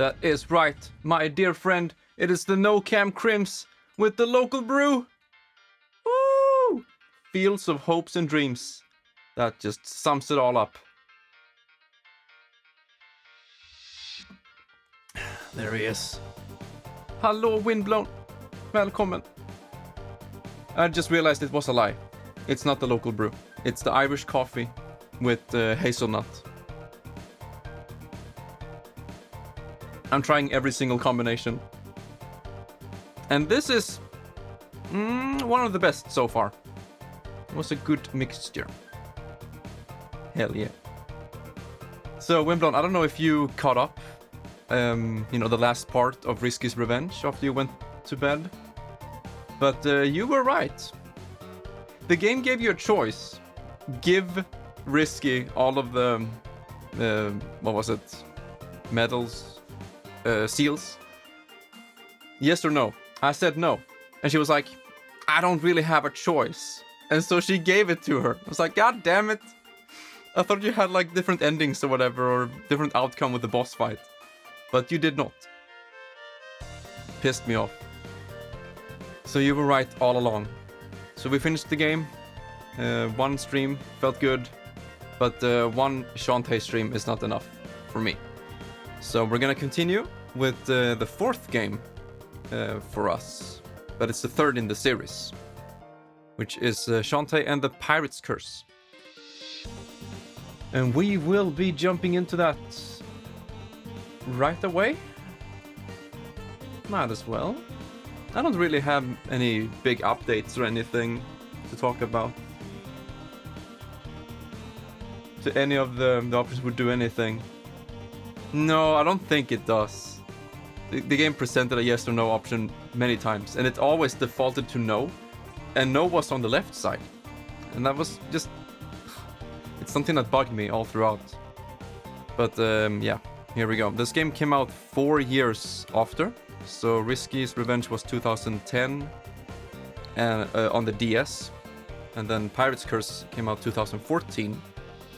That is right, my dear friend. It is the No Cam Crims with the local brew. Woo! Fields of hopes and dreams. That just sums it all up. There he is. Hallå Windblown. Välkommen. I just realized it was a lie. It's not the local brew. It's the Irish coffee with hazelnut. I'm trying every single combination. And this is one of the best so far. It was a good mixture. Hell yeah. So, Windblown, I don't know if you caught up, the last part of Risky's Revenge after you went to bed. But you were right. The game gave you a choice. Give Risky all of the, what was it? Medals? Seals? Yes or no? I said no. And she was like, I don't really have a choice. And so she gave it to her. I was like, God damn it. I thought you had like different endings or whatever, or different outcome with the boss fight. But you did not. Pissed me off. So you were right all along. So we finished the game. One stream felt good. But one Shantae stream is not enough for me. So we're gonna continue with the fourth game for us. But it's the third in the series. Which is Shantae and the Pirate's Curse. And we will be jumping into that right away. Might as well. I don't really have any big updates or anything to talk about. To any of the options would do anything. No, I don't think it does. The game presented a yes or no option many times, and it always defaulted to no, and no was on the left side. And that was just... It's something that bugged me all throughout. But yeah, here we go. This game came out 4 years after. So Risky's Revenge was 2010 and on the DS. And then Pirate's Curse came out 2014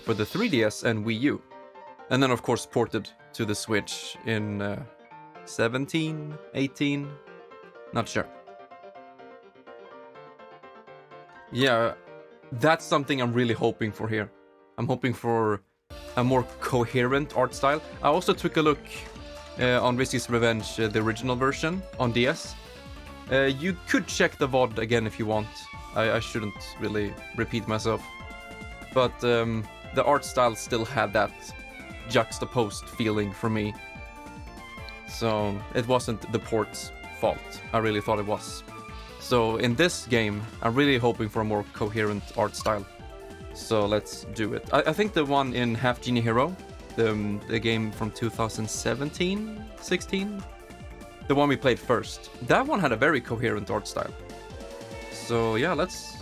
for the 3DS and Wii U. And then of course ported to the Switch in 17, 18, not sure. Yeah, that's something I'm really hoping for here. I'm hoping for a more coherent art style. I also took a look on Risky's Revenge, the original version on DS. You could check the VOD again if you want. I shouldn't really repeat myself. But the art style still had that juxtaposed feeling for me. So it wasn't the port's fault. I really thought it was. So in this game, I'm really hoping for a more coherent art style. So let's do it. I think the one in Half Genie Hero, the game from 2017, 16, the one we played first, that one had a very coherent art style. So yeah, let's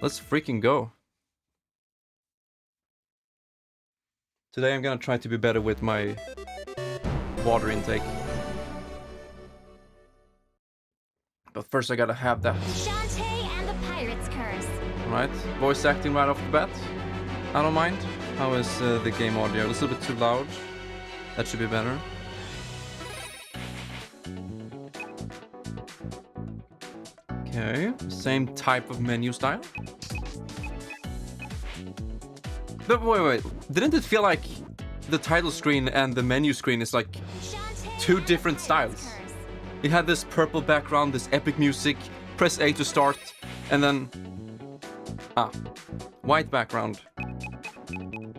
freaking go. Today I'm gonna try to be better with my water intake. But first I gotta have that. Shantae and the Pirate's Curse. Alright, voice acting right off the bat. I don't mind. How is the game audio? A little bit too loud. That should be better. Okay, same type of menu style. But wait. Didn't it feel like the title screen and the menu screen is like two different styles? It had this purple background, this epic music, press A to start, and then... white background.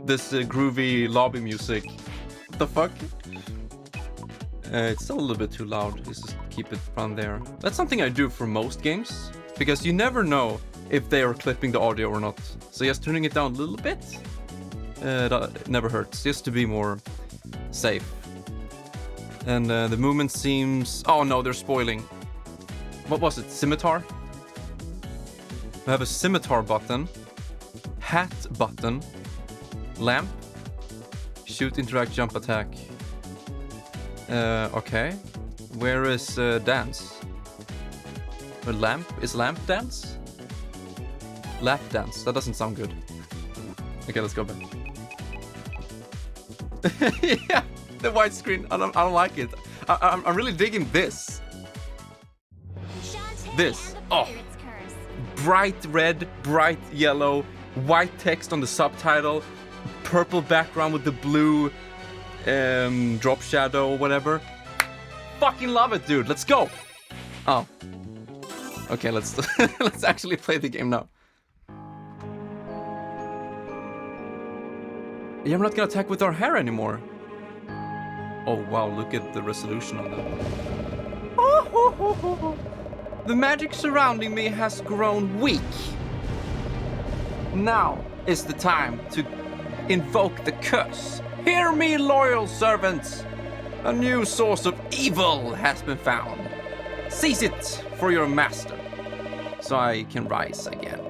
This groovy lobby music. What the fuck? It's still a little bit too loud. Let's just keep it from there. That's something I do for most games, because you never know if they are clipping the audio or not. So just tuning it down a little bit, that never hurts, just to be more safe. And the movement seems... Oh no, they're spoiling. What was it? Scimitar? We have a scimitar button, hat button, lamp, shoot, interact, jump, attack. Okay. Where is dance? A lamp? Is lamp dance? Lap dance. That doesn't sound good. Okay, let's go back. Yeah. The widescreen, I don't like it. I'm really digging this. Shantae This. and the Oh. Pirate's Curse. Bright red, bright yellow, white text on the subtitle, purple background with the blue drop shadow or whatever. Fucking love it, dude. Let's go. Oh. Okay, let's let's actually play the game now. Yeah, I'm not gonna attack with our hair anymore. Oh wow, look at the resolution on that. The magic surrounding me has grown weak. Now is the time to invoke the curse. Hear me, loyal servants. A new source of evil has been found. Seize it for your master, so I can rise again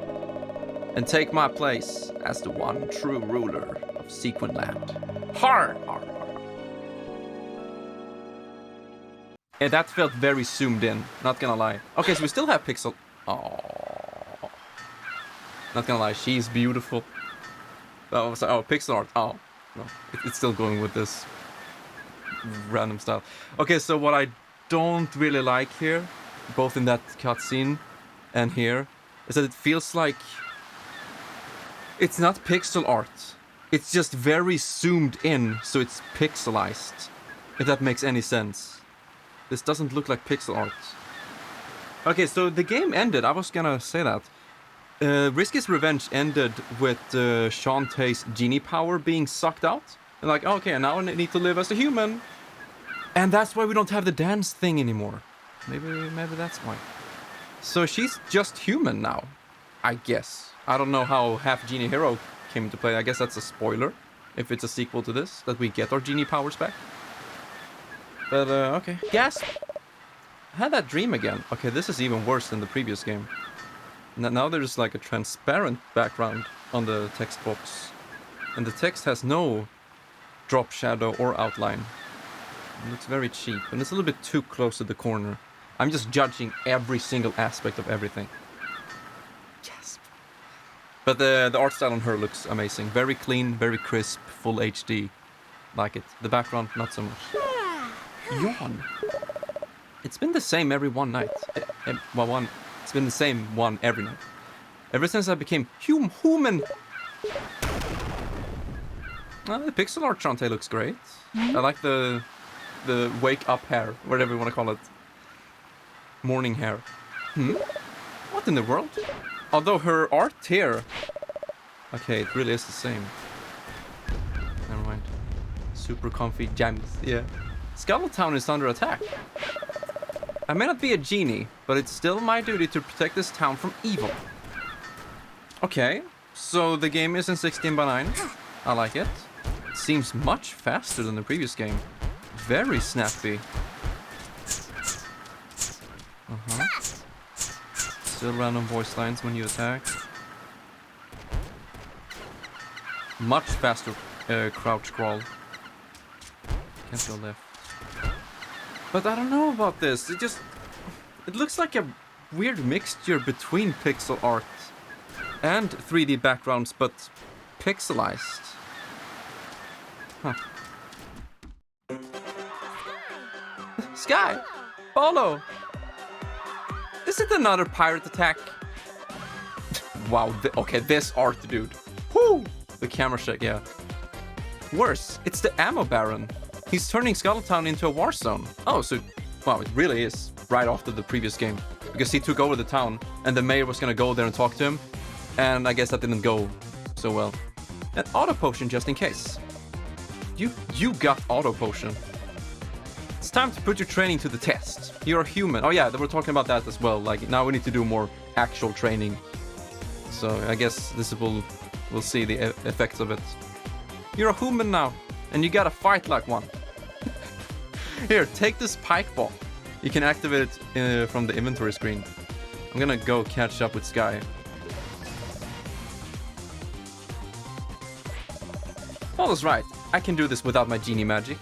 and take my place as the one true ruler of Sequin Land. Har, har, har. Yeah, that felt very zoomed in, not gonna lie. Okay, so we still have pixel... Oh. Not gonna lie, she's beautiful. Oh, sorry, oh, pixel art. Oh, no, it's still going with this random style. Okay, so what I don't really like here, both in that cutscene and here, is that it feels like it's not pixel art. It's just very zoomed in, so it's pixelized. If that makes any sense. This doesn't look like pixel art. Okay, so the game ended. I was gonna say that. Risky's Revenge ended with Shantae's genie power being sucked out. And like, okay, now I need to live as a human. And that's why we don't have the dance thing anymore. Maybe that's why. So she's just human now, I guess. I don't know how Half Genie Hero came into play. I guess that's a spoiler, if it's a sequel to this, that we get our genie powers back. But, okay. Gasp! I had that dream again. Okay, this is even worse than the previous game. Now there's like a transparent background on the text box. And the text has no drop shadow or outline. It looks very cheap, and it's a little bit too close to the corner. I'm just judging every single aspect of everything. Yes. But the art style on her looks amazing. Very clean, very crisp, full HD. Like it. The background, not so much. Yawn. It's been the same every one night. It's been the same one every night. Ever since I became human. The pixel art Shantae looks great. I like the wake up hair, whatever you want to call it. Morning hair. What in the world? Although her art here... Okay, it really is the same. Never mind. Super comfy jammies, yeah. Scuttletown is under attack. I may not be a genie, but it's still my duty to protect this town from evil. Okay, so the game is in 16:9. I like it. It seems much faster than the previous game. Very snappy. Still random voice lines when you attack. Much faster crouch crawl. Can't go left. But I don't know about this. It looks like a weird mixture between pixel art and 3D backgrounds, but pixelized. Huh. Sky! Follow! Is it another pirate attack? Wow, okay, this art, dude. Whoo! The camera shake, yeah. Worse, it's the ammo baron. He's turning Scuttletown into a war zone. Oh, so, wow, it really is right after the previous game. Because he took over the town, and the mayor was gonna go there and talk to him. And I guess that didn't go so well. An auto potion just in case. You got auto potion. It's time to put your training to the test. You're a human. Oh yeah, they were talking about that as well. Like, now we need to do more actual training. So I guess we'll see the effects of it. You're a human now, and you gotta fight like one. Here, take this pike ball. You can activate it from the inventory screen. I'm gonna go catch up with Sky. Paul right. I can do this without my genie magic.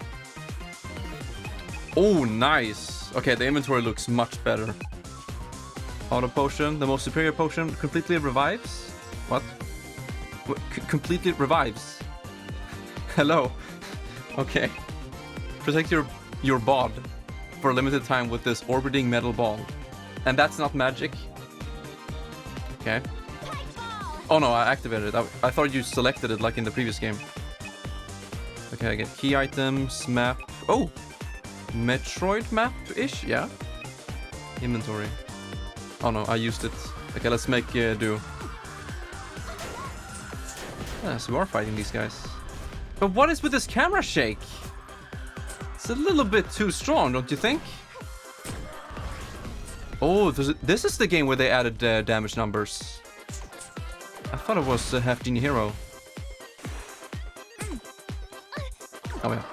Oh, nice. Okay, the inventory looks much better. Auto potion, the most superior potion, completely revives? What? Completely revives? Hello. Okay. Protect your bod for a limited time with this orbiting metal ball. And that's not magic. Okay. Oh no, I activated it. I thought you selected it like in the previous game. Okay, I get key items, map. Oh! Metroid map-ish? Yeah. Inventory. Oh no, I used it. Okay, let's make do. Yeah, so we are fighting these guys. But what is with this camera shake? It's a little bit too strong, don't you think? Oh, this is the game where they added damage numbers. I thought it was Half Genie Hero. Oh yeah.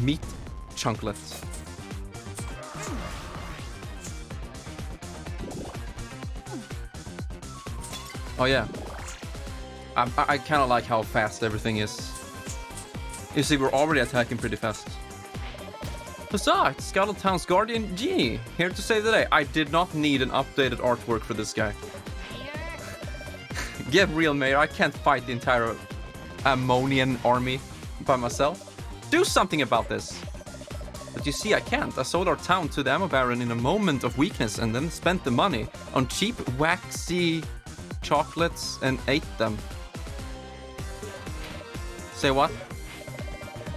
Meat chunklets. Oh yeah. I kind of like how fast everything is. You see, we're already attacking pretty fast. Huzzah! Scuttletown's Guardian G, here to save the day. I did not need an updated artwork for this guy. Get real, Mayor. I can't fight the entire Ammonian army by myself. Do something about this. But you see, I can't. I sold our town to the Ammo Baron in a moment of weakness and then spent the money on cheap, waxy chocolates and ate them. Say what?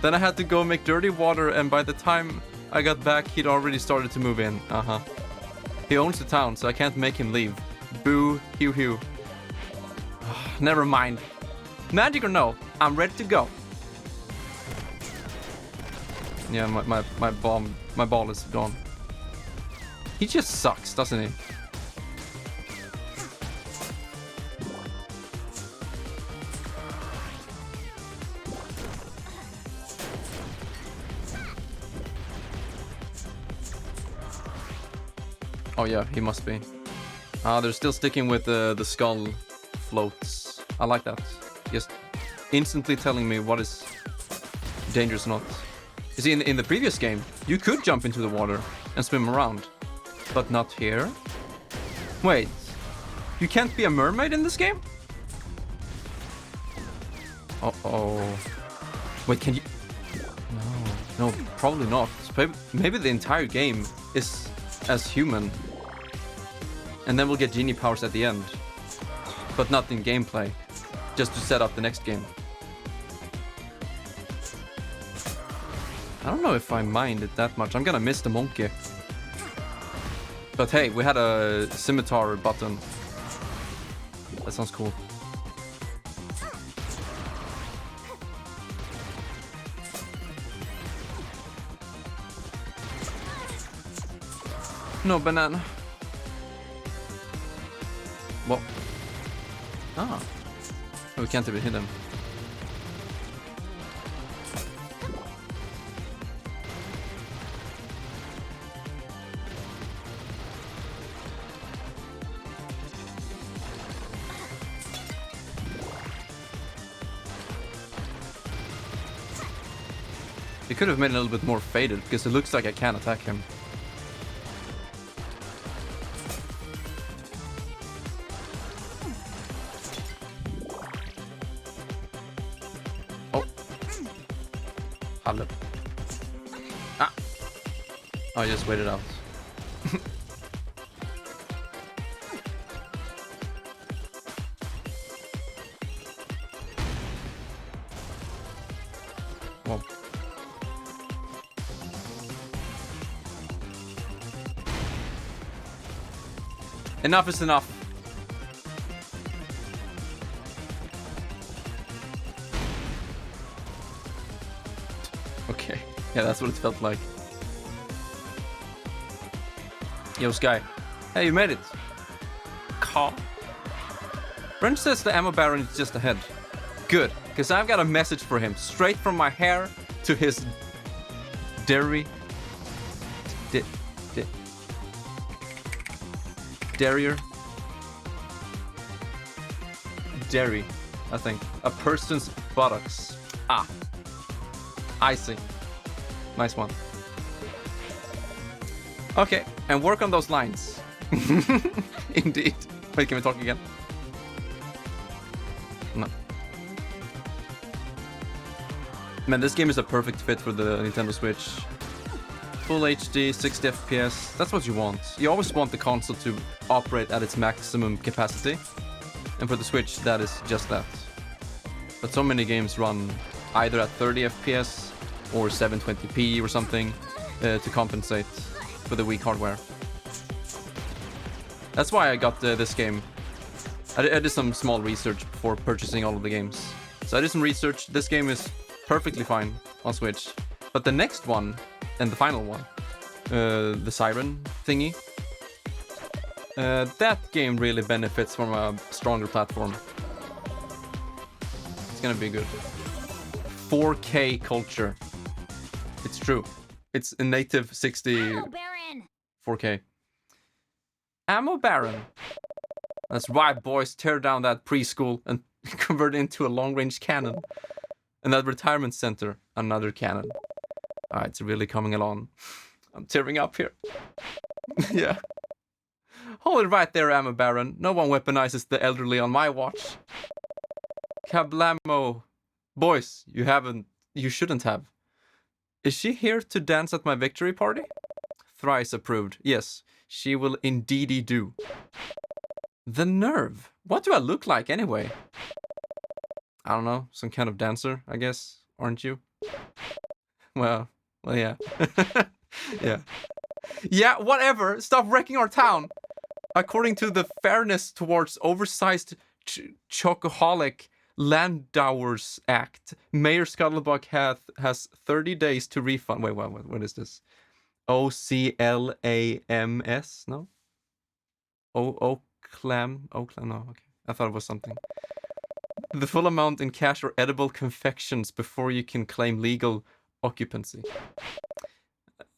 Then I had to go make dirty water, and by the time I got back, he'd already started to move in. Uh-huh. He owns the town, so I can't make him leave. Boo, hew hew. Never mind. Magic or no, I'm ready to go. Yeah, my ball is gone. He just sucks, doesn't he? Oh yeah, he must be. They're still sticking with the skull floats. I like that. Just instantly telling me what is dangerous or not. You see, in the previous game, you could jump into the water and swim around. But not here. Wait. You can't be a mermaid in this game? Uh-oh. Wait, can you... No, probably not. Maybe the entire game is as human. And then we'll get genie powers at the end. But not in gameplay. Just to set up the next game. I don't know if I mind it that much. I'm gonna miss the monkey. But hey, we had a scimitar button. That sounds cool. No banana. What? Ah. Oh, we can't even hit him. You could have made it a little bit more faded because it looks like I can't attack him. Ah! Oh, I just waited out. Whoa. Enough is enough. Okay. Yeah, that's what it felt like. Yo, Sky. Hey, you made it. Caw. Brent says the Ammo Baron is just ahead. Good, because I've got a message for him. Straight from my hair to his dairy. Derrier. Dairy, I think. A person's buttocks. Ah. I see. Nice one. Okay, and work on those lines. Indeed. Wait, can we talk again? No. Man, this game is a perfect fit for the Nintendo Switch. Full HD, 60 FPS, that's what you want. You always want the console to operate at its maximum capacity. And for the Switch, that is just that. But so many games run either at 30 FPS or 720p or something to compensate for the weak hardware. That's why I got this game. I did some small research before purchasing all of the games. So I did some research. This game is perfectly fine on Switch. But the next one, and the final one, the Siren thingy, that game really benefits from a stronger platform. It's gonna be good. 4K culture. It's true. It's a native 60 Ammo Baron. 4K. Ammo Baron. That's right, boys. Tear down that preschool and convert it into a long-range cannon. And that retirement center, another cannon. Alright, it's really coming along. I'm tearing up here. Yeah. Hold it right there, Ammo Baron. No one weaponizes the elderly on my watch. Kablamo. Boys, you shouldn't have. Is she here to dance at my victory party? Thrice approved. Yes, she will indeedy do. The nerve. What do I look like anyway? I don't know, some kind of dancer, I guess, aren't you? Well, yeah. Yeah. Yeah, whatever. Stop wrecking our town. According to the Fairness Towards Oversized Chocoholic Landowners Act, Mayor Scuttlebuck has 30 days to refund. Wait, what is this? OCLAMS? No? Oclam? No, okay. I thought it was something. The full amount in cash or edible confections before you can claim legal occupancy.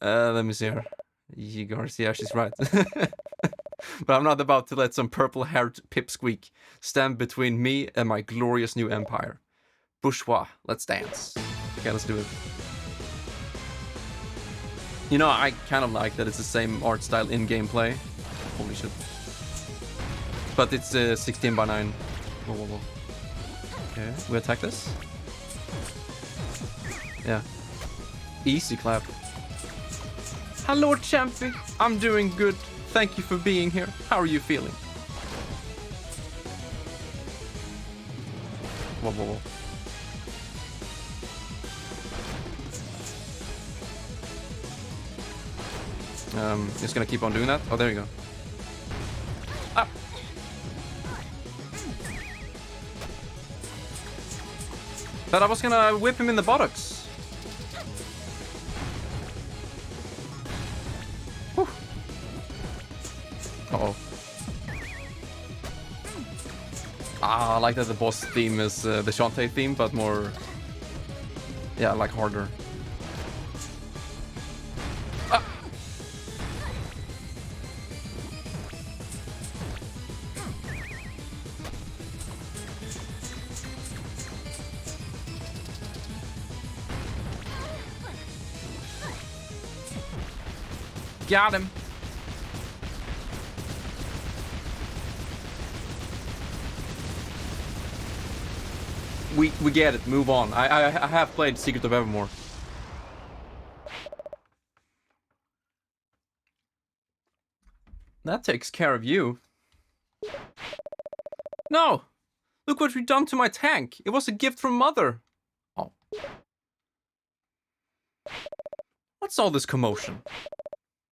Let me see her. Garcia, she's right. But I'm not about to let some purple-haired pipsqueak stand between me and my glorious new empire. Bourgeois, let's dance. Okay, let's do it. You know, I kind of like that it's the same art style in gameplay. Holy shit. But it's 16 by 9. Whoa. Okay, we attack this? Yeah. Easy clap. Hello, Champy. I'm doing good. Thank you for being here. How are you feeling? Whoa. Just gonna keep on doing that. Oh, there you go. Ah. But I was gonna whip him in the buttocks. Uh-oh. Ah, I like that the boss theme is the Shantae theme, but more... Yeah, like harder. Ah! Got him. We get it. Move on. I have played Secret of Evermore. That takes care of you. No! Look what you've done to my tank. It was a gift from Mother. Oh. What's all this commotion?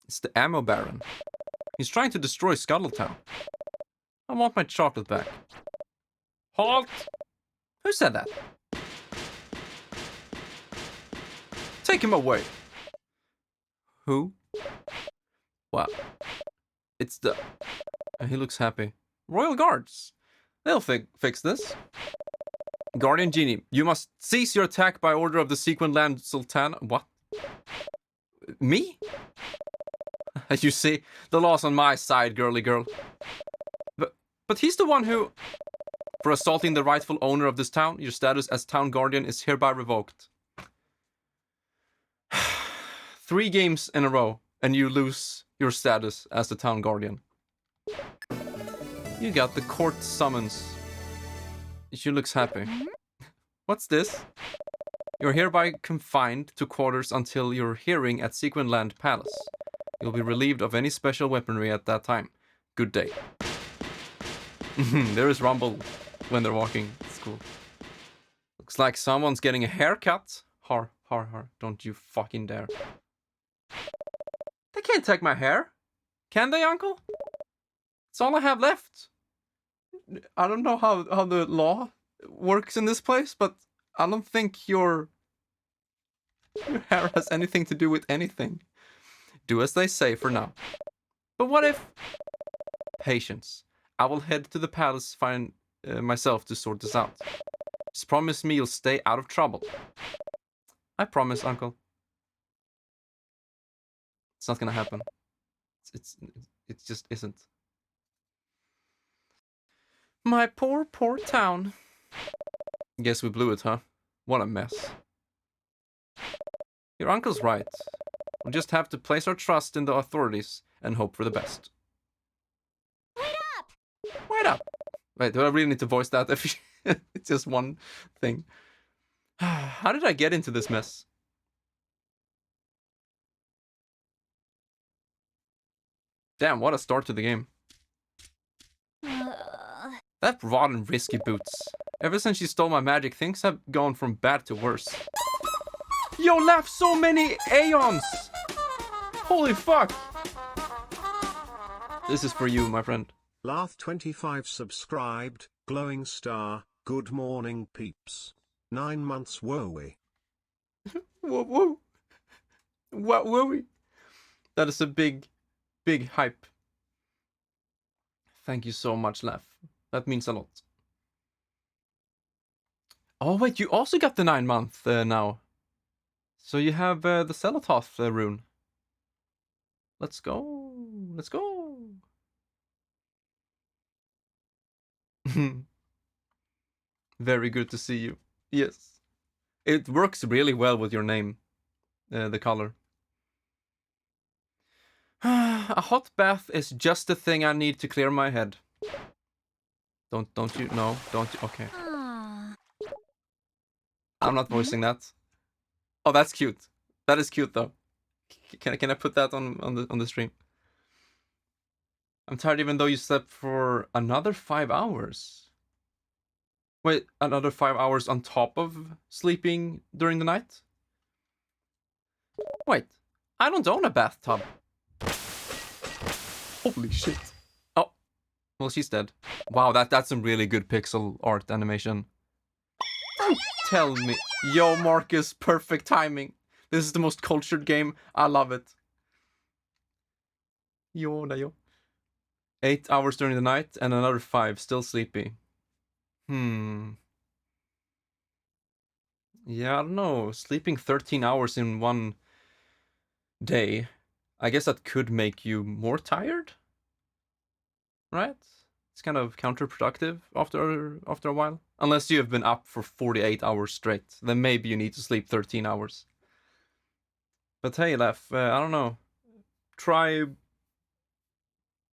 It's the Ammo Baron. He's trying to destroy Scuttletown. I want my chocolate back. Halt! Who said that? Take him away. Who? Well, it's the... He looks happy. Royal Guards. They'll fix this. Guardian Genie, you must cease your attack by order of the Sequin Land Sultan. What? Me? As you see, the law's on my side, girly girl. But he's the one who... For assaulting the rightful owner of this town, your status as town guardian is hereby revoked. 3 games in a row, and you lose your status as the town guardian. You got the court summons. She looks happy. What's this? You're hereby confined to quarters until your hearing at Sequinland Palace. You'll be relieved of any special weaponry at that time. Good day. There is rumble when they're walking. It's cool. Looks like someone's getting a haircut. Har. Don't you fucking dare. They can't take my hair. Can they, Uncle? It's all I have left. I don't know how the law works in this place, but I don't think your hair has anything to do with anything. Do as they say for now. But what if... Patience. I will head to the palace, find myself to sort this out. Just promise me you'll stay out of trouble. I promise, Uncle. It's not gonna happen. It just isn't. My poor town. Guess we blew it, huh? What a mess. Your uncle's right. We'll just have to place our trust in the authorities and hope for the best. Wait up! Wait up! Wait, do I really need to voice that? It's just one thing. How did I get into this mess? Damn, what a start to the game. That rotten risky boots. Ever since she stole my magic, things have gone from bad to worse. Yo, laugh so many aeons! Holy fuck! This is for you, my friend. Laugh 25 subscribed, glowing star, good morning peeps. 9 months wowie. Whoa. What wowie? That is a big hype. Thank you so much, Laugh. That means a lot. Oh wait, you also got the 9 month now. So you have the Narokath rune. Let's go. Let's go. Very good to see you. Yes. It works really well with your name. The color. A hot bath is just the thing I need to clear my head. Don't you? No, don't you? Okay. I'm not voicing that. Oh, that's cute. That is cute though. Can I put that on the stream? I'm tired even though you slept for another 5 hours. Wait, another 5 hours on top of sleeping during the night? Wait, I don't own a bathtub. Holy shit. Oh, well, she's dead. Wow, that's some really good pixel art animation. Don't tell me. Yo, Marcus, perfect timing. This is the most cultured game. I love it. Yo. 8 hours during the night and another 5 still sleepy. Yeah, I don't know. Sleeping 13 hours in one day, I guess that could make you more tired, right? It's kind of counterproductive after a while. Unless you have been up for 48 hours straight, then maybe you need to sleep 13 hours. But hey, Lef, I don't know. Try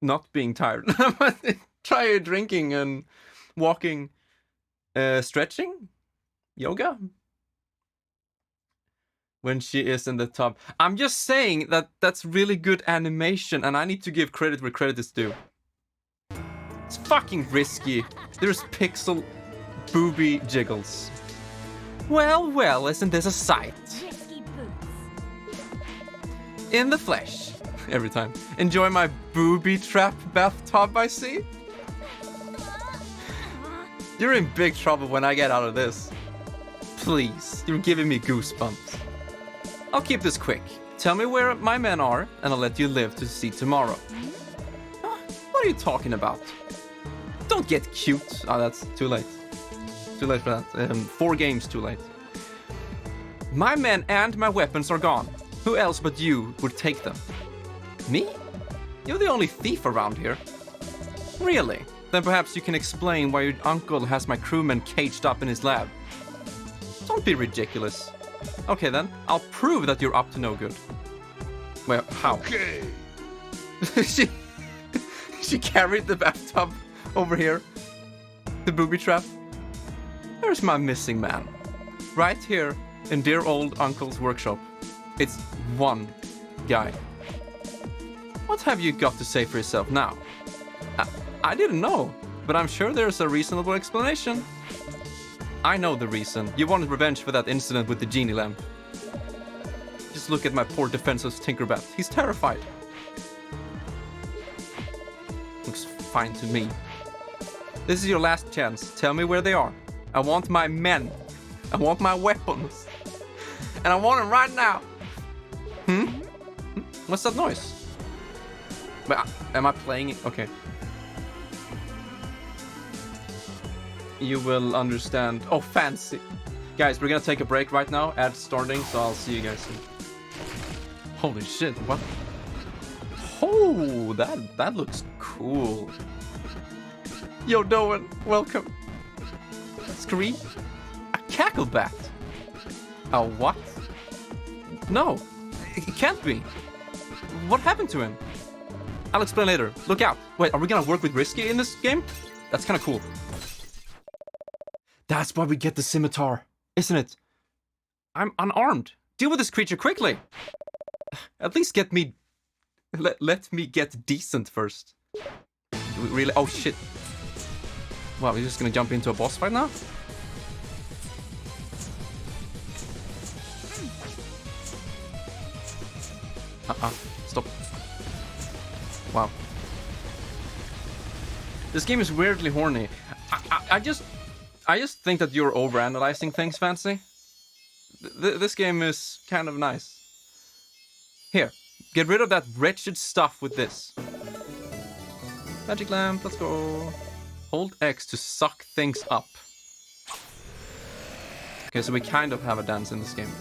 not being tired. Try drinking and walking, stretching, yoga. When she is in the tub. I'm just saying that that's really good animation, and I need to give credit where credit is due. It's fucking risky. There's pixel booby jiggles. Well, isn't this a sight? Risky boots. In the flesh. Every time. Enjoy my booby trap bathtub, I see. You're in big trouble when I get out of this. Please, you're giving me goosebumps. I'll keep this quick. Tell me where my men are, and I'll let you live to see tomorrow. What are you talking about? Don't get cute. Oh, that's too late. Too late for that. 4 games too late. My men and my weapons are gone. Who else but you would take them? Me? You're the only thief around here. Really? Then perhaps you can explain why your uncle has my crewmen caged up in his lab. Don't be ridiculous. Okay then, I'll prove that you're up to no good. Well, how? Okay. she carried the bathtub over here. The booby trap. Where's my missing man? Right here in dear old uncle's workshop. It's one guy. What have you got to say for yourself now? I didn't know, but I'm sure there's a reasonable explanation. I know the reason. You wanted revenge for that incident with the genie lamp. Just look at my poor defenseless Tinkerbat. He's terrified. Looks fine to me. This is your last chance. Tell me where they are. I want my men. I want my weapons. And I want them right now. What's that noise? But am I playing it? Okay. You will understand. Oh, fancy. Guys, we're gonna take a break right now. Ad starting, so I'll see you guys soon. Holy shit, what? Oh, that looks cool. Yo, Doan, welcome. Scream? A cacklebat? A what? No, it can't be. What happened to him? I'll explain later. Look out. Wait, are we gonna work with Risky in this game? That's kind of cool. That's why we get the scimitar, isn't it? I'm unarmed. Deal with this creature quickly. At least get me... Let me get decent first. Really? Oh, shit. Wow, we're just gonna jump into a boss fight now? Stop. Wow. This game is weirdly horny. I just think that you're overanalyzing things, Fancy. This game is kind of nice. Here, get rid of that wretched stuff with this. Magic lamp, let's go. Hold X to suck things up. Okay, so we kind of have a dance in this game.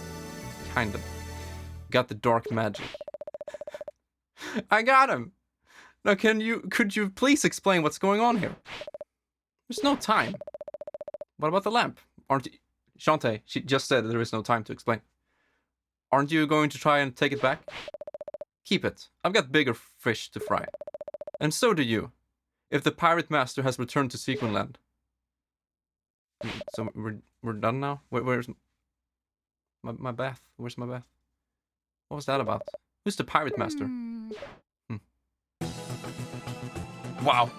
Kind of. Got the dark magic. I got him! Now could you please explain what's going on here? There's no time. What about the lamp? Aren't you... Shantae, she just said there is no time to explain. Aren't you going to try and take it back? Keep it. I've got bigger fish to fry. And so do you. If the pirate master has returned to Sequinland. So we're done now? Where's my bath? Where's my bath? What was that about? Who's the pirate master? Wow.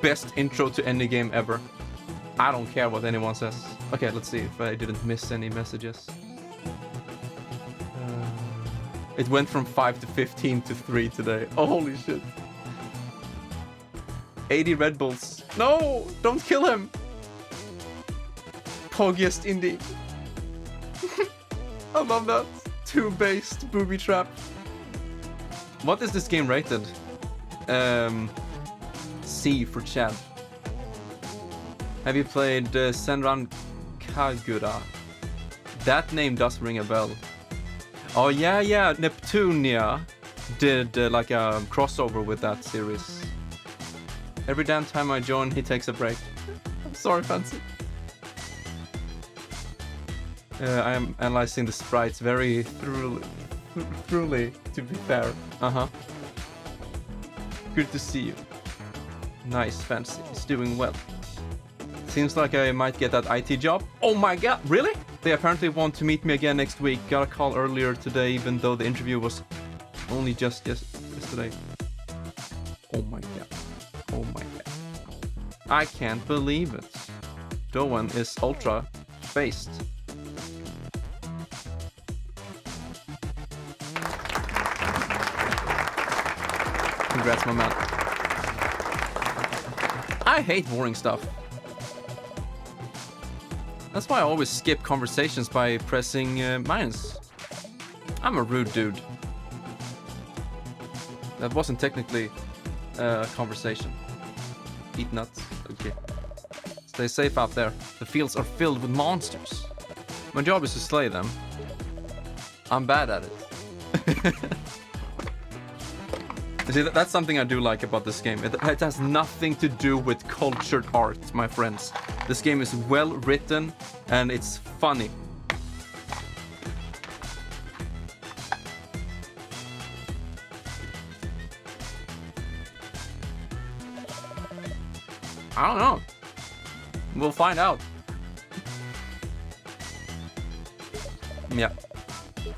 Best intro to any game ever. I don't care what anyone says. Okay, let's see if I didn't miss any messages. It went from 5 to 15 to 3 today. Oh, holy shit. 80 Red Bulls. No! Don't kill him! Poggiest indie. I love that. 2-based booby trap. What is this game rated? C for Chad. Have you played Senran Kagura? That name does ring a bell. Oh yeah, Neptunia did like a crossover with that series. Every damn time I join, he takes a break. I'm sorry, Fancy. I am analyzing the sprites very thoroughly, to be fair. Good to see you. Nice, Fancy. He's doing well. Seems like I might get that IT job. Oh my god, really? They apparently want to meet me again next week. Got a call earlier today, even though the interview was only just yesterday. Oh my god. Oh my god. I can't believe it. Doan is ultra based. Congrats, my man. I hate boring stuff. That's why I always skip conversations by pressing minus. I'm a rude dude. That wasn't technically a conversation. Eat nuts. Okay. Stay safe out there. The fields are filled with monsters. My job is to slay them. I'm bad at it. See, that's something I do like about this game. It has nothing to do with cultured art, my friends. This game is well written and it's funny. I don't know. We'll find out.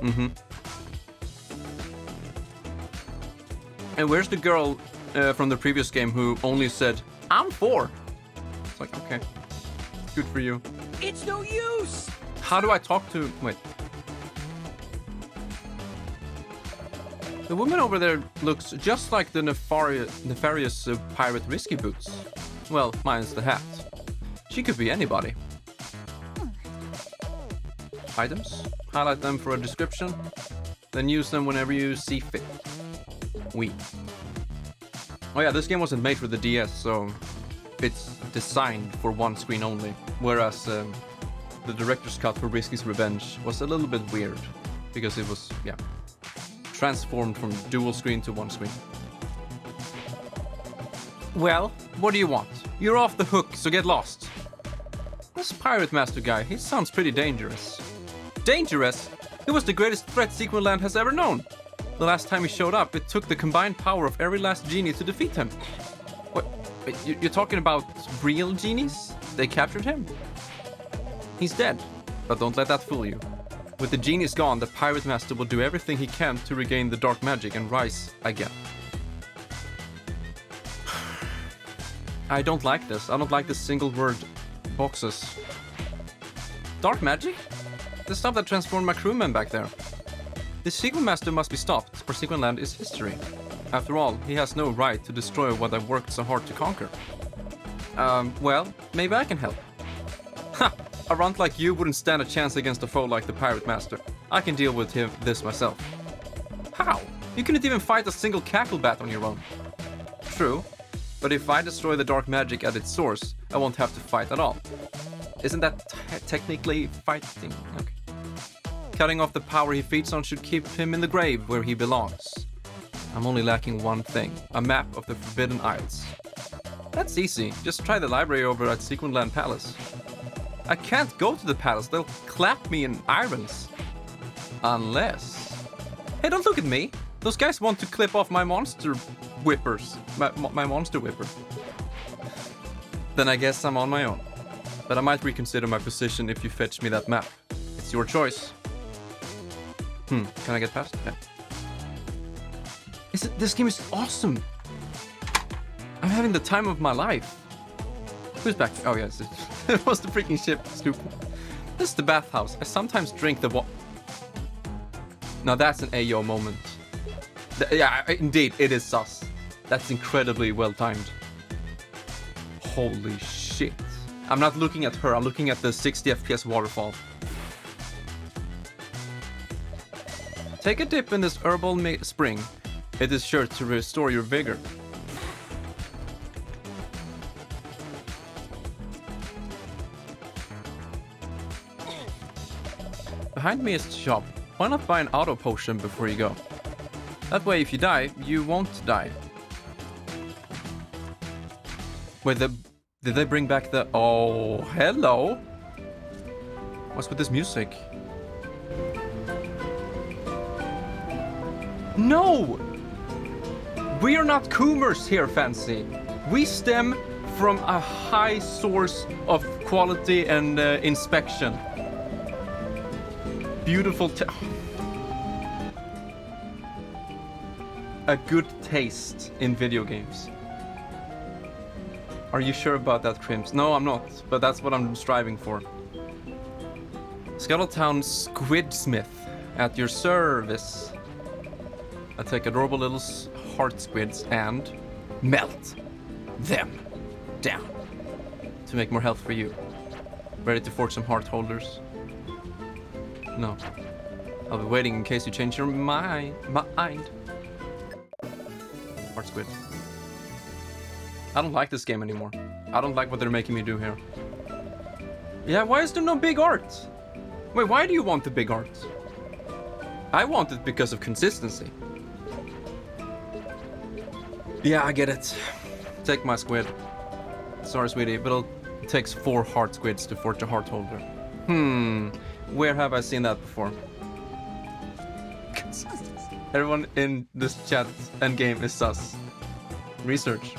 Mm-hmm. And where's the girl from the previous game who only said, I'm 4? It's like, okay. Good for you. It's no use! How do I talk to... Wait. The woman over there looks just like the nefarious pirate Risky Boots. Well, minus the hat. She could be anybody. Items. Highlight them for a description. Then use them whenever you see fit. Oh yeah, this game wasn't made for the DS, so it's designed for one screen only. Whereas the director's cut for Risky's Revenge was a little bit weird. Because it was, yeah, transformed from dual screen to one screen. Well, what do you want? You're off the hook, so get lost. This Pirate Master guy, he sounds pretty dangerous. Dangerous? He was the greatest threat Sequin Land has ever known. The last time he showed up, it took the combined power of every last genie to defeat him. What? Wait, you're talking about real genies? They captured him? He's dead, but don't let that fool you. With the genies gone, the Pirate Master will do everything he can to regain the dark magic and rise again. I don't like this. I don't like the single word boxes. Dark magic? The stuff that transformed my crewmen back there. The Sequin Master must be stopped, for Sequin Land is history. After all, he has no right to destroy what I've worked so hard to conquer. Well, maybe I can help. Ha! A runt like you wouldn't stand a chance against a foe like the Pirate Master. I can deal with this myself. How? You couldn't even fight a single cackle bat on your own. True, but if I destroy the dark magic at its source, I won't have to fight at all. Isn't that technically fighting? Okay. Cutting off the power he feeds on should keep him in the grave where he belongs. I'm only lacking one thing, a map of the Forbidden Isles. That's easy, just try the library over at Sequin Land Palace. I can't go to the palace, they'll clap me in irons. Unless... Hey, don't look at me! Those guys want to clip off my monster whippers. My monster whipper. Then I guess I'm on my own. But I might reconsider my position if you fetch me that map. It's your choice. Can I get past? Yeah. This game is awesome! I'm having the time of my life. Who's back? Oh yes, it was the freaking ship, stupid. This is the bathhouse. I sometimes drink the Now that's an Ayo moment. Yeah, indeed, it is sus. That's incredibly well timed. Holy shit. I'm not looking at her, I'm looking at the 60 FPS waterfall. Take a dip in this herbal spring. It is sure to restore your vigor. Behind me is the shop. Why not buy an auto potion before you go? That way if you die, you won't die. Wait, did they bring back the... Oh, hello! What's with this music? No! We are not Coomers here, Fancy. We stem from a high source of quality and inspection. Beautiful a good taste in video games. Are you sure about that, Crimps? No, I'm not, but that's what I'm striving for. Scuttletown Squidsmith, at your service. I take adorable little heart squids and melt them down to make more health for you. Ready to forge some heart holders? No. I'll be waiting in case you change your mind. Heart squid. I don't like this game anymore. I don't like what they're making me do here. Yeah, why is there no big art? Wait, why do you want the big art? I want it because of consistency. Yeah, I get it. Take my squid. Sorry, sweetie, but it takes 4 heart squids to forge a heart holder. Where have I seen that before? Everyone in this chat and game is sus. Research.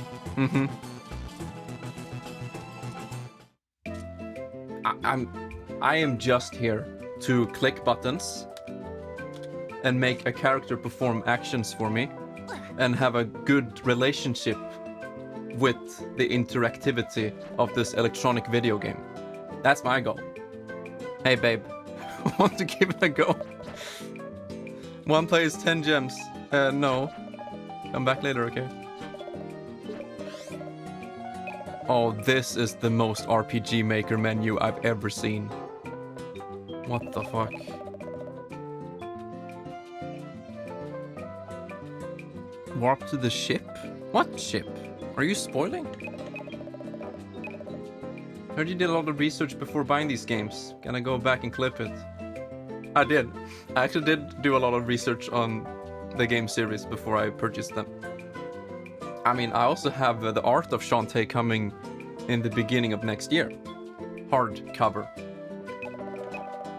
I am just here to click buttons and make a character perform actions for me and have a good relationship with the interactivity of this electronic video game. That's my goal. Hey babe, want to give it a go? One play is 10 gems. No. Come back later, okay? Oh, this is the most RPG Maker menu I've ever seen. What the fuck? Warp to the ship? What ship? Are you spoiling? Heard you did a lot of research before buying these games. Gonna go back and clip it. I did. I actually did do a lot of research on the game series before I purchased them. I mean, I also have the art of Shantae coming in the beginning of next year. Hardcover.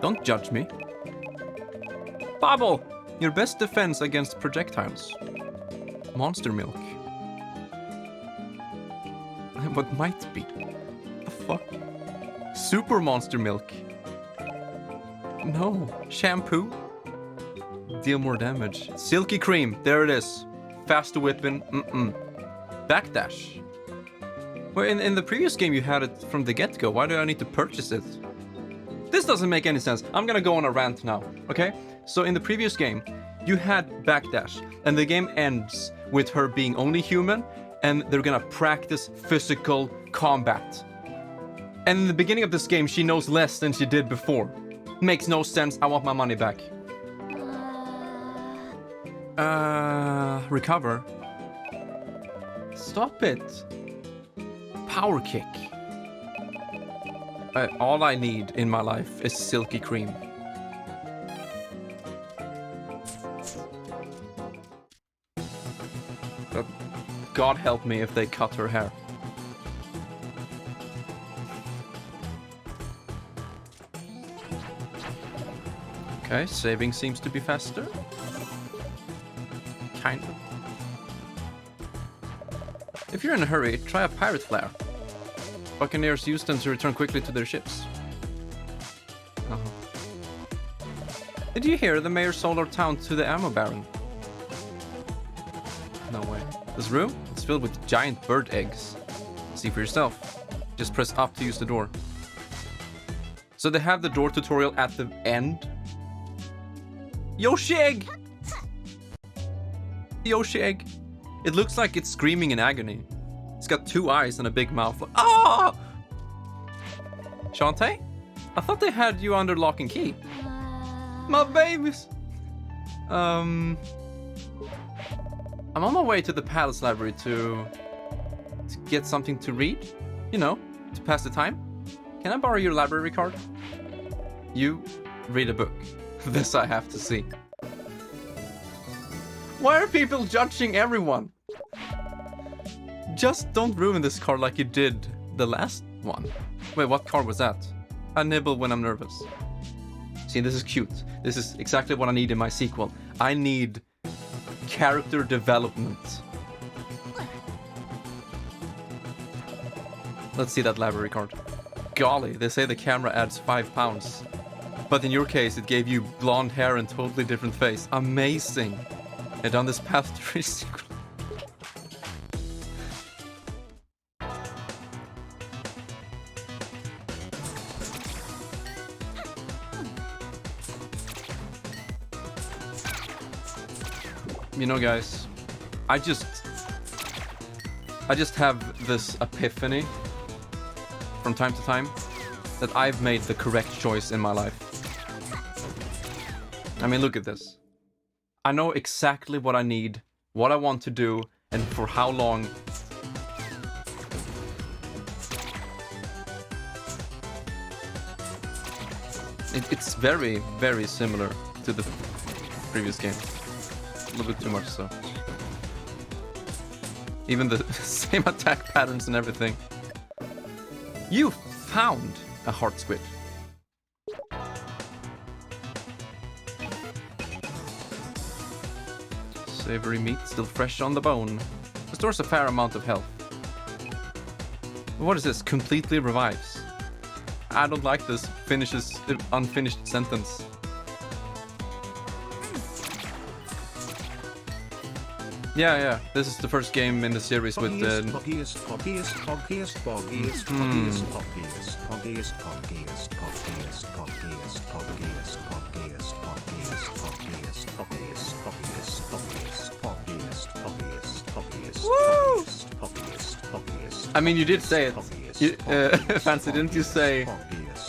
Don't judge me. Bubble! Your best defense against projectiles. Monster milk. What might be? The fuck? Super monster milk. No. Shampoo. Deal more damage. Silky cream. There it is. Faster whipping. Backdash. Well, in the previous game you had it from the get-go. Why do I need to purchase it? This doesn't make any sense. I'm gonna go on a rant now, okay? So in the previous game, you had backdash, and the game ends with her being only human, and they're gonna practice physical combat. And in the beginning of this game, she knows less than she did before. Makes no sense. I want my money back. Recover. Stop it. Power kick. All I need in my life is silky cream. But God help me if they cut her hair. Okay, saving seems to be faster. Kind of. If you're in a hurry, try a pirate flare. Buccaneers use them to return quickly to their ships. Did you hear the mayor sold our town to the ammo baron? No way. This room? It's filled with giant bird eggs. See for yourself. Just press up to use the door. So they have the door tutorial at the end? Yoshi egg! Yoshi egg. It looks like it's screaming in agony. It's got 2 eyes and a big mouth. Ah! Shantae? I thought they had you under lock and key. My babies! I'm on my way to the palace library to get something to read. You know, to pass the time. Can I borrow your library card? You read a book. This I have to see. Why are people judging everyone? Just don't ruin this card like you did the last one. Wait, what card was that? I nibble when I'm nervous. See, this is cute. This is exactly what I need in my sequel. I need character development. Let's see that library card. Golly, they say the camera adds 5 pounds. But in your case, it gave you blonde hair and totally different face. Amazing. And on this path to reach sequel. You know, guys, I just have this epiphany from time to time that I've made the correct choice in my life. I mean, look at this. I know exactly what I need, what I want to do, and for how long. It's very, very similar to the previous game. A little bit too much, so. Even the same attack patterns and everything. You found a heart squid. Savory meat, still fresh on the bone. Restores a fair amount of health. What is this? Completely revives. I don't like this. Finishes the unfinished sentence. Yeah. This is the first game in the series with the... Poggiest. Woo! I mean, you did say it. You, Fancy, didn't you say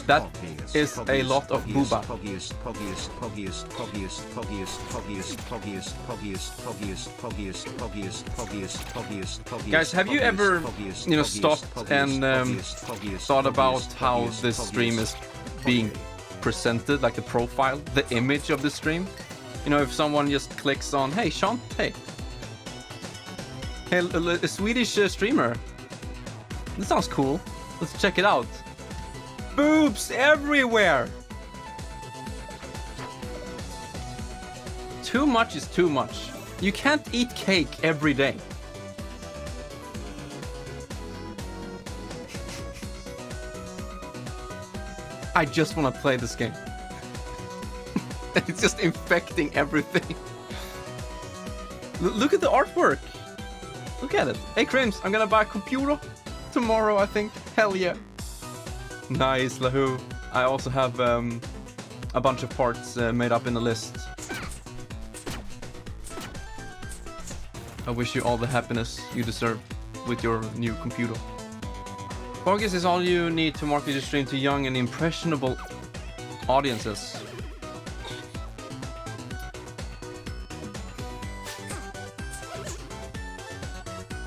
that is a lot of booba? Guys, have you ever, stopped and thought about how this stream is being presented, like the profile, the image of the stream? If someone just clicks on, hey, Shantae. Hey, a Swedish streamer. That sounds cool. Let's check it out. Boobs everywhere! Too much is too much. You can't eat cake every day. I just want to play this game. It's just infecting everything. Look at the artwork. Look at it. Hey, Crims, I'm gonna buy a computer tomorrow, I think. Hell yeah. Nice, Lahoo. I also have a bunch of parts made up in a list. I wish you all the happiness you deserve with your new computer. Poggiest is all you need to market your stream to young and impressionable audiences.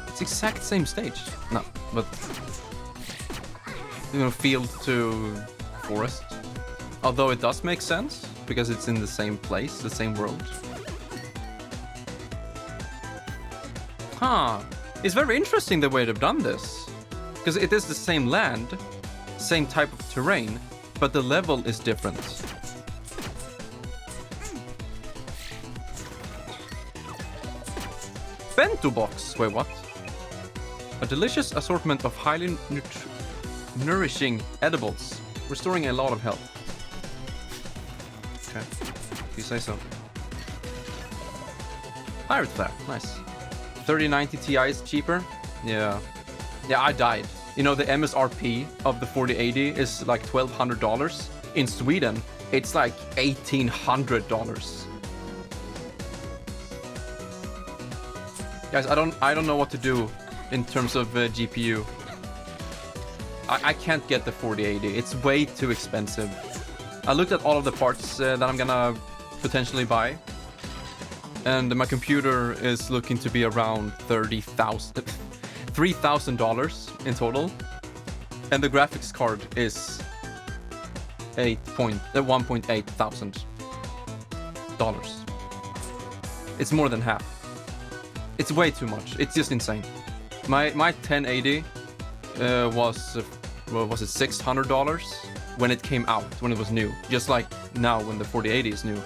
It's exact same stage. No, but field to forest. Although it does make sense because it's in the same place, the same world. Huh. It's very interesting the way they've done this. Because it is the same land, same type of terrain, but the level is different. Bento box. Wait, what? A delicious assortment of highly nourishing edibles, restoring a lot of health. Okay, if you say so. Pirate Flare, nice. 3090 Ti is cheaper. Yeah, I died. The MSRP of the 4080 is like $1,200. In Sweden, it's like $1,800. Guys, I don't know what to do in terms of GPU. I can't get the 4080. It's way too expensive. I looked at all of the parts that I'm gonna potentially buy, and my computer is looking to be around $3,000 in total, and the graphics card is $1.8 thousand. It's more than half. It's way too much. It's just insane. My 1080 was $600 when it came out, when it was new, just like now when the 4080 is new.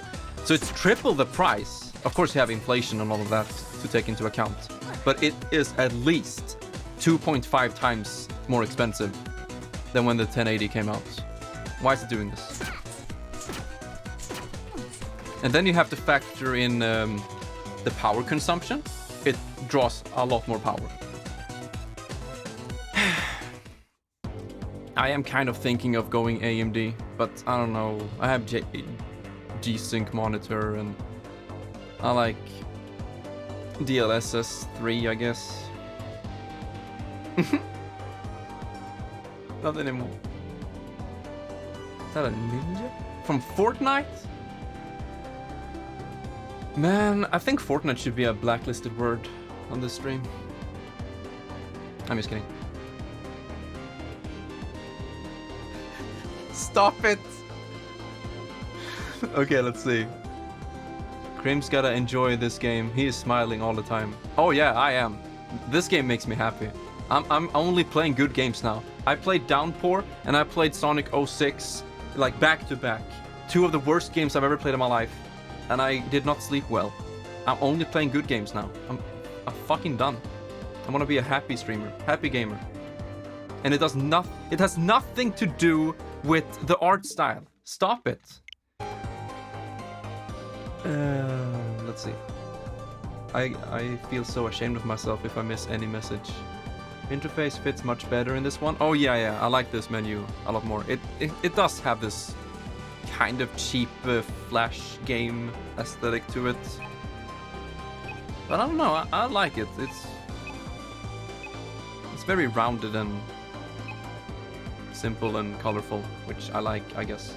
So it's triple the price. Of course you have inflation and all of that to take into account, but it is at least 2.5 times more expensive than when the 1080 came out. Why is it doing this? And then you have to factor in the power consumption. It draws a lot more power. I am kind of thinking of going AMD, but I don't know. I have G-Sync monitor and I like DLSS 3, I guess. Not anymore. Is that a ninja? From Fortnite? Man, I think Fortnite should be a blacklisted word on this stream. I'm just kidding. Stop it! Okay, let's see. Krim's gotta enjoy this game. He is smiling all the time. Oh yeah, I am. This game makes me happy. I'm only playing good games now. I played Downpour and I played Sonic 06 like back to back. Two of the worst games I've ever played in my life. And I did not sleep well. I'm only playing good games now. I'm fucking done. I want to be a happy streamer, happy gamer. And it has nothing to do with the art style. Stop it. Let's see. I feel so ashamed of myself if I miss any message. Interface fits much better in this one. Oh yeah, I like this menu a lot more. It does have this kind of cheap flash game aesthetic to it. But I don't know, I like it. It's very rounded and simple and colorful, which I like, I guess.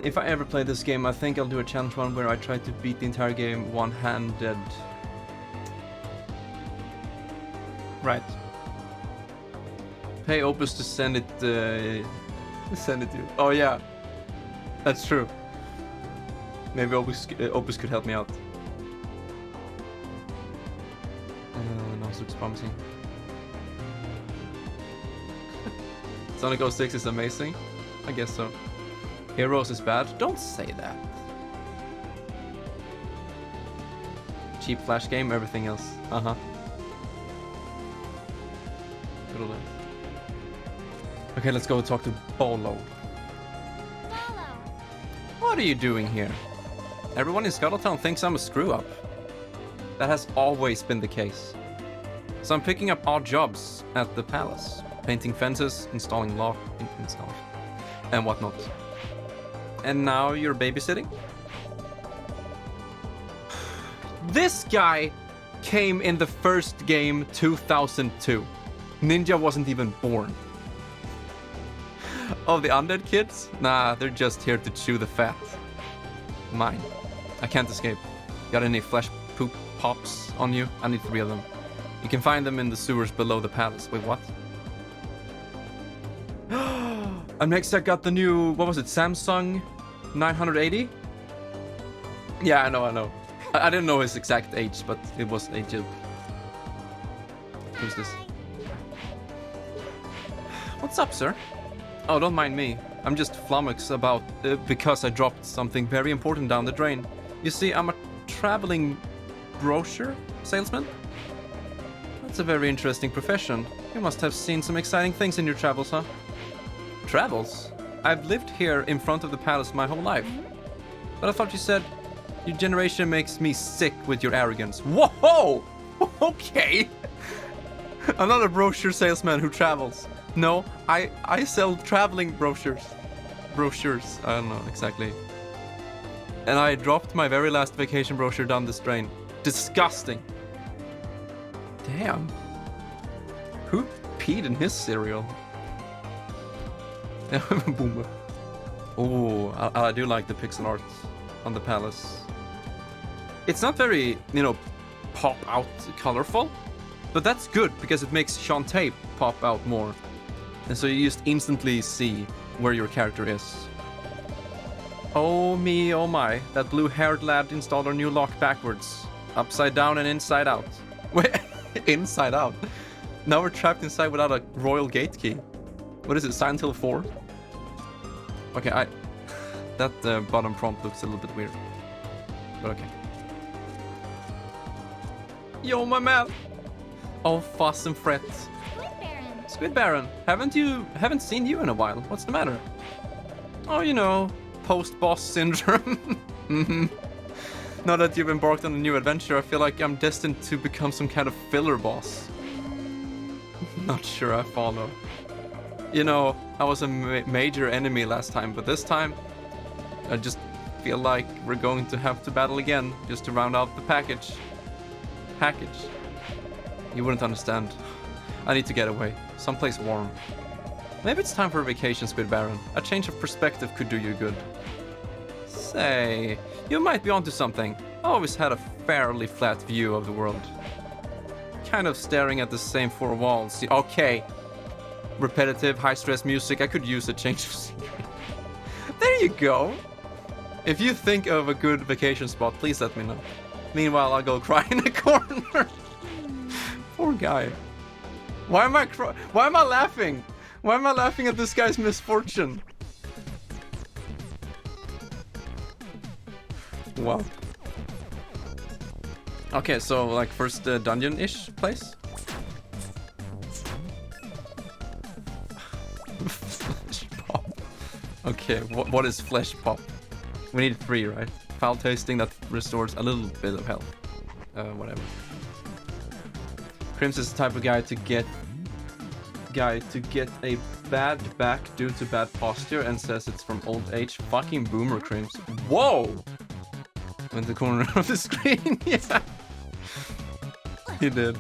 If I ever play this game, I think I'll do a challenge one where I try to beat the entire game one-handed. Right. Pay Opus to send it send it to you. Oh yeah, that's true. Maybe Opus could help me out. No, looks promising. Sonic 06 is amazing. I guess so. Heroes is bad. Don't say that. Cheap flash game, everything else. Uh-huh. Okay, let's go talk to Bolo. What are you doing here? Everyone in Scuttletown thinks I'm a screw-up. That has always been the case. So I'm picking up odd jobs at the palace. Painting fences, installing lock, and whatnot. And now you're babysitting? This guy came in the first game 2002. Ninja wasn't even born. Oh, the undead kids? Nah, they're just here to chew the fat. Mine. I can't escape. Got any flesh poop pops on you? I need 3 of them. You can find them in the sewers below the palace. Wait, what? And next I got the new, what was it, Samsung 980? Yeah, I know. I didn't know his exact age, but it was a joke. Who's this? What's up, sir? Oh, don't mind me. I'm just flummoxed about because I dropped something very important down the drain. You see, I'm a traveling brochure salesman. That's a very interesting profession. You must have seen some exciting things in your travels, huh? Travels? I've lived here in front of the palace my whole life. But I thought you said your generation makes me sick with your arrogance. Whoa! Okay. I'm not a brochure salesman who travels. No, I sell traveling brochures. Brochures, I don't know exactly. And I dropped my very last vacation brochure down this drain. Disgusting. Damn. Who peed in his cereal? Boomer. Oh, I do like the pixel art on the palace. It's not very, pop out colorful, but that's good because it makes Shantae pop out more. And so you just instantly see where your character is. Oh me, oh my, that blue-haired lad installed our new lock backwards. Upside down and inside out. Wait, inside out? Now we're trapped inside without a royal gate key. What is it, Silent Hill 4? Okay, that bottom prompt looks a little bit weird. But okay. Yo, my man! Oh, fuss and fret. Squid Baron, haven't seen you in a while. What's the matter? Oh, post-boss syndrome. Now that you've embarked on a new adventure, I feel like I'm destined to become some kind of filler boss. Not sure I follow. I was a major enemy last time, but this time I just feel like we're going to have to battle again just to round out the package. You wouldn't understand. I need to get away. Someplace warm. Maybe it's time for a vacation, Squid Baron. A change of perspective could do you good. Say, you might be onto something. I always had a fairly flat view of the world. Kind of staring at the same 4 walls. Okay. Repetitive, high-stress music. I could use a change of scenery. There you go. If you think of a good vacation spot, please let me know. Meanwhile, I'll go cry in a corner. Poor guy. Why am I laughing? Why am I laughing at this guy's misfortune? Wow. Okay, so like first dungeon-ish place? Flesh pop. Okay, what is flesh pop? We need 3, right? foul tasting that restores a little bit of health. Whatever. Crims is the type of guy to get a bad back due to bad posture and says it's from old age. Fucking boomer, Crims. Whoa! Went the corner of the screen. Yeah. He did.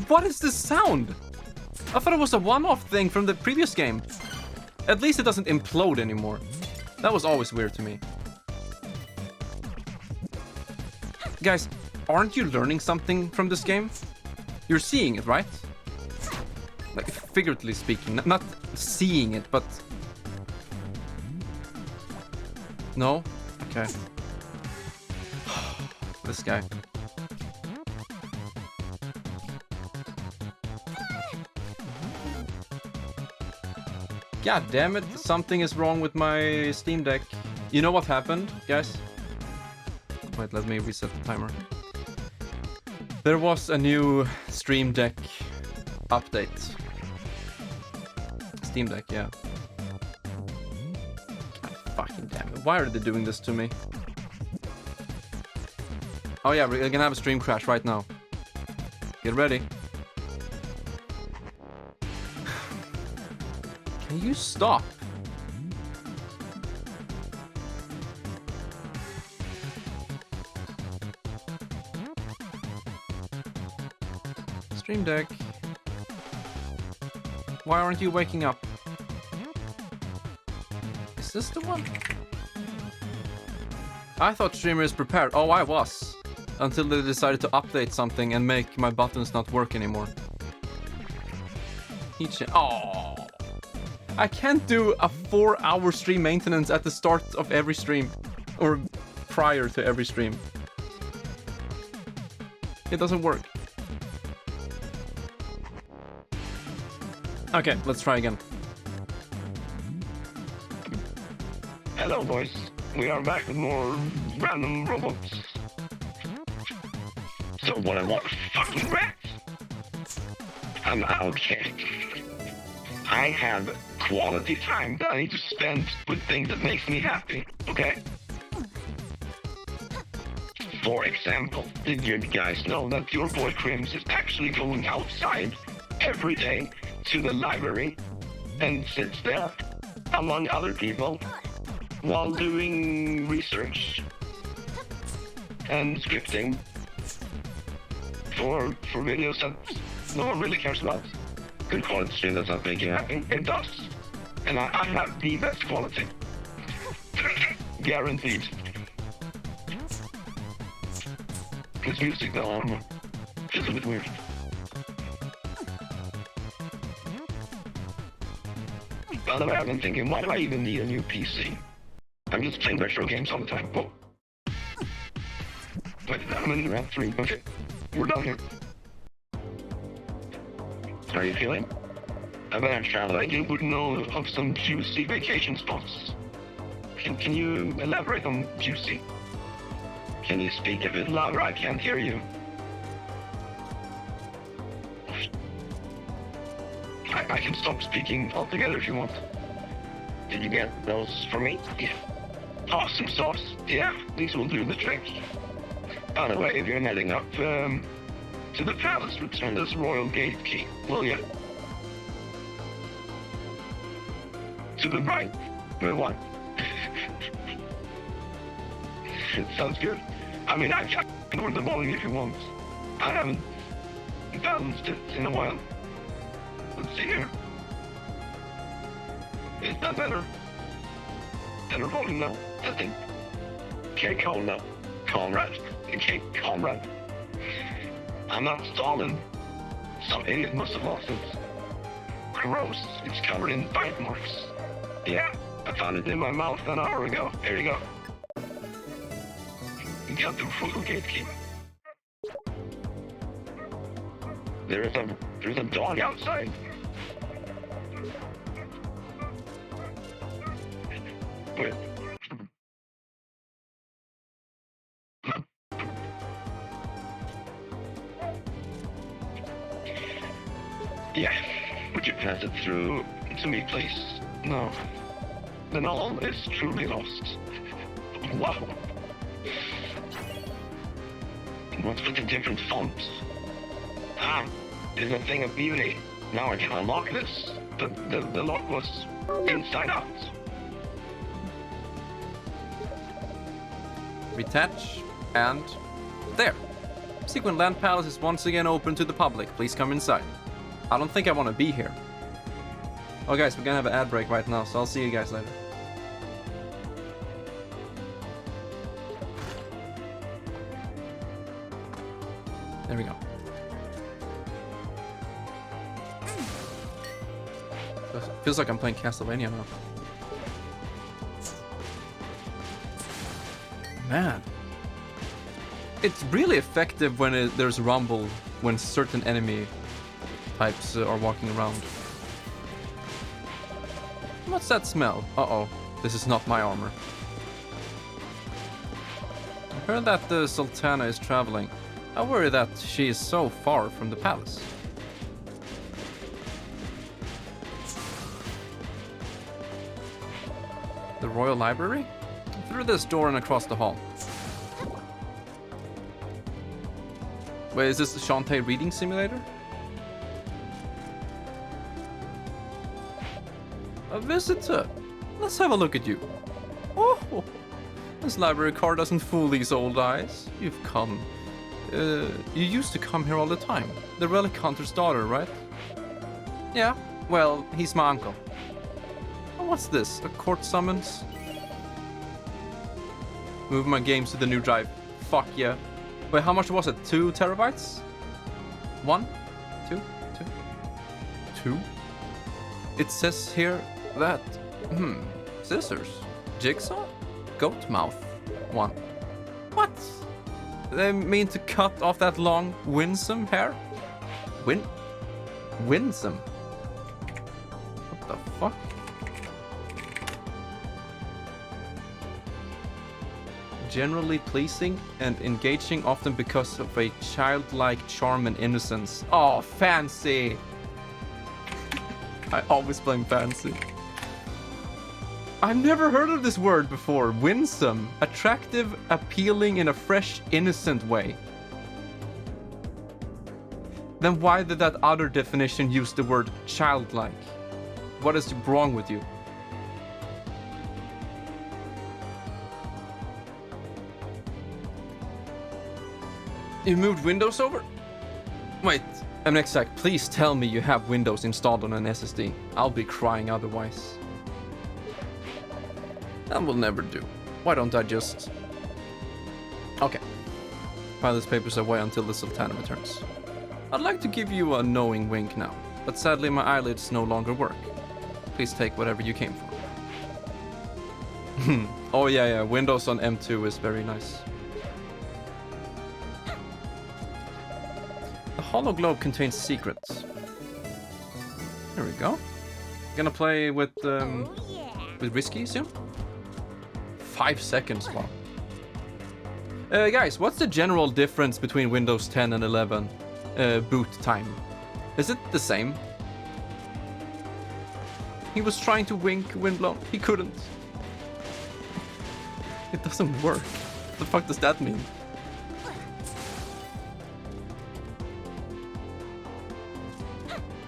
What is this sound? I thought it was a one-off thing from the previous game. At least it doesn't implode anymore. That was always weird to me. Guys, aren't you learning something from this game? You're seeing it, right? Like, figuratively speaking. Not seeing it, but... No? Okay. This guy. God damn it, something is wrong with my Steam Deck. You know what happened, guys? Wait, let me reset the timer. There was a new Stream Deck update. Steam Deck, yeah. God fucking damn it. Why are they doing this to me? Oh yeah, we're gonna have a stream crash right now. Get ready. Can you stop? Stream Deck. Why aren't you waking up? Is this the one? I thought streamer is prepared. Oh, I was. Until they decided to update something and make my buttons not work anymore. Oh. I can't do a 4-hour stream maintenance at the start of every stream. Or prior to every stream. It doesn't work. Okay, let's try again. Hello boys, we are back with more random robots. So what I want fucking rats? I'm okay. I have quality time that I need to spend with things that makes me happy, okay? For example, did you guys know that your boy Crims is actually going outside every day to the library and sits there among other people while doing research and scripting for videos that no one really cares about. Good quality stream does not make you happy. It does. And I have the best quality. Guaranteed. This music though, I don't know. It's a bit weird. By the way, I've been thinking, why do I even need a new PC? I'm just playing retro games all the time. Whoa. Wait, I'm in round 3. Okay, we're done here. How are you feeling? I've been traveling. You would know of some juicy vacation spots. Can you elaborate on juicy? Can you speak a bit louder? I can't hear you. I can stop speaking altogether if you want. Did you get those for me? Yeah. Awesome sauce. Yeah, these will do the trick. By the way, if you're heading up to the palace, return this royal gate key, will ya? To the right. Wait, what? It sounds good. I mean, I can lower the volume if you want. I haven't balanced it in a while. Let's see here. Is that better? Better volume now, I think. Okay, calm now. Comrade. Okay, comrade. I'm not stalling. Some idiot must have lost it. Gross. It's covered in bite marks. Yeah, I found it in my mouth an hour ago. Here you go. You got the royal gate key. There's a dog outside. Wait. Yeah. Would you pass it through to me, please? No. Then all is truly lost. Wow. What's with the different fonts? Ah, is a thing of beauty. Now I can unlock this. The lock was inside out. Retach, and there. Sequin Land Palace is once again open to the public. Please come inside. I don't think I want to be here. Oh guys, we're gonna have an ad break right now, so I'll see you guys later. There we go. Feels like I'm playing Castlevania now. Man. It's really effective when there's rumble when certain enemy types are walking around. What's that smell? Uh-oh. This is not my armor. I heard that the Sultana is traveling. I worry that she is so far from the palace. The Royal Library? Through this door and across the hall. Wait, is this the Shantae reading simulator? A visitor. Let's have a look at you. Oh, this library card doesn't fool these old eyes. You've come. You used to come here all the time. The relic hunter's daughter, right? Yeah, well, he's my uncle. Oh, what's this? A court summons? Move my games to the new drive. Fuck yeah. Wait, how much was it? 2 terabytes? 1? 2? 2? It says here that... Scissors. Jigsaw? Goat mouth. 1. What? They mean to cut off that long, winsome hair? Winsome? What the fuck? Generally pleasing and engaging, often because of a childlike charm and innocence. Oh, fancy! I always blame fancy. I've never heard of this word before. Winsome. Attractive, appealing in a fresh, innocent way. Then why did that other definition use the word childlike? What is wrong with you? You moved Windows over? Wait, MXac, please tell me you have Windows installed on an SSD. I'll be crying otherwise. That will never do. Why don't I just... Okay. File these papers away until the Sultana returns. I'd like to give you a knowing wink now, but sadly my eyelids no longer work. Please take whatever you came for. Oh yeah, Windows on M2 is very nice. The hollow globe contains secrets. There we go. Gonna play with Risky soon? 5 seconds long. Guys, what's the general difference between Windows 10 and 11 boot time? Is it the same? He was trying to wink, Windblown. He couldn't. It doesn't work. What the fuck does that mean?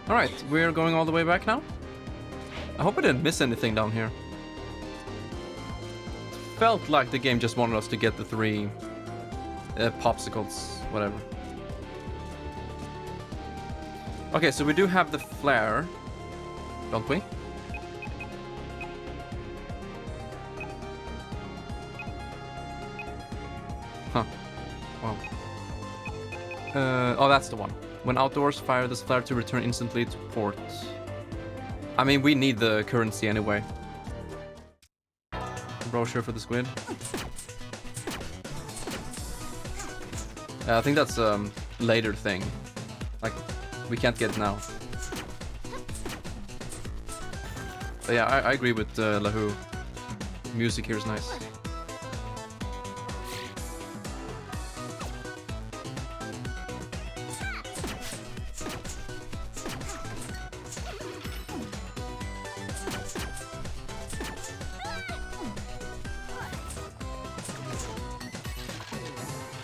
Alright, we're going all the way back now. I hope I didn't miss anything down here. Felt like the game just wanted us to get the 3 popsicles, whatever. Okay, so we do have the flare, don't we? Huh. Wow. Oh, that's the one. When outdoors, fire this flare to return instantly to port. I mean, we need the currency anyway. Brochure for the squid. I think that's a later thing. Like, we can't get it now. But yeah, I agree with Lahu. Music here is nice.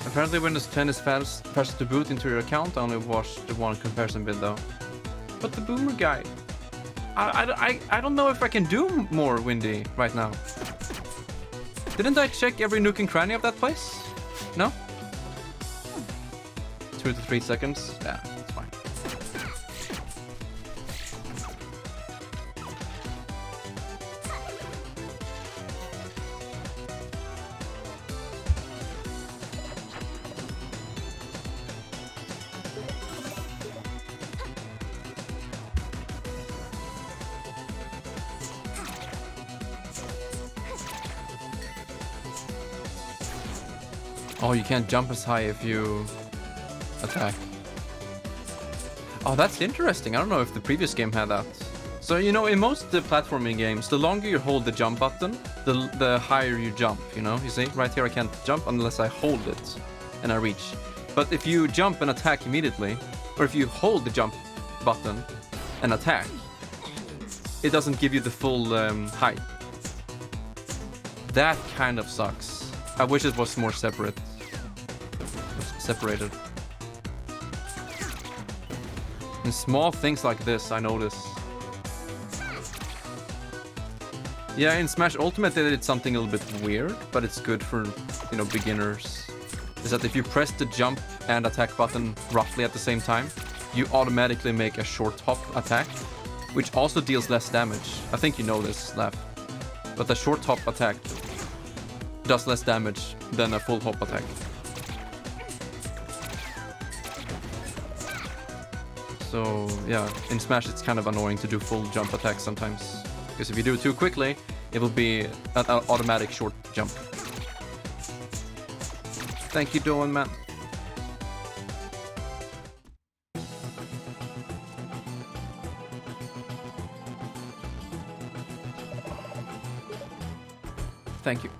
Apparently Windows 10 is faster to boot into your account. I only watched the one comparison vid though. But the boomer guy, I don't know if I can do more Windy right now. Didn't I check every nook and cranny of that place? No? 2 to 3 seconds? Yeah, that's fine. Oh, you can't jump as high if you attack. Oh, that's interesting. I don't know if the previous game had that. So, you know, in most platforming games, the longer you hold the jump button, the higher you jump, you know? You see, right here I can't jump unless I hold it and I reach. But if you jump and attack immediately, or if you hold the jump button and attack, it doesn't give you the full height. That kind of sucks. I wish it was more separated. And small things like this, I notice. Yeah, in Smash Ultimate they did something a little bit weird, but it's good for, you know, beginners. Is that if you press the jump and attack button roughly at the same time, you automatically make a short hop attack, which also deals less damage. I think you know this, Laugh. But the short hop attack does less damage than a full hop attack. So yeah, in Smash it's kind of annoying to do full jump attacks sometimes. Because if you do it too quickly, it will be an automatic short jump. Thank you, Doan man. Thank you.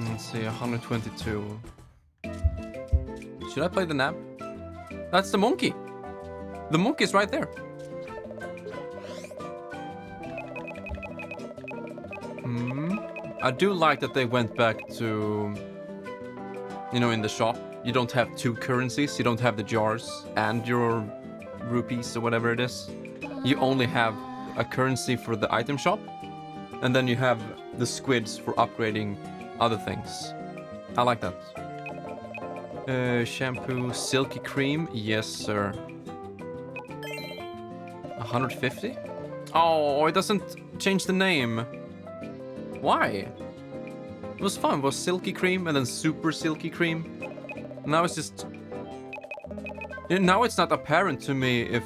Let's see, 122. Should I play the nap? That's the monkey. The monkey's right there. I do like that they went back to, you know, in the shop, you don't have two currencies. You don't have the jars and your rupees or whatever it is. You only have a currency for the item shop, and then you have the squids for upgrading other things. I like that. Shampoo, silky cream, yes sir. 150? Oh, it doesn't change the name. Why? It was fun. It was silky cream and then super silky cream. Now it's just... Now it's not apparent to me if...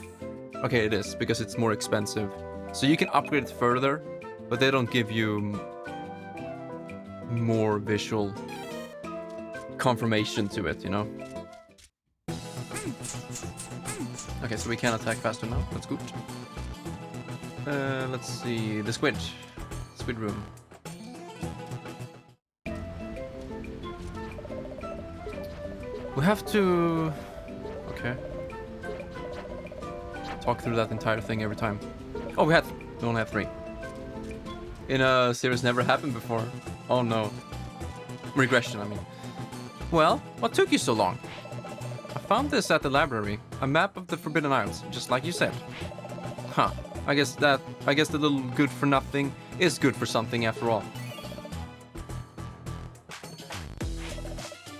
Okay, it is, because it's more expensive. So you can upgrade it further, but they don't give you more visual confirmation to it, you know? Okay, so we can attack faster now. That's good. Let's see. The squid. Squid room. We have to... Okay. Talk through that entire thing every time. Oh, we only have 3. In a series never happened before. Oh no. Regression, I mean. Well, what took you so long? I found this at the library. A map of the Forbidden Isles, just like you said. Huh. I guess the little good for nothing is good for something after all.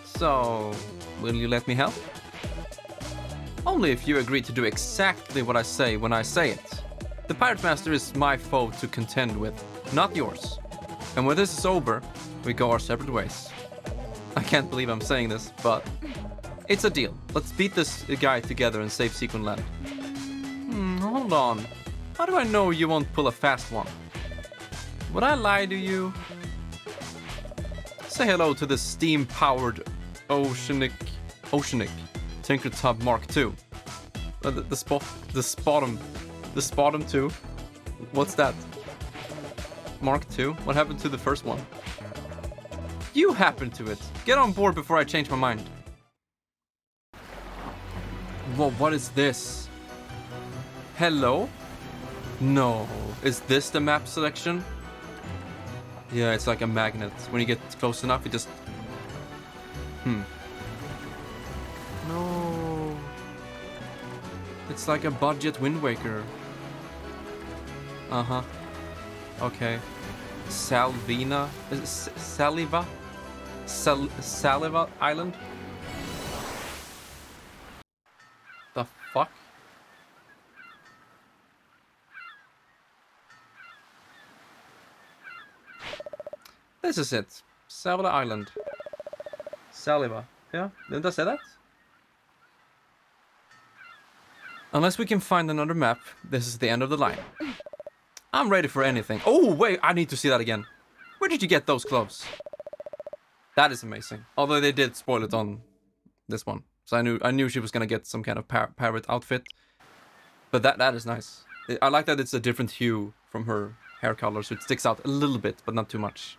So, will you let me help? Only if you agree to do exactly what I say when I say it. The Pirate Master is my foe to contend with, not yours. And when this is over, we go our separate ways. I can't believe I'm saying this, but it's a deal. Let's beat this guy together and save Sequin Land. Hold on. How do I know you won't pull a fast one? Would I lie to you? Say hello to the steam-powered Oceanic Tinker Tub Mark II. The Spottom 2. What's that? Mark II? What happened to the first one? You happened to it. Get on board before I change my mind. Whoa, what is this? Hello? No. Is this the map selection? Yeah, it's like a magnet. When you get close enough, it just... No. It's like a budget Wind Waker. Uh-huh. Okay. Salvina? Saliva? Saliva Island? The fuck? This is it. Saliva Island. Saliva. Yeah, didn't I say that? Unless we can find another map, this is the end of the line. I'm ready for anything. Oh, wait, I need to see that again. Where did you get those gloves? That is amazing. Although they did spoil it on this one. So I knew she was gonna get some kind of parrot outfit. But that is nice. I like that it's a different hue from her hair color, so it sticks out a little bit, but not too much.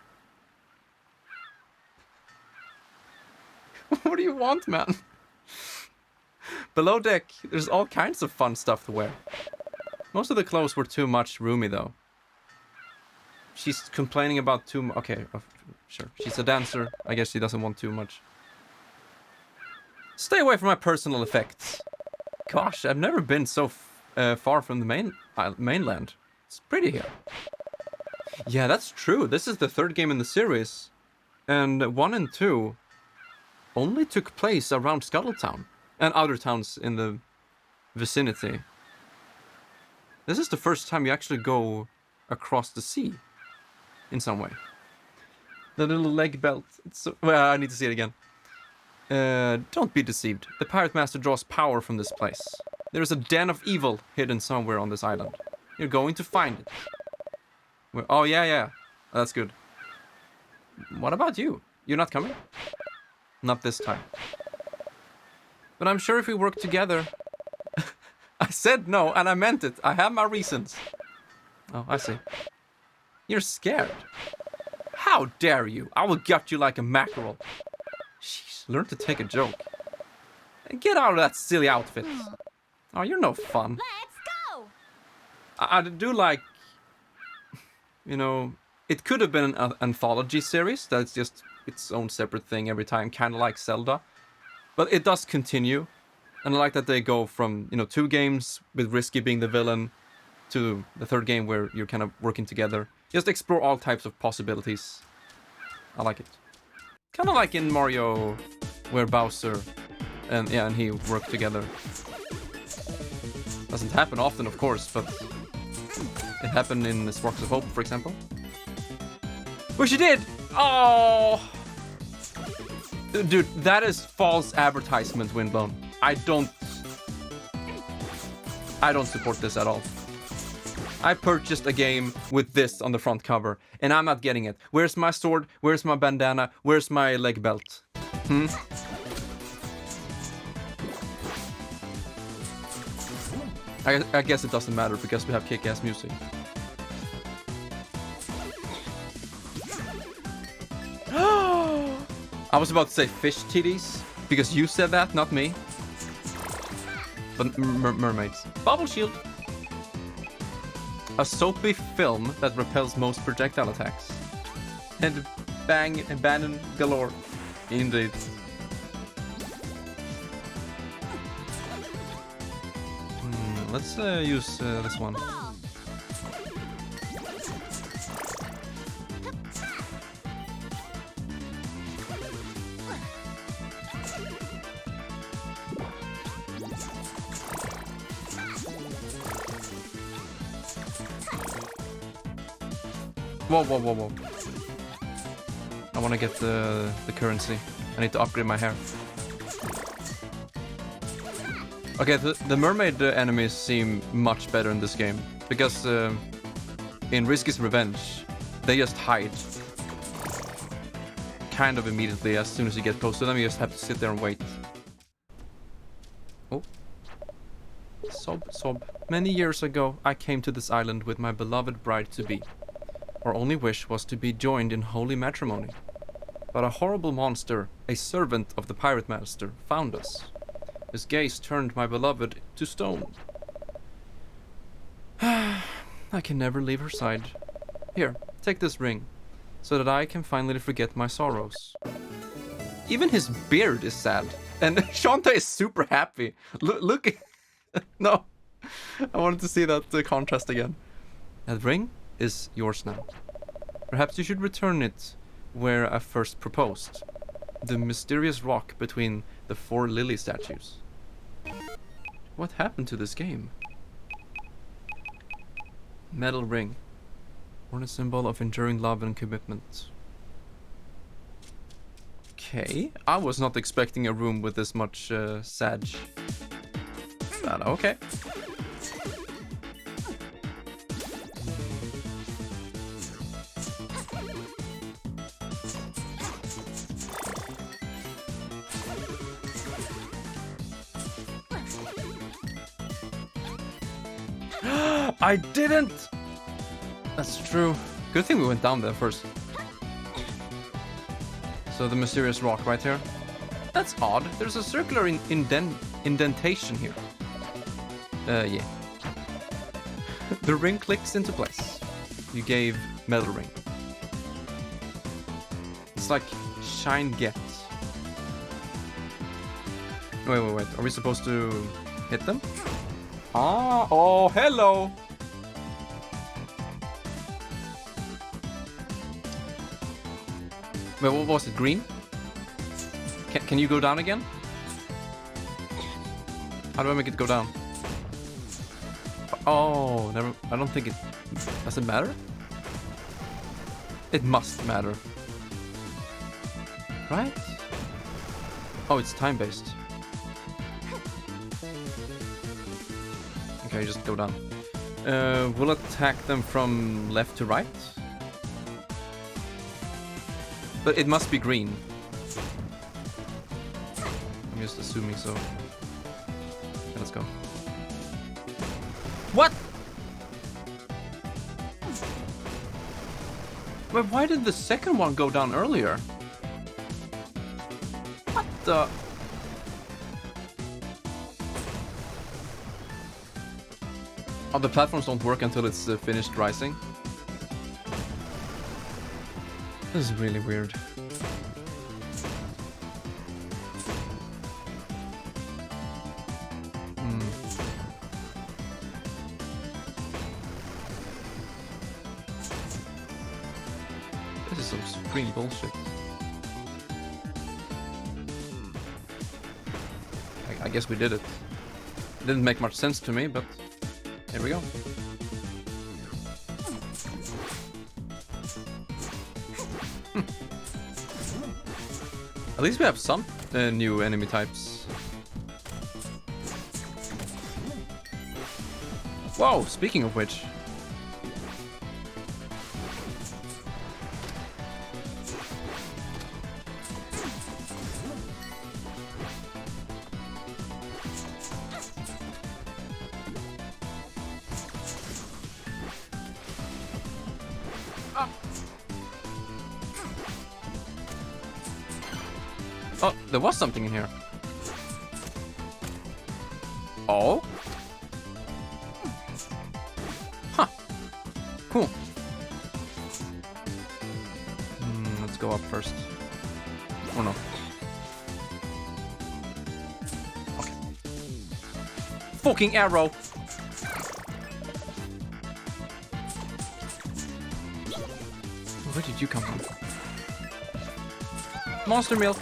What do you want, man? Below deck, there's all kinds of fun stuff to wear. Most of the clothes were too much roomy, though. She's complaining about too much. Okay, sure. She's a dancer. I guess she doesn't want too much. Stay away from my personal effects. Gosh, I've never been so far from the mainland. It's pretty here. Yeah, that's true. This is the third game in the series. And 1 and 2 only took place around Scuttletown and other towns in the vicinity. This is the first time you actually go across the sea in some way. The little leg belt. It's so, well, I need to see it again. Don't be deceived. The Pirate Master draws power from this place. There is a den of evil hidden somewhere on this island. You're going to find it. Oh, yeah. That's good. What about you? You're not coming? Not this time. But I'm sure if we work together... I said no, and I meant it. I have my reasons. Oh, I see. You're scared. How dare you? I will gut you like a mackerel. Jeez, learn to take a joke. And get out of that silly outfit. Oh, you're no fun. Let's go! I do like... You know, it could have been an anthology series that's just its own separate thing every time, kind of like Zelda. But it does continue. And I like that they go from, 2 games with Risky being the villain to the third game where you're kind of working together. Just explore all types of possibilities. I like it. Kind of like in Mario where Bowser and he work together. Doesn't happen often, of course, but it happened in Sparks of Hope, for example. Which you did! Oh! Dude, that is false advertisement, Windblown. I don't support this at all. I purchased a game with this on the front cover, and I'm not getting it. Where's my sword? Where's my bandana? Where's my leg belt? I guess it doesn't matter because we have kick-ass music. I was about to say fish titties, because you said that, not me. But mermaids. Bubble shield. A soapy film that repels most projectile attacks. And bang, abandon galore. Indeed. Let's use this one. Whoa. I want to get the currency. I need to upgrade my hair. Okay, the mermaid enemies seem much better in this game. Because in Risky's Revenge, they just hide. Kind of immediately as soon as you get close to them, you just have to sit there and wait. Oh. Sob. Many years ago, I came to this island with my beloved bride-to-be. Our only wish was to be joined in holy matrimony. But a horrible monster, a servant of the Pirate Master, found us. His gaze turned my beloved to stone. I can never leave her side. Here, take this ring. so that I can finally forget my sorrows. Even his beard is sad. And Shantae is super happy. Look. No. I wanted to see that contrast again. That ring is yours now. Perhaps you should return it where I first proposed. The mysterious rock between the 4 lily statues. What happened to this game? Metal ring. Worn a symbol of enduring love and commitment. Okay. I was not expecting a room with this much sag. But okay. I didn't! That's true. Good thing we went down there first. So the mysterious rock right here. That's odd. There's a circular indentation here. Yeah. The ring clicks into place. You gave metal ring. It's like shine get. Wait. Are we supposed to hit them? Ah, oh, hello! Wait, what was it? Green? Can you go down again? How do I make it go down? Oh, never. I don't think it... Does it matter? It must matter. Right? Oh, it's time-based. Okay, just go down. We'll attack them from left to right. But it must be green. I'm just assuming so. Okay, let's go. What? Wait, why did the second one go down earlier? What the... Oh, the platforms don't work until it's finished rising. This is really weird. This is some supreme bullshit. I guess we did it. It didn't make much sense to me, but here we go. At least we have some new enemy types. Whoa, speaking of which. Oh, there was something in here. Oh? Huh. Cool. Let's go up first. Oh no. Okay. Fucking arrow! Where did you come from? Monster milk!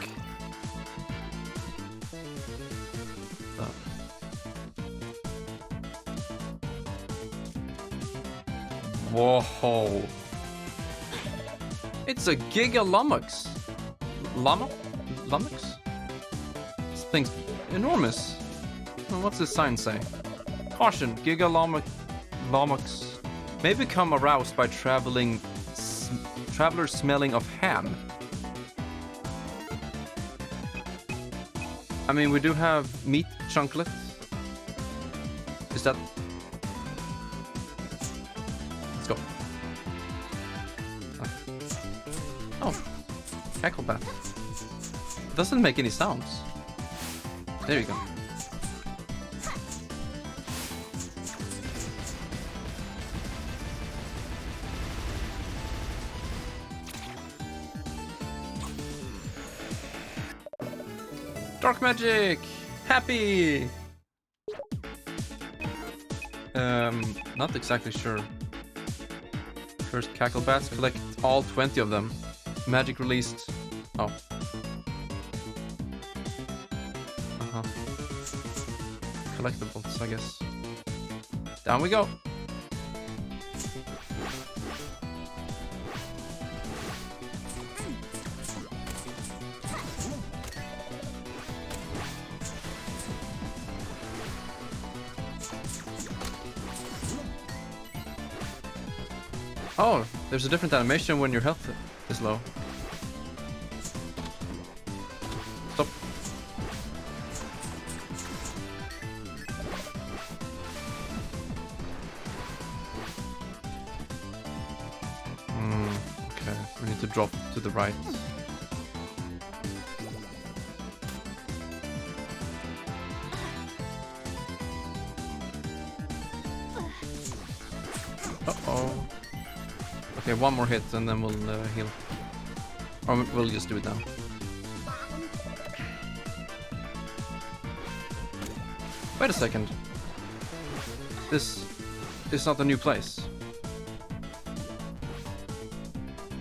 Whoa. It's a Giga Lummox. Lummox? This thing's enormous. What's this sign say? Caution, Giga Lummox may become aroused by travelers smelling of ham. I mean, we do have meat chunklet. Is that... Go. Okay. Oh, heckle bat. Doesn't make any sounds. There you go. Dark magic! Happy! Not exactly sure. First cackle bats, collect all 20 of them. Magic released. Oh. Uh-huh. Collectibles, I guess. Down we go. Oh, there's a different animation when your health is low. Stop. Okay, we need to drop to the right. Uh-oh. Okay, one more hit and then we'll heal. Or we'll just do it now. Wait a second. This is not a new place.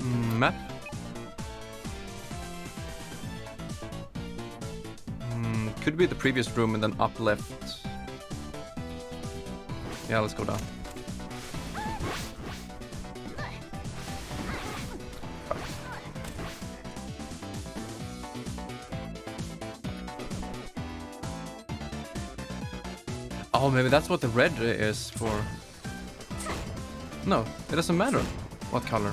Map? Could be the previous room and then up left. Yeah, let's go down. Oh, maybe that's what the red is for. No, it doesn't matter what color.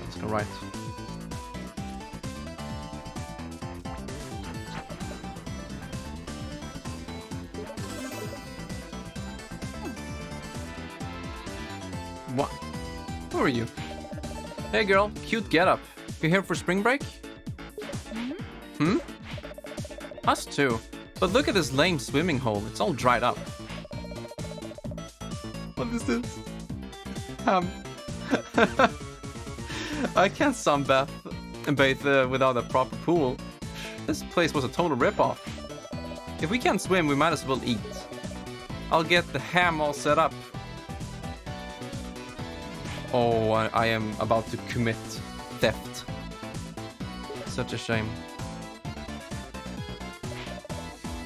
Let's go right. What? Who are you? Hey girl, cute getup. You here for spring break? Us too. But look at this lame swimming hole. It's all dried up. What is this? I can't sunbath and bathe without a proper pool. This place was a total ripoff. If we can't swim, we might as well eat. I'll get the ham all set up. Oh, I am about to commit theft. Such a shame.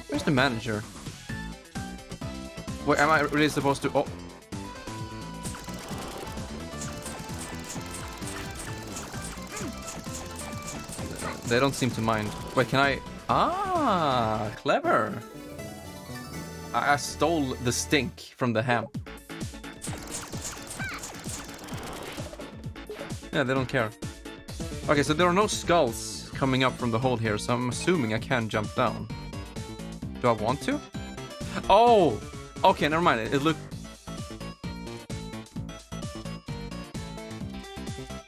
Where's the manager? Where am I really supposed to? Oh. They don't seem to mind. Wait, can I? Ah, clever. I stole the stink from the ham. Yeah, they don't care. Okay, so there are no skulls coming up from the hole here, so I'm assuming I can jump down. Do I want to? Oh! Okay, never mind. It looked...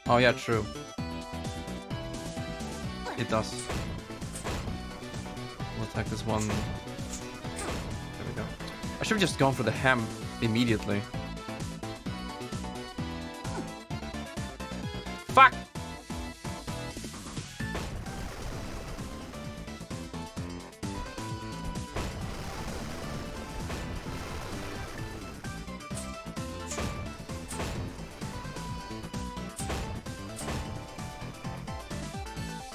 Oh, yeah, true. It does. We'll attack this one. There we go. I should have just gone for the ham immediately. Fuck!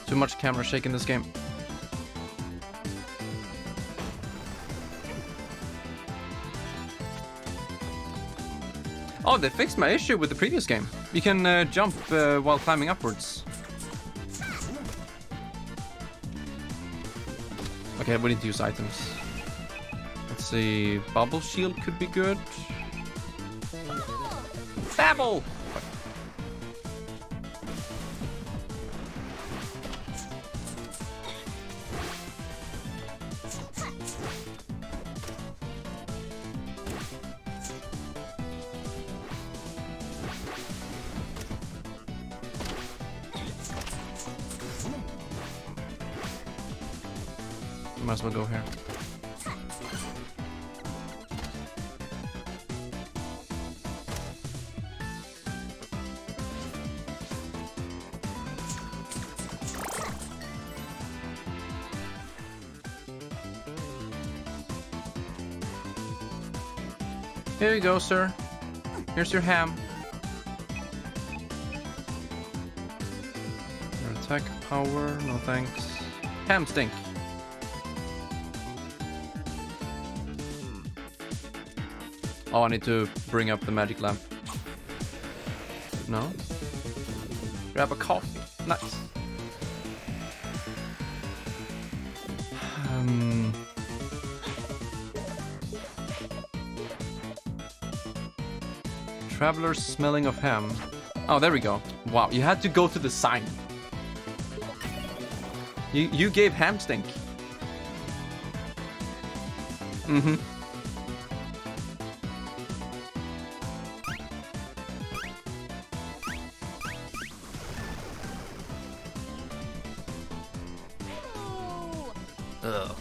Too much camera shake in this game. Oh, they fixed my issue with the previous game. You can jump while climbing upwards. Okay, we need to use items. Let's see. Bubble shield could be good. Babble! Might as well go here. Here you go, sir. Here's your ham. Your attack power, no thanks. Ham stink. Oh, I need to bring up the magic lamp. No? Grab a coffee. Nice. Traveler's smelling of ham. Oh, there we go. Wow, you had to go to the sign. You gave ham stink. Mm-hmm. Ugh.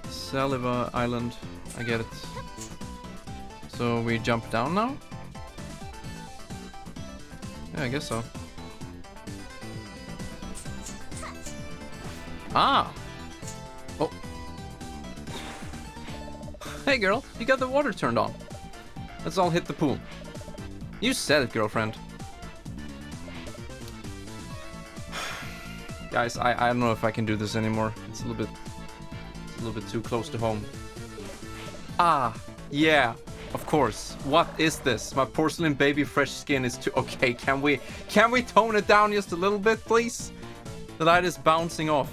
Saliva Island. I get it. So we jump down now? Yeah, I guess so. Ah! Oh. Hey girl, you got the water turned on. Let's all hit the pool. You said it, girlfriend. Guys, I don't know if I can do this anymore. It's a little bit too close to home. Ah, yeah. Of course. What is this? My porcelain baby fresh skin is too... Okay, can we tone it down just a little bit, please? The light is bouncing off.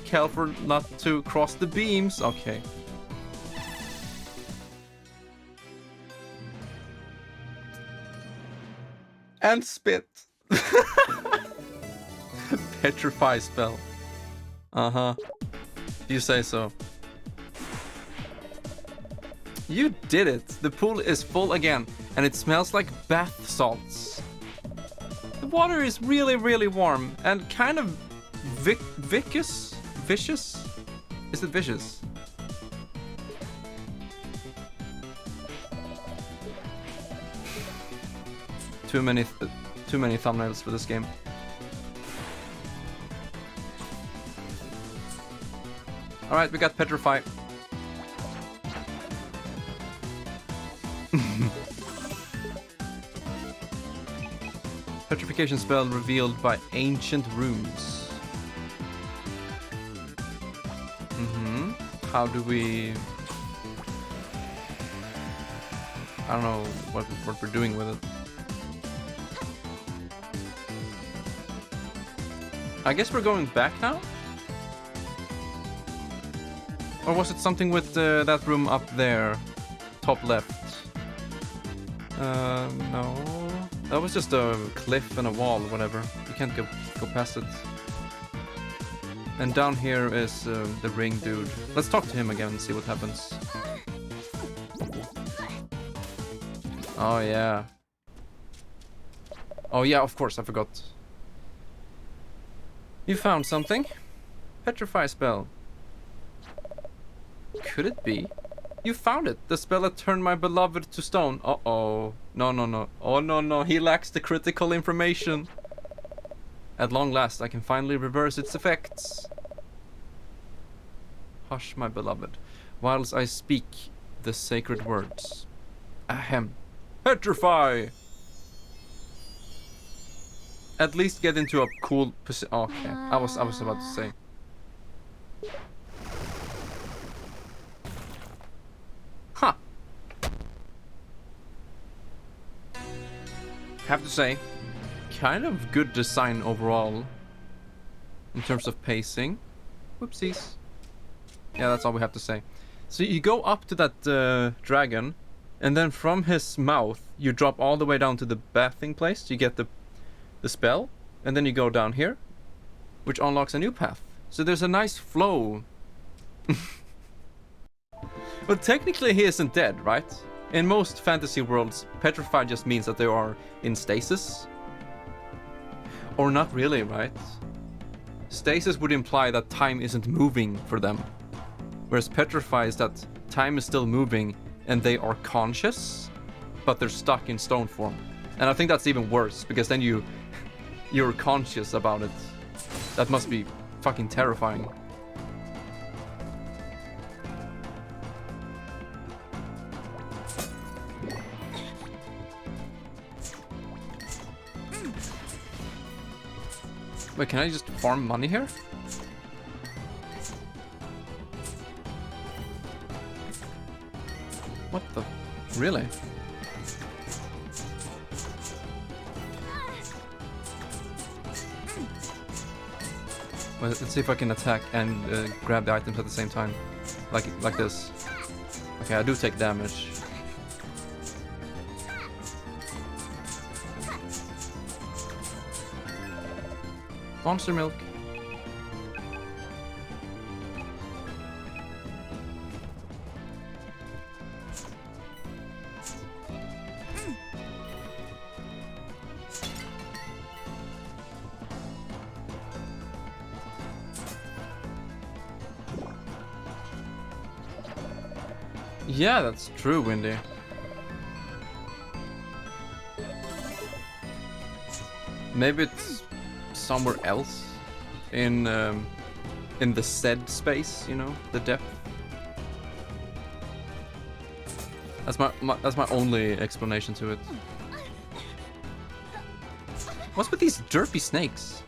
Careful not to cross the beams. Okay. And spit. Petrify spell. Uh-huh. You say so. You did it! The pool is full again, and it smells like bath salts. The water is really, really warm, and kind of vicious? Vicious? Is it vicious? Too many thumbnails for this game. Alright, we got Petrify. Petrification spell revealed by ancient runes. How do we... I don't know what we're doing with it. I guess we're going back now? Or was it something with that room up there? Top left. No. That was just a cliff and a wall, whatever. You can't go past it. And down here is the ring dude. Let's talk to him again and see what happens. Oh, yeah. Oh, yeah, of course, I forgot. You found something? Petrify spell. Could it be? You found it! The spell that turned my beloved to stone. Uh-oh. No. Oh, no. He lacks the critical information. At long last, I can finally reverse its effects. Hush, my beloved, whilst I speak the sacred words. Ahem. Petrify! At least get into a cool position. Oh, okay, I was about to say. Huh. Have to say, kind of good design overall. In terms of pacing. Whoopsies. Yeah, that's all we have to say. So you go up to that dragon, and then from his mouth, you drop all the way down to the bathing place. You get the spell, and then you go down here, which unlocks a new path. So there's a nice flow. But technically he isn't dead, right? In most fantasy worlds, petrify just means that they are in stasis. Or not really, right? Stasis would imply that time isn't moving for them. Whereas petrify is that time is still moving and they are conscious, but they're stuck in stone form. And I think that's even worse, because then you're conscious about it. That must be fucking terrifying. Wait, can I just farm money here? What the? Really? Well, let's see if I can attack and grab the items at the same time. Like this. Okay, I do take damage. Monster milk. Yeah, that's true, Windy. Maybe it's somewhere else in the said space, you know, the depth. That's my only explanation to it. What's with these derpy snakes?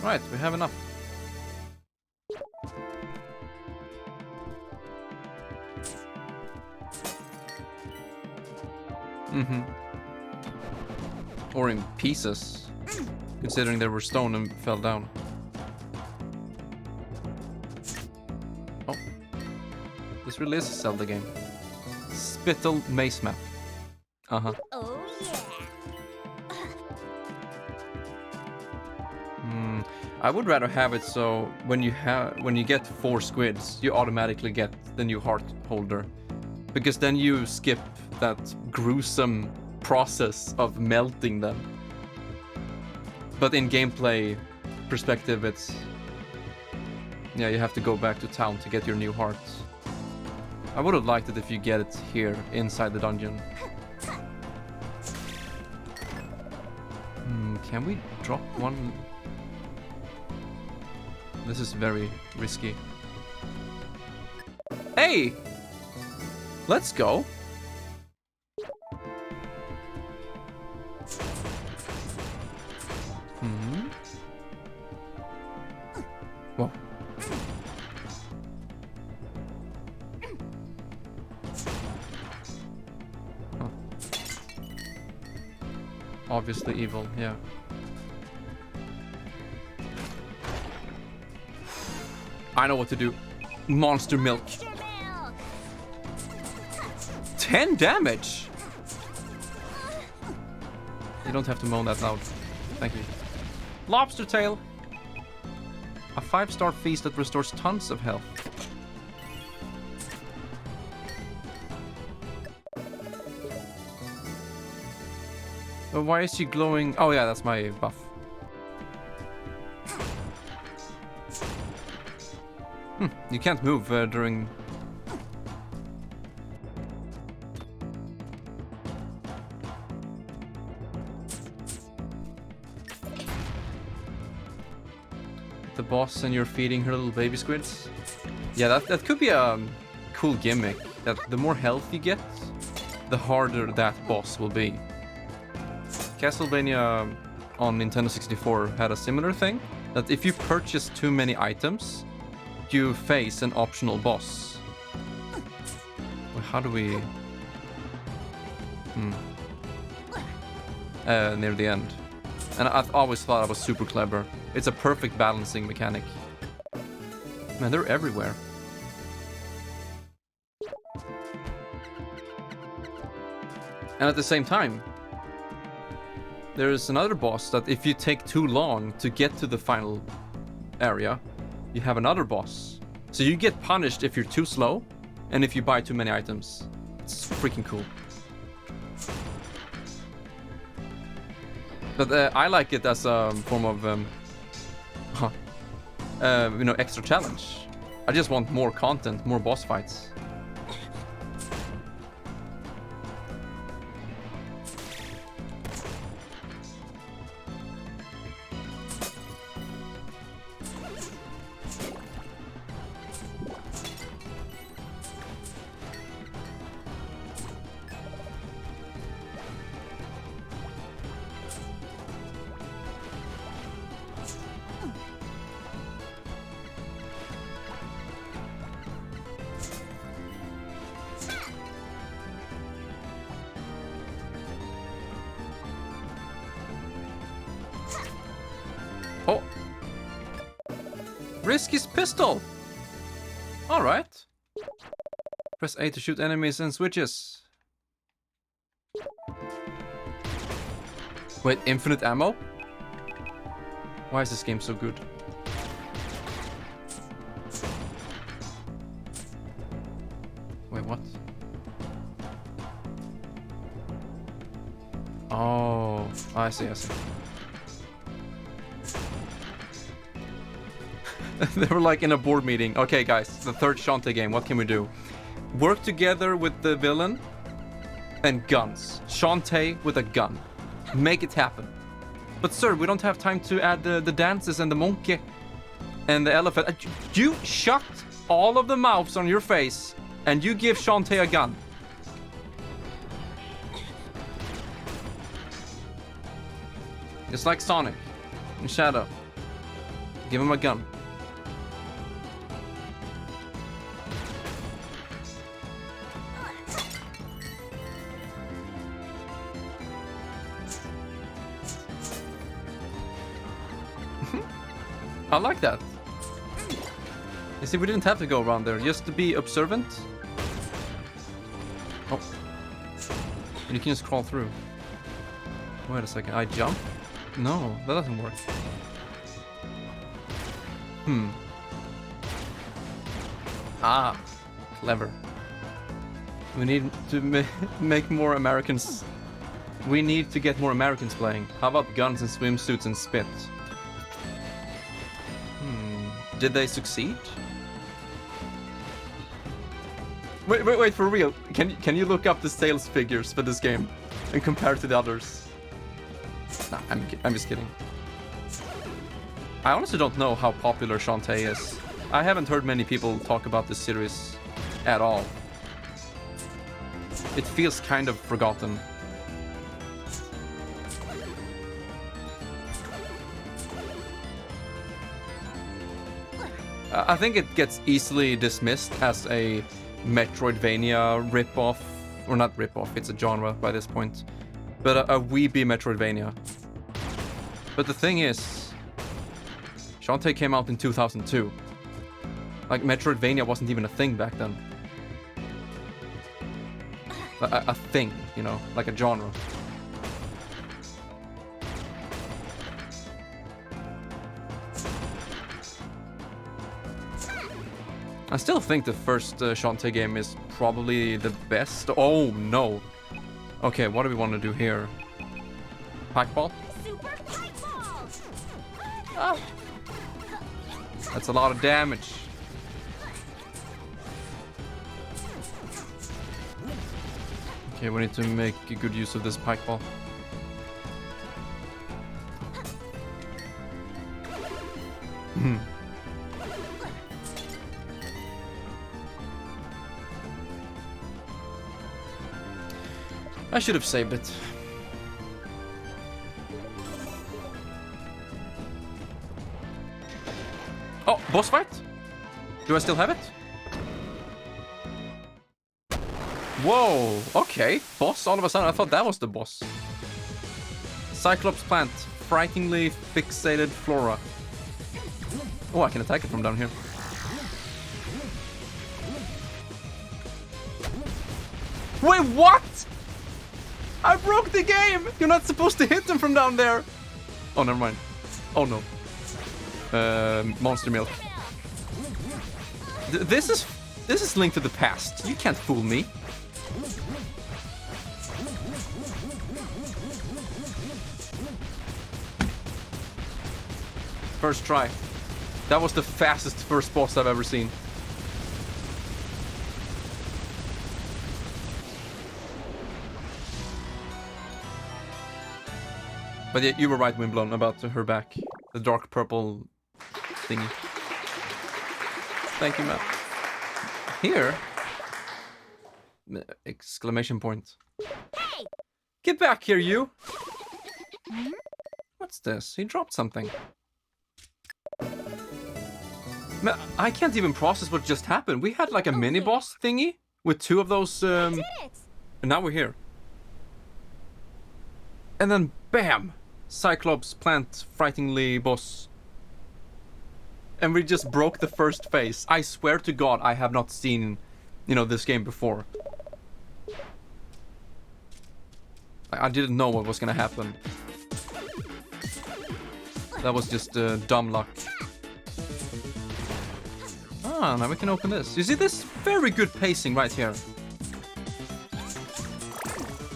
Right, we have enough. Mm-hmm. Or in pieces, considering they were stone and fell down. Oh. This really is a Zelda game. Spittle Maze Map. Uh-huh. Oh yeah. I would rather have it so when you get 4 squids, you automatically get the new heart holder. Because then you skip that gruesome process of melting them. But in gameplay perspective, it's... yeah, you have to go back to town to get your new heart. I would have liked it if you get it here, inside the dungeon. Can we drop one? This is very risky. Hey! Let's go! Whoa. Huh. Obviously evil, yeah. I know what to do. Monster milk. 10 damage! You don't have to moan that loud. Thank you. Lobster tail! A 5-star feast that restores tons of health. But why is she glowing? Oh yeah, that's my buff. You can't move during... the boss and you're feeding her little baby squids. Yeah, that could be a cool gimmick. That the more health you get, the harder that boss will be. Castlevania on Nintendo 64 had a similar thing. That if you purchase too many items, you face an optional boss. Well, how do we... near the end. And I've always thought I was super clever. It's a perfect balancing mechanic. Man, they're everywhere. And at the same time, there's another boss that if you take too long to get to the final area, you have another boss. So you get punished if you're too slow and if you buy too many items. It's freaking cool. But I like it as a form of, you know, extra challenge. I just want more content, more boss fights. Risky's pistol. All right. Press A to shoot enemies and switches. Wait, infinite ammo? Why is this game so good? Wait, what? Oh, I see, I see. They were like in a board meeting. Okay, guys, the third Shantae game. What can we do? Work together with the villain and guns. Shantae with a gun. Make it happen. But sir, we don't have time to add the dances and the monkey and the elephant. You shut all of the mouths on your face and you give Shantae a gun. It's like Sonic in Shadow. Give him a gun. I like that. You see, we didn't have to go around there, just to be observant. Oh. And you can just crawl through. Wait a second, I jump? No, that doesn't work. Ah, clever. We need to make more Americans. We need to get more Americans playing. How about guns and swimsuits and spit? Did they succeed? Wait, for real. Can you look up the sales figures for this game and compare it to the others? Nah, I'm just kidding. I honestly don't know how popular Shantae is. I haven't heard many people talk about this series at all. It feels kind of forgotten. I think it gets easily dismissed as a Metroidvania ripoff, or not ripoff, it's a genre by this point, but a weeby Metroidvania. But the thing is, Shantae came out in 2002. Like, Metroidvania wasn't even a thing back then. A thing, you know, like a genre. I still think the first Shantae game is probably the best. Oh no. Okay, what do we want to do here? Packball? Super Packball! Oh. That's a lot of damage. Okay, we need to make a good use of this Packball. I should have saved it. Oh, boss fight? Do I still have it? Whoa, okay. Boss all of a sudden. I thought that was the boss. Cyclops plant. Frighteningly fixated flora. Oh, I can attack it from down here. Wait, what? I broke the game! You're not supposed to hit them from down there! Oh, never mind. Oh, no. Monster milk. This is Link to the Past. You can't fool me. First try. That was the fastest first boss I've ever seen. But yeah, you were right, Windblown, about her back. The dark purple thingy. Thank you, Matt. Here? Exclamation point. Hey! Get back here, you! What's this? He dropped something. Man, I can't even process what just happened. We had like a mini-boss thingy with two of those, and now we're here. And then, bam! Cyclops plant frighteningly boss. and we just broke the first phase. I swear to God, I have not seen, you know, this game before. I didn't know what was gonna happen. That was just dumb luck. Ah, now we can open this. You see this? Very good pacing right here.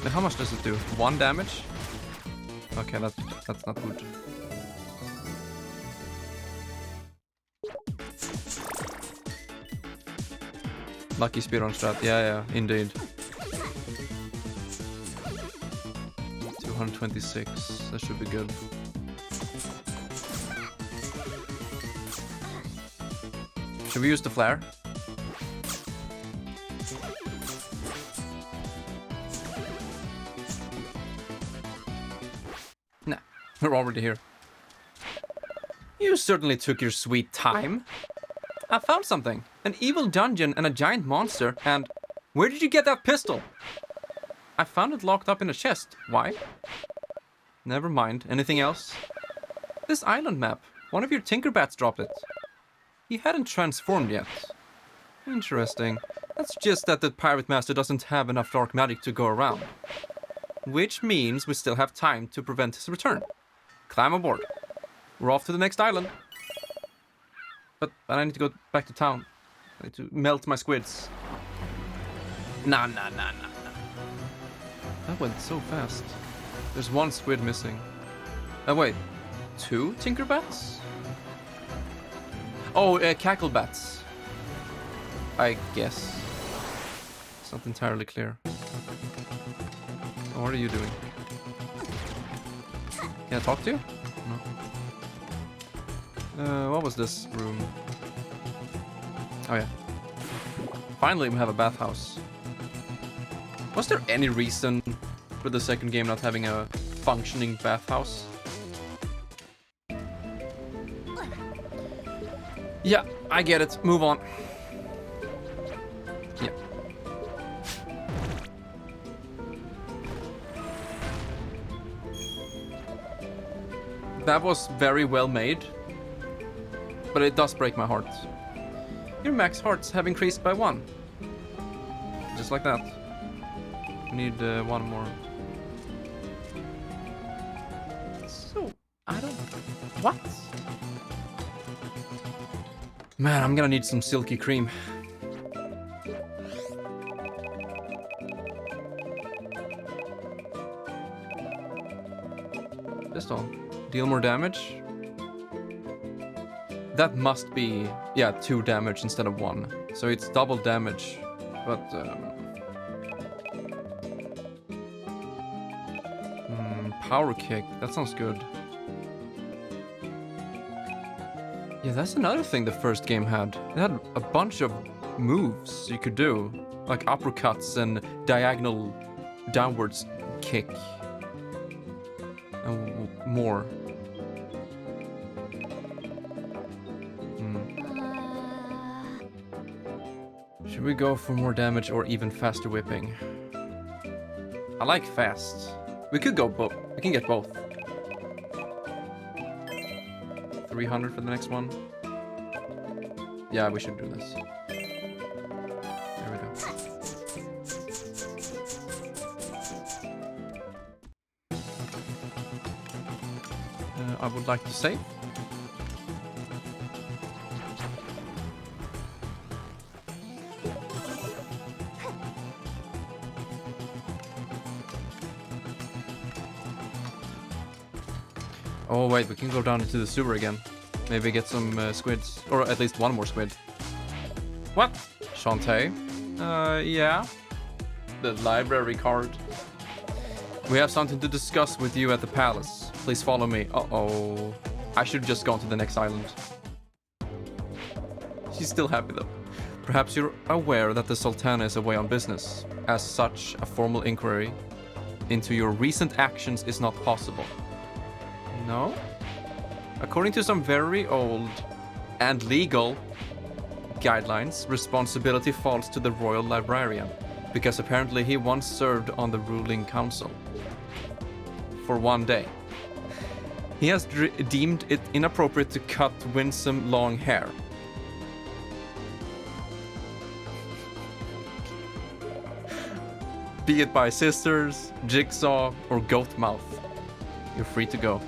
But how much does it do? 1 damage? Okay, that's not good. Lucky speedrun strat. Yeah, indeed. 226. That should be good. Should we use the flare? Nah, we're already here. You certainly took your sweet time. I found something. An evil dungeon and a giant monster, and... Where did you get that pistol? I found it locked up in a chest. Why? Never mind. Anything else? This island map. One of your Tinkerbats dropped it. He hadn't transformed yet. Interesting. That's just that the Pirate Master doesn't have enough dark magic to go around. Which means we still have time to prevent his return. Climb aboard. We're off to the next island. But I need to go back to town. I need to melt my squids. Nah. That went so fast. There's 1 squid missing. Oh, wait. 2 Tinkerbats? Oh, Cacklebats. I guess. It's not entirely clear. What are you doing? Can I talk to you? No. What was this room? Oh yeah. Finally we have a bathhouse. Was there any reason for the second game not having a functioning bathhouse? Yeah, I get it. Move on. Yeah. That was very well made. But it does break my heart. Your max hearts have increased by 1. Just like that. We need 1 more. So, I don't... What? Man, I'm gonna need some silky cream. Pistol. Deal more damage. That must be, yeah, 2 damage instead of 1. So it's double damage. But, power kick. That sounds good. Yeah, that's another thing the first game had. It had a bunch of moves you could do. Like uppercuts and diagonal downwards kick. And more. Should we go for more damage or even faster whipping? I like fast. We could go both. We can get both. 300 for the next one. Yeah, we should do this. There we go. I would like to save. Oh wait, we can go down into the sewer again. Maybe get some squids. Or at least 1 more squid. What? Shantae? Yeah? The library card. We have something to discuss with you at the palace. Please follow me. Uh-oh. I should have just gone to the next island. She's still happy though. Perhaps you're aware that the Sultana is away on business. As such, a formal inquiry into your recent actions is not possible. No? According to some very old and legal guidelines, responsibility falls to the royal librarian, because apparently he once served on the ruling council. For 1 day. He has deemed it inappropriate to cut winsome long hair. Be it by scissors, jigsaw, or goat mouth. You're free to go.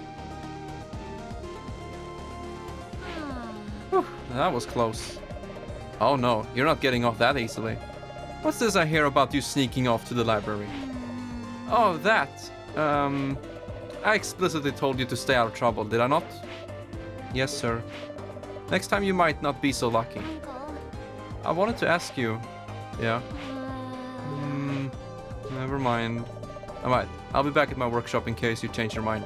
Whew, that was close. Oh no, you're not getting off that easily. What's this I hear about you sneaking off to the library? Oh, that. I explicitly told you to stay out of trouble, did I not? Yes, sir. Next time you might not be so lucky. Uncle. I wanted to ask you. Yeah. Never mind. Alright, I'll be back at my workshop in case you change your mind.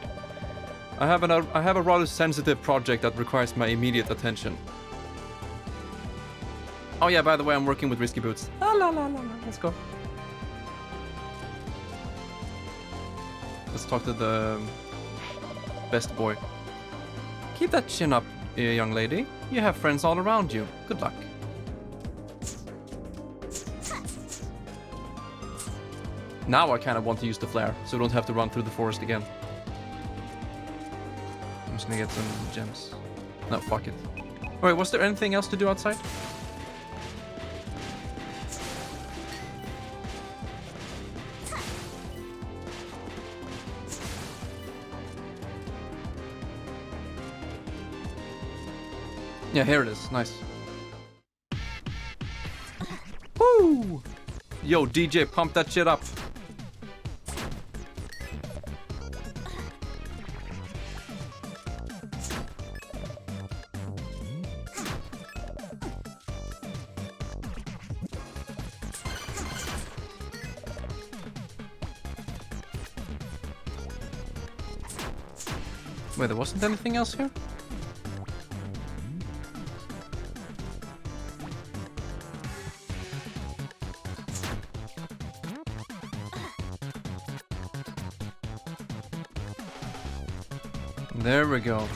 I have a rather sensitive project that requires my immediate attention. Oh yeah, by the way, I'm working with Risky Boots. La la la la la. Let's go. Let's talk to the best boy. Keep that chin up, young lady. You have friends all around you. Good luck. Now I kind of want to use the flare, so I don't have to run through the forest again. I'm just gonna get some gems. No, fuck it. Wait, was there anything else to do outside? Yeah, here it is. Nice. Woo! Yo, DJ, pump that shit up. Wait, there wasn't anything else here? There we go.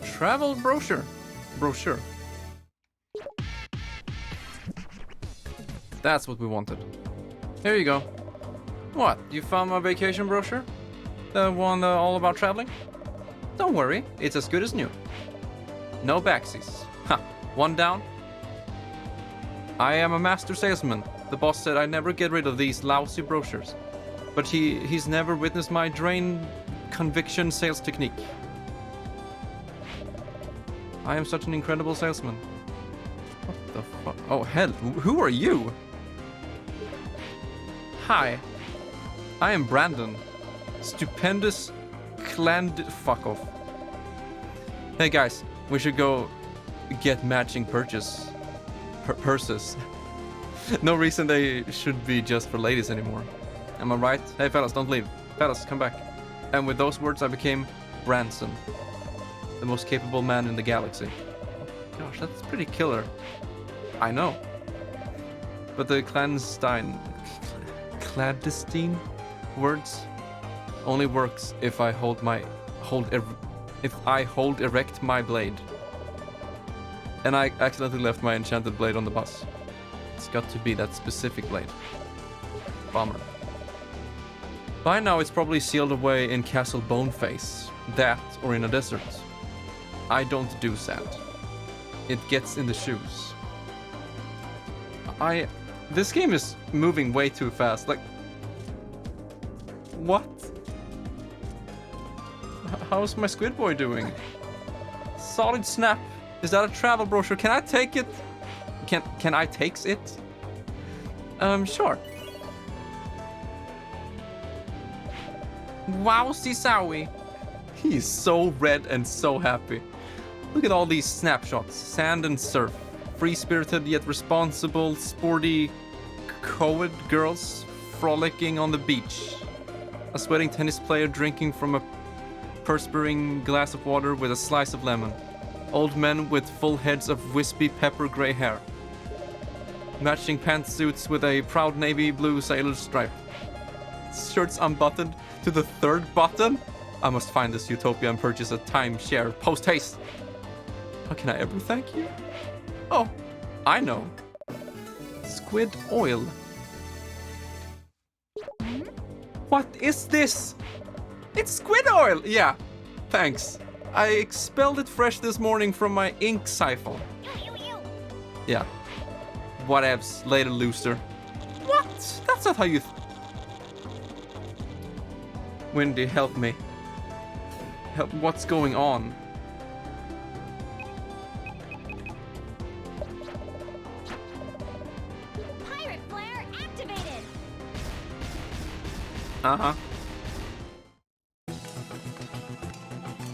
Travel brochure. That's what we wanted. Here you go. What? You found my vacation brochure? The one all about traveling? Don't worry, it's as good as new. No backsies. Ha! One down. I am a master salesman. The boss said I never get rid of these lousy brochures. But he's never witnessed my drain conviction sales technique. I am such an incredible salesman. What the fuck? Oh, hell. Who are you? Hi. I am Brandon. Stupendous fuck off. Hey guys, we should go get matching purses. No reason they should be just for ladies anymore. Am I right? Hey fellas, don't leave. Fellas, come back. And with those words I became Branson, the most capable man in the galaxy. Gosh, that's pretty killer. I know. But the clandestine words only works if I hold erect my blade. And I accidentally left my enchanted blade on the bus. It's got to be that specific blade. Bummer. By now it's probably sealed away in Castle Boneface. That or in a desert. I don't do that. It gets in the shoes. This game is moving way too fast. Like, what? How's my squid boy doing? Solid snap. Is that a travel brochure? Can I take it? Can I takes it? Sure. Wowsy sowie. He is so red and so happy. Look at all these snapshots. Sand and surf. Free-spirited yet responsible, sporty, co-ed girls frolicking on the beach. A sweating tennis player drinking from a perspiring glass of water with a slice of lemon. Old men with full heads of wispy pepper gray hair. Matching pantsuits with a proud navy blue sailor stripe. Shirts unbuttoned to the third button. I must find this utopia and purchase a timeshare post haste. How can I ever thank you? Oh, I know. Squid oil. What is this? It's squid oil! Yeah, thanks. I expelled it fresh this morning from my ink siphon. Yeah. Whatevs, later loser. What? That's not how you... Wendy, help me. Help, what's going on? Pirate flare activated. Uh-huh.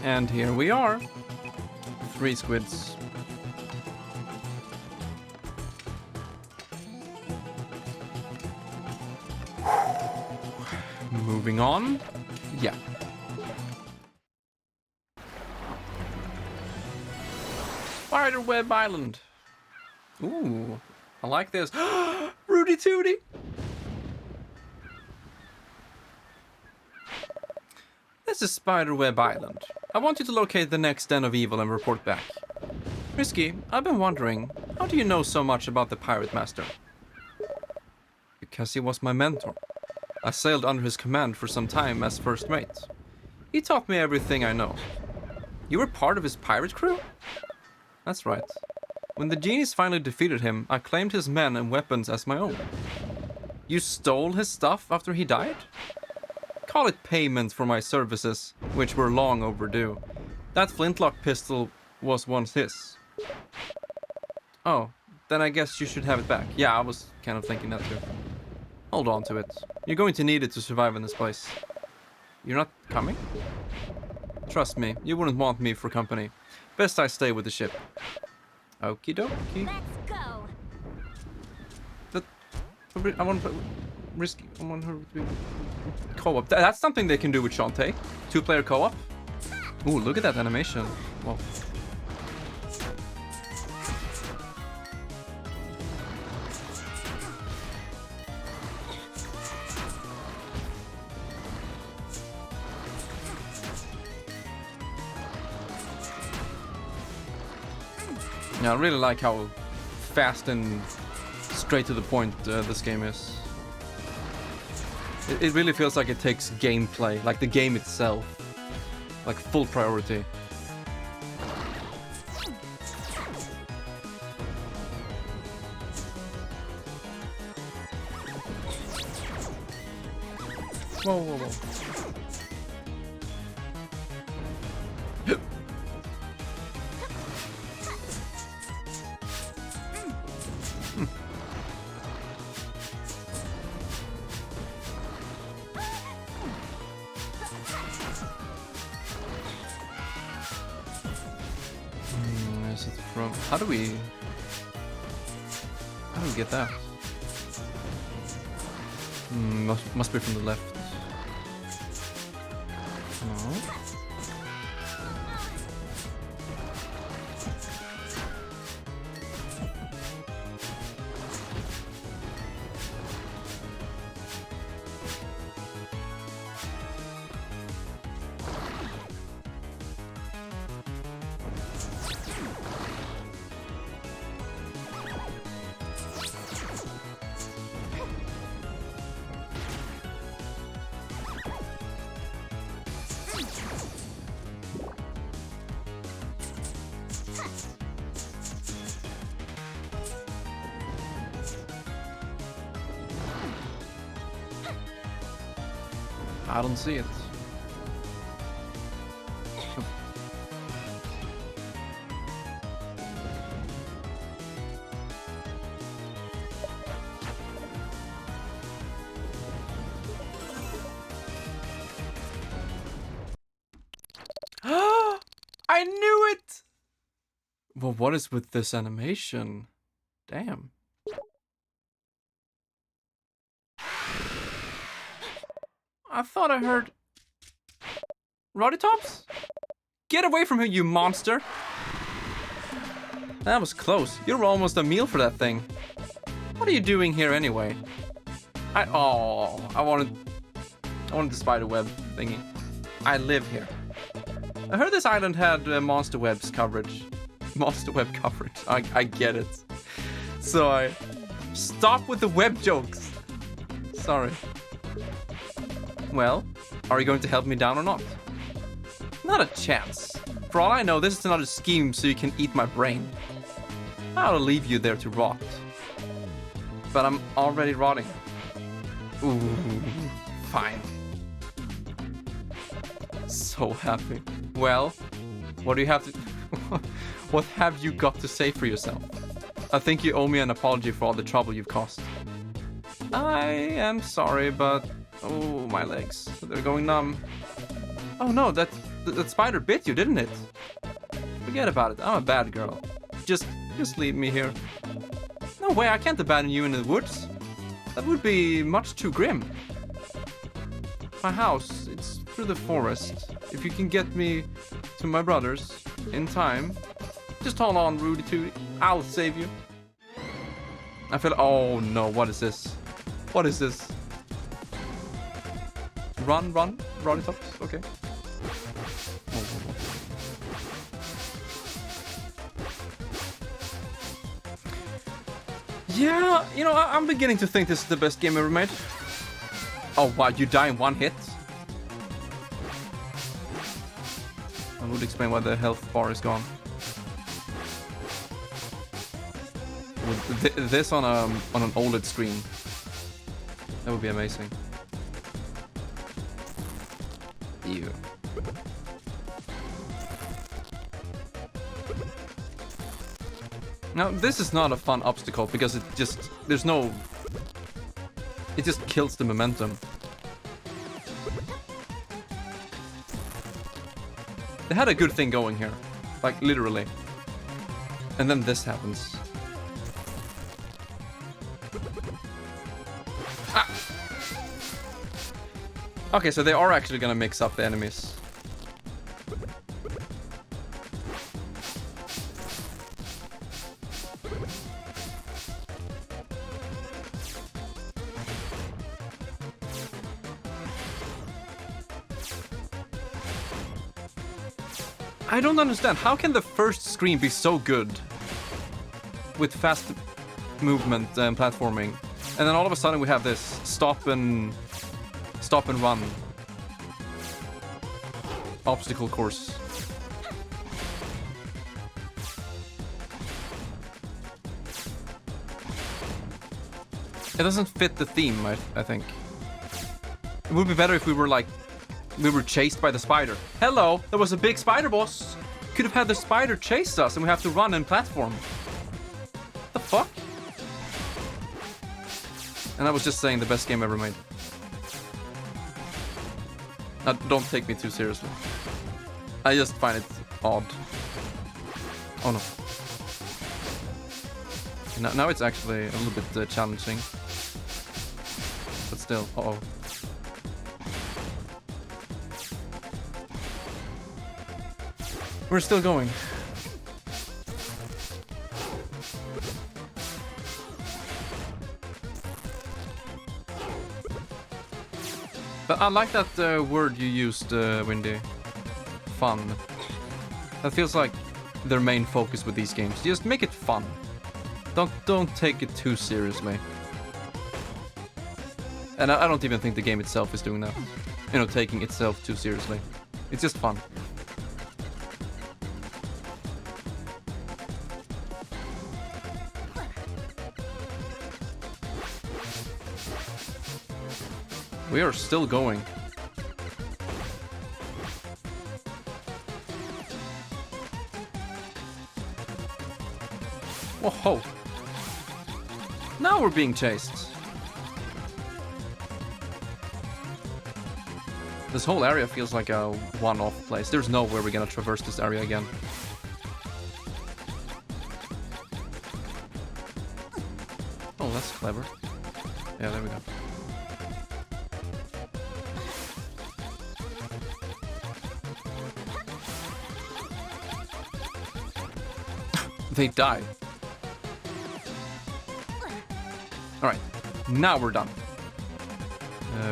And here we are. 3 squids. Moving on. Yeah. Spiderweb Island. Ooh, I like this. Rudy Tooty. This is Spiderweb Island. I want you to locate the next den of evil and report back. Risky, I've been wondering, how do you know so much about the Pirate Master? Because he was my mentor. I sailed under his command for some time as first mate. He taught me everything I know. You were part of his pirate crew? That's right. When the genies finally defeated him, I claimed his men and weapons as my own. You stole his stuff after he died? Call it payment for my services, which were long overdue. That flintlock pistol was once his. Oh, then I guess you should have it back. Yeah, I was kind of thinking that too. Hold on to it. You're going to need it to survive in this place. You're not coming? Trust me, you wouldn't want me for company. Best I stay with the ship. Okie dokie. Let's go. I want to risky. I want her to be co-op. That's something they can do with Shantae. 2-player co-op. Ooh, look at that animation. Whoa. Yeah, I really like how fast and straight to the point this game is. It really feels like it takes gameplay, like the game itself, like full priority. Whoa, whoa, whoa. How do we get that? Must be from the left. No. I don't see it. I knew it! Well, what is with this animation? Damn. I thought I heard... Roddy Tops? Get away from him, you monster! That was close. You were almost a meal for that thing. What are you doing here anyway? I wanted the spiderweb thingy. I live here. I heard this island had monster webs coverage. Monster web coverage. I get it. So I... Stop with the web jokes. Sorry. Well, are you going to help me down or not? Not a chance. For all I know, this is another scheme so you can eat my brain. I'll leave you there to rot. But I'm already rotting. Ooh, fine. So happy. Well, what do you have to... what have you got to say for yourself? I think you owe me an apology for all the trouble you've caused. I am sorry, but... Oh, my legs. They're going numb. Oh no, that spider bit you, didn't it? Forget about it. I'm a bad girl. Just leave me here. No way, I can't abandon you in the woods. That would be much too grim. My house, it's through the forest. If you can get me to my brother's in time, just hold on, Rudy Tooty. I'll save you. I feel... Oh no, what is this? What is this? Run, Roddy Tops, okay. Yeah, you know, I'm beginning to think this is the best game ever made. Oh wow, you die in one hit? I would explain why the health bar is gone. With this on an OLED screen, that would be amazing. Ew. Now, this is not a fun obstacle because it just... There's no... It just kills the momentum. They had a good thing going here. Like, literally. And then this happens. Ah! Okay, so they are actually gonna mix up the enemies. I don't understand. How can the first screen be so good with fast movement and platforming, and then all of a sudden we have this stop and run obstacle course? It doesn't fit the theme, I think. It would be better if we were like... We were chased by the spider. Hello, there was a big spider boss. Could have had the spider chase us and we have to run and platform. The fuck? And I was just saying the best game ever made. Don't take me too seriously. I just find it odd. Oh no. Now it's actually a little bit challenging. But still, uh-oh. We're still going. But I like that word you used, Windy. Fun. That feels like their main focus with these games. Just make it fun. Don't take it too seriously. And I don't even think the game itself is doing that. You know, taking itself too seriously. It's just fun. We are still going. Whoa! Now we're being chased. This whole area feels like a one-off place. There's no way we're gonna traverse this area again. Oh, that's clever. Yeah, there we go. They died. Alright, now we're done.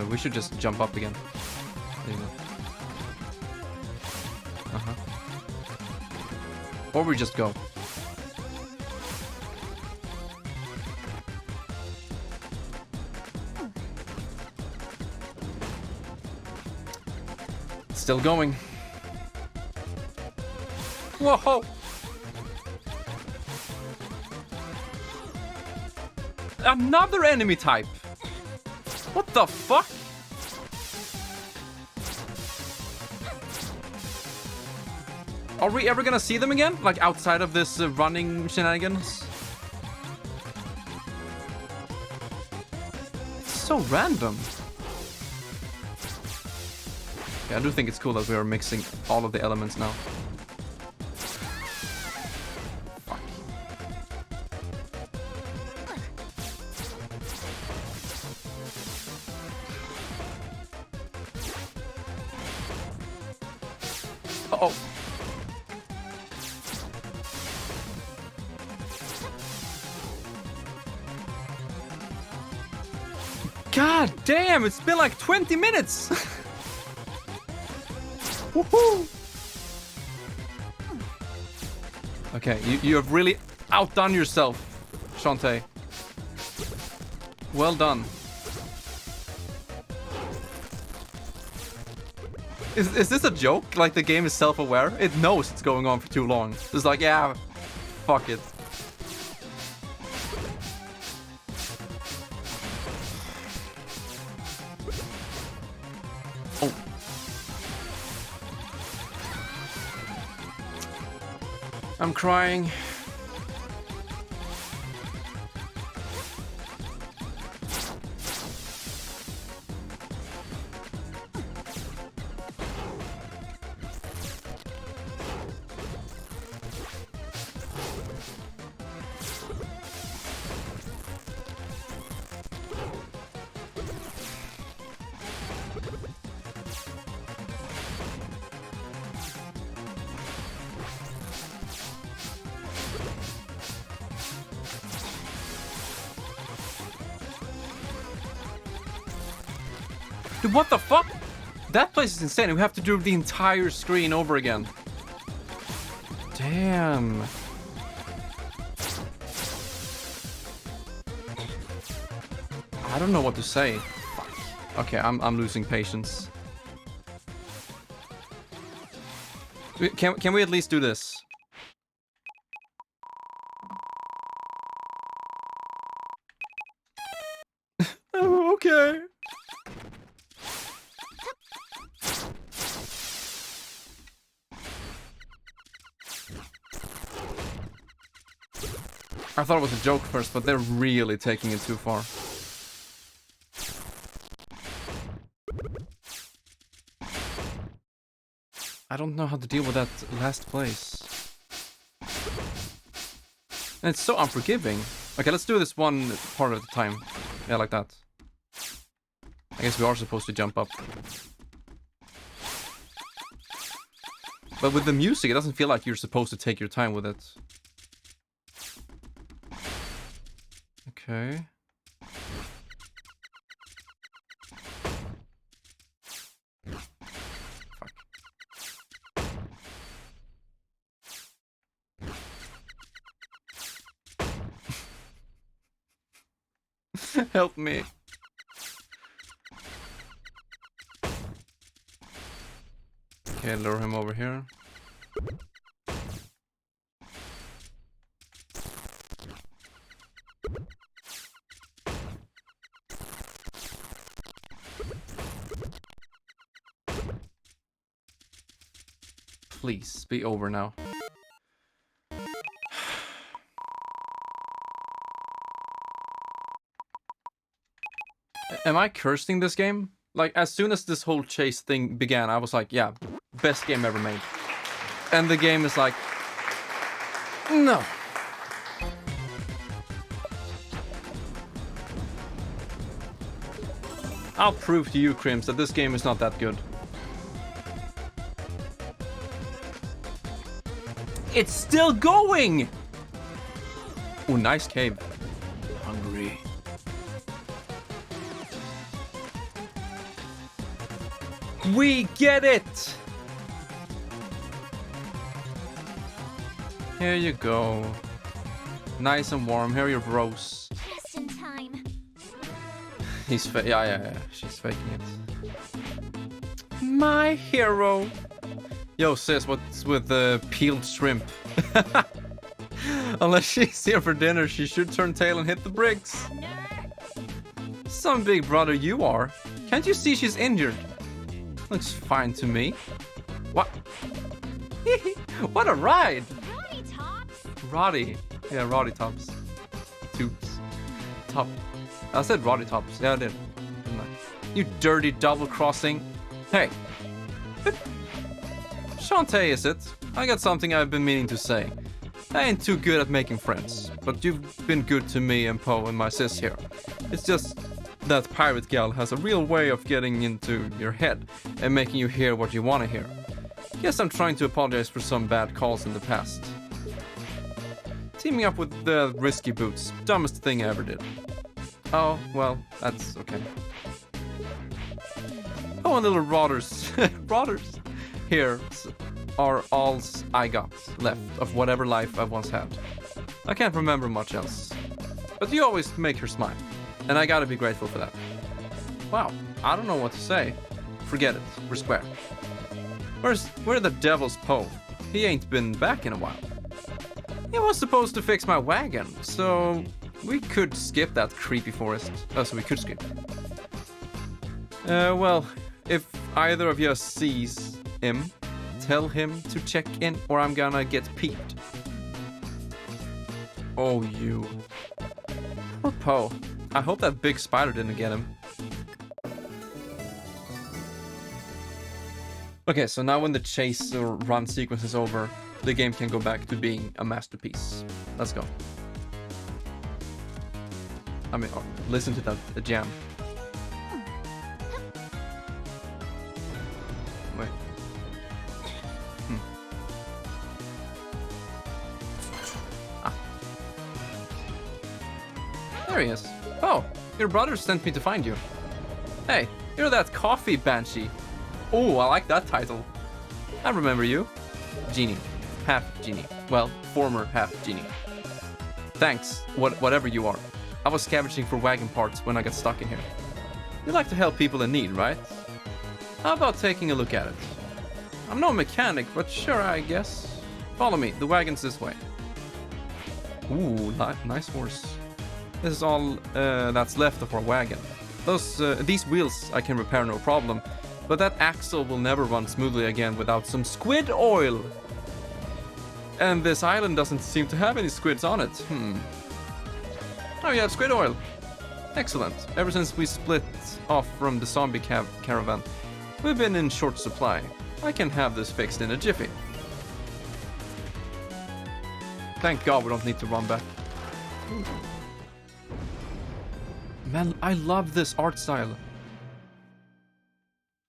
We should just jump up again. There you go. Or we just go. Still going. Whoa! Another enemy type! What the fuck? Are we ever gonna see them again? Like outside of this running shenanigans? It's so random. Yeah, I do think it's cool that we are mixing all of the elements now. Fuck. Uh-oh. God damn, it's been like 20 minutes! Woohoo! Okay, you have really outdone yourself, Shantae. Well done. Is this a joke? Like the game is self-aware? It knows it's going on for too long. It's like, yeah, fuck it. Oh. I'm crying. Dude, what the fuck? That place is insane. We have to do the entire screen over again. Damn. I don't know what to say. Fuck. Okay, I'm losing patience. Can we at least do this? Oh, okay. I thought it was a joke first, but they're really taking it too far. I don't know how to deal with that last place. And it's so unforgiving. Okay, let's do this one part at a time. Yeah, like that. I guess we are supposed to jump up. But with the music, it doesn't feel like you're supposed to take your time with it. Okay. Fuck. Help me. Okay, lure him over here. Please, be over now. Am I cursing this game? Like, as soon as this whole chase thing began, I was like, yeah, best game ever made. And the game is like, no. I'll prove to you, Crims, that this game is not that good. It's still going! Oh, nice cave. Hungry. We get it! Here you go. Nice and warm. Here are your bros. Just in time. He's yeah. She's faking it. My hero. Yo, sis, what's with the peeled shrimp? Unless she's here for dinner, she should turn tail and hit the bricks. Some big brother you are. Can't you see she's injured? Looks fine to me. What? What a ride! Roddy tops. Roddy. Yeah, Roddy tops. Toops. Top. I said Roddy tops. Yeah, I did. Didn't I? You dirty double-crossing. Hey. Shantae, is it? I got something I've been meaning to say. I ain't too good at making friends, but you've been good to me and Poe and my sis here. It's just that pirate gal has a real way of getting into your head and making you hear what you want to hear. Guess I'm trying to apologize for some bad calls in the past. Teaming up with the risky boots, dumbest thing I ever did. Oh, well, that's okay. Oh, and little rotters. Rotters. Here are all I got left of whatever life I once had. I can't remember much else. But you always make her smile. And I gotta be grateful for that. Wow, I don't know what to say. Forget it, we're square. Where the devil's Poe? He ain't been back in a while. He was supposed to fix my wagon, so we could skip that creepy forest. Oh, so we could skip. Well, if either of you sees him, tell him to check in or I'm gonna get peeped. Oh, you. Poor Poe. I hope that big spider didn't get him. Okay, so now when the chase or run sequence is over, the game can go back to being a masterpiece. Let's go. I mean, listen to that jam. Wait. Ah. There he is. Oh, your brother sent me to find you. Hey, you're that coffee banshee. Oh, I like that title. I remember you. Genie. Half genie. Well, former half genie. Thanks, whatever you are. I was scavenging for wagon parts when I got stuck in here. You like to help people in need, right? How about taking a look at it? I'm no mechanic, but sure, I guess. Follow me, the wagon's this way. Ooh, nice horse. This is all that's left of our wagon. These wheels I can repair no problem, but that axle will never run smoothly again without some squid oil. And this island doesn't seem to have any squids on it. Oh, you have squid oil. Excellent. Ever since we split off from the zombie caravan, we've been in short supply. I can have this fixed in a jiffy. Thank God we don't need to run back. Man, I love this art style.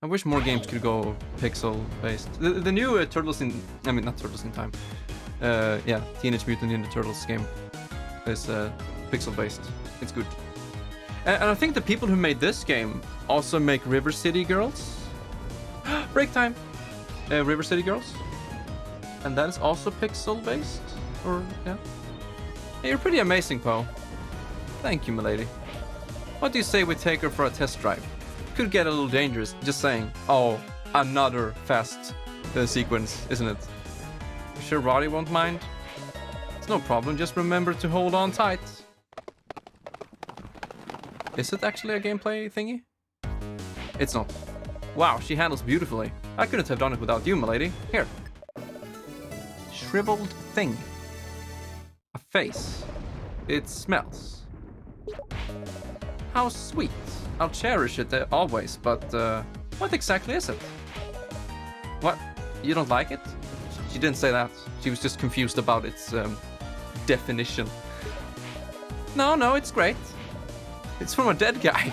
I wish more games could go pixel-based. The new Turtles in... I mean, not Turtles in Time. Yeah, Teenage Mutant Ninja Turtles game is pixel-based. It's good. And I think the people who made this game also make River City Girls. Break time! River City Girls. And that is also pixel-based? Or, yeah. Hey, you're pretty amazing, Poe. Thank you, milady. What do you say we take her for a test drive? Could get a little dangerous, just saying. Oh, another fast sequence, isn't it? You sure Roddy won't mind? It's no problem, just remember to hold on tight. Is it actually a gameplay thingy? It's not. Wow, she handles beautifully. I couldn't have done it without you, milady. Here. Shriveled thing. A face. It smells. How sweet. I'll cherish it always, but what exactly is it? What? You don't like it? She didn't say that. She was just confused about its definition. No, it's great. It's from a dead guy.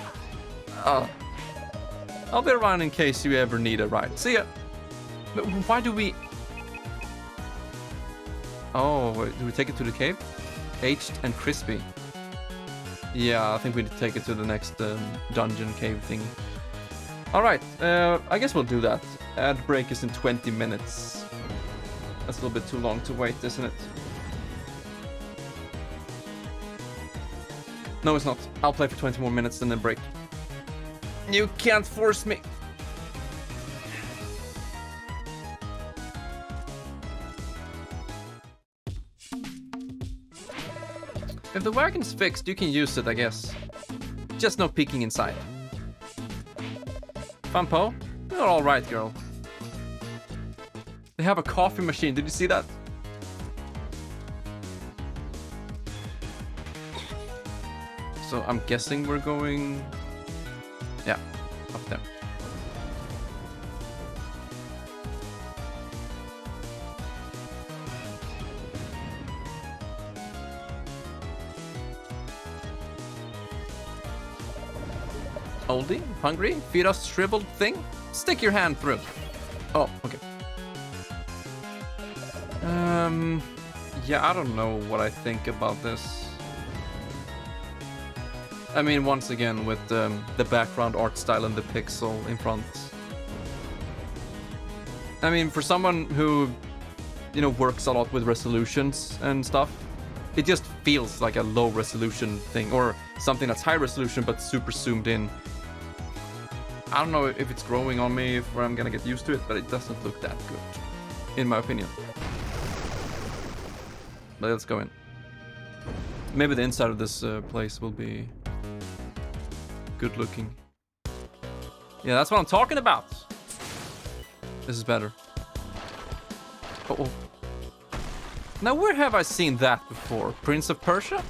I'll be around in case you ever need a ride. See ya. But why do we... Oh, do we take it to the cave? Aged and crispy. Yeah, I think we need to take it to the next dungeon cave thing. Alright, I guess we'll do that. Ad break is in 20 minutes. That's a little bit too long to wait, isn't it? No, it's not. I'll play for 20 more minutes and then break. You can't force me. If the wagon's fixed, you can use it, I guess. Just no peeking inside. Funpo, you're alright, girl. They have a coffee machine, did you see that? So I'm guessing we're going... Yeah, up there. Oldie, hungry? Feed us shriveled thing? Stick your hand through. Oh, okay. Yeah, I don't know what I think about this. I mean, once again, with the background art style and the pixel in front. I mean, for someone who, you know, works a lot with resolutions and stuff, it just feels like a low resolution thing, or something that's high resolution but super zoomed in. I don't know if it's growing on me, if I'm gonna get used to it, but it doesn't look that good, in my opinion. But let's go in. Maybe the inside of this place will be good looking. Yeah, that's what I'm talking about. This is better. Uh-oh. Now, where have I seen that before? Prince of Persia?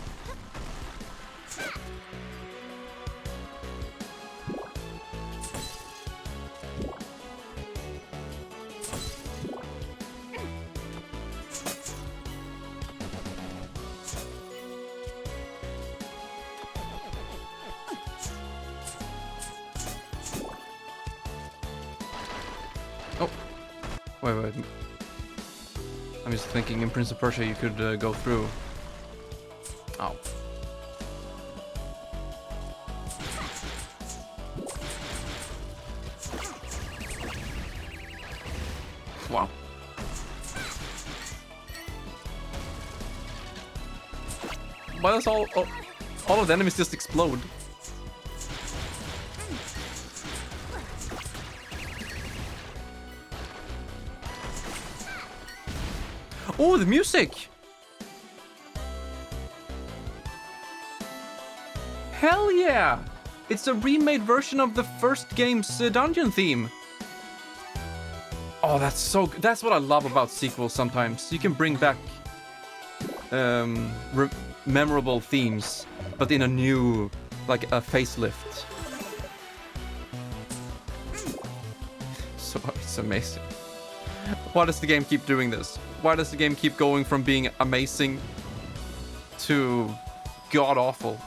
Wait. I'm just thinking in Prince of Persia you could go through. Oh. Wow. Why does all of the enemies just explode? Oh, the music! Hell yeah! It's a remade version of the first game's dungeon theme. Oh, that's so good. That's what I love about sequels sometimes. You can bring back memorable themes, but in a new, like a facelift. So it's amazing. Why does the game keep doing this? Why does the game keep going from being amazing to god-awful?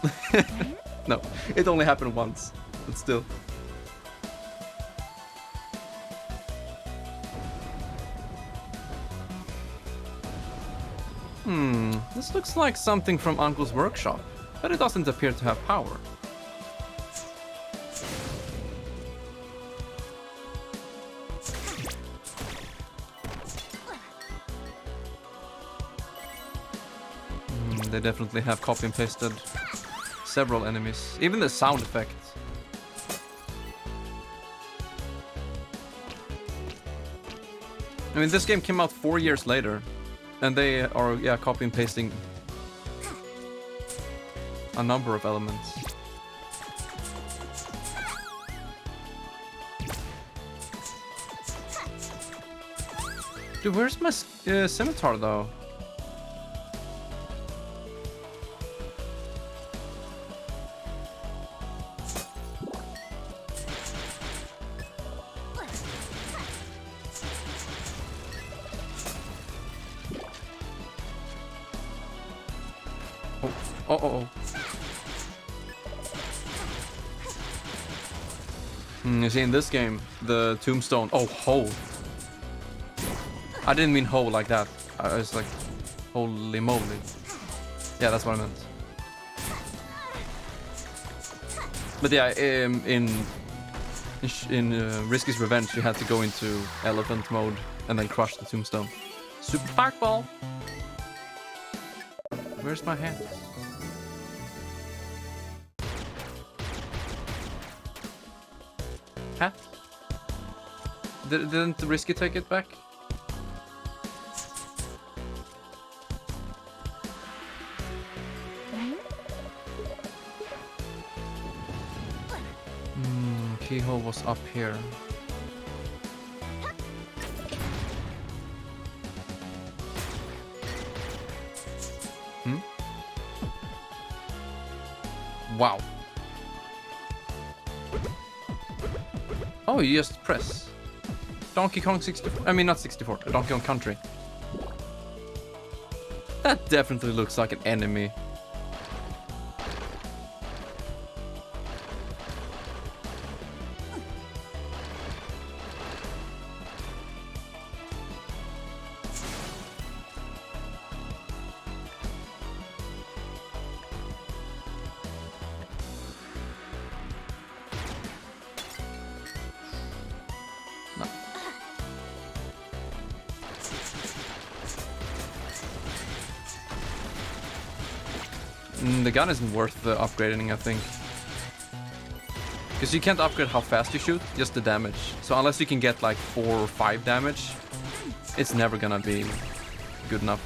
No, it only happened once, but still. This looks like something from Uncle's workshop, but it doesn't appear to have power. They definitely have copy and pasted several enemies. Even the sound effect. I mean, this game came out 4 years later, and they are, yeah, copy and pasting a number of elements. Dude, where's my scimitar though? Oh. You see, in this game, the tombstone... Oh, hole. I didn't mean hole like that. I was like, holy moly. Yeah, that's what I meant. But yeah, in Risky's Revenge, you had to go into elephant mode and then crush the tombstone. Super Sparkball! Where's my hand? Hat? Didn't Risky take it back? hole was up here. Hmm? Wow. Oh, you just press. Donkey Kong 64. I mean, not 64. Donkey Kong Country. That definitely looks like an enemy. The gun isn't worth the upgrading, I think. Because you can't upgrade how fast you shoot, just the damage. So unless you can get like 4 or 5 damage, it's never gonna be good enough.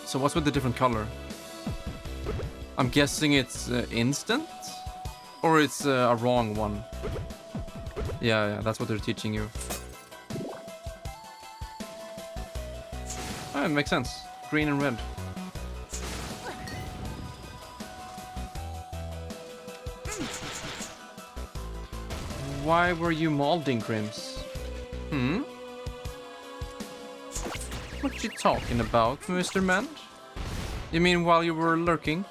So what's with the different color? I'm guessing it's instant? Or it's a wrong one? Yeah, that's what they're teaching you. Oh, it makes sense. Green and red. Why were you molding, Crims? Hmm? What you talking about, Mr. Man? You mean while you were lurking?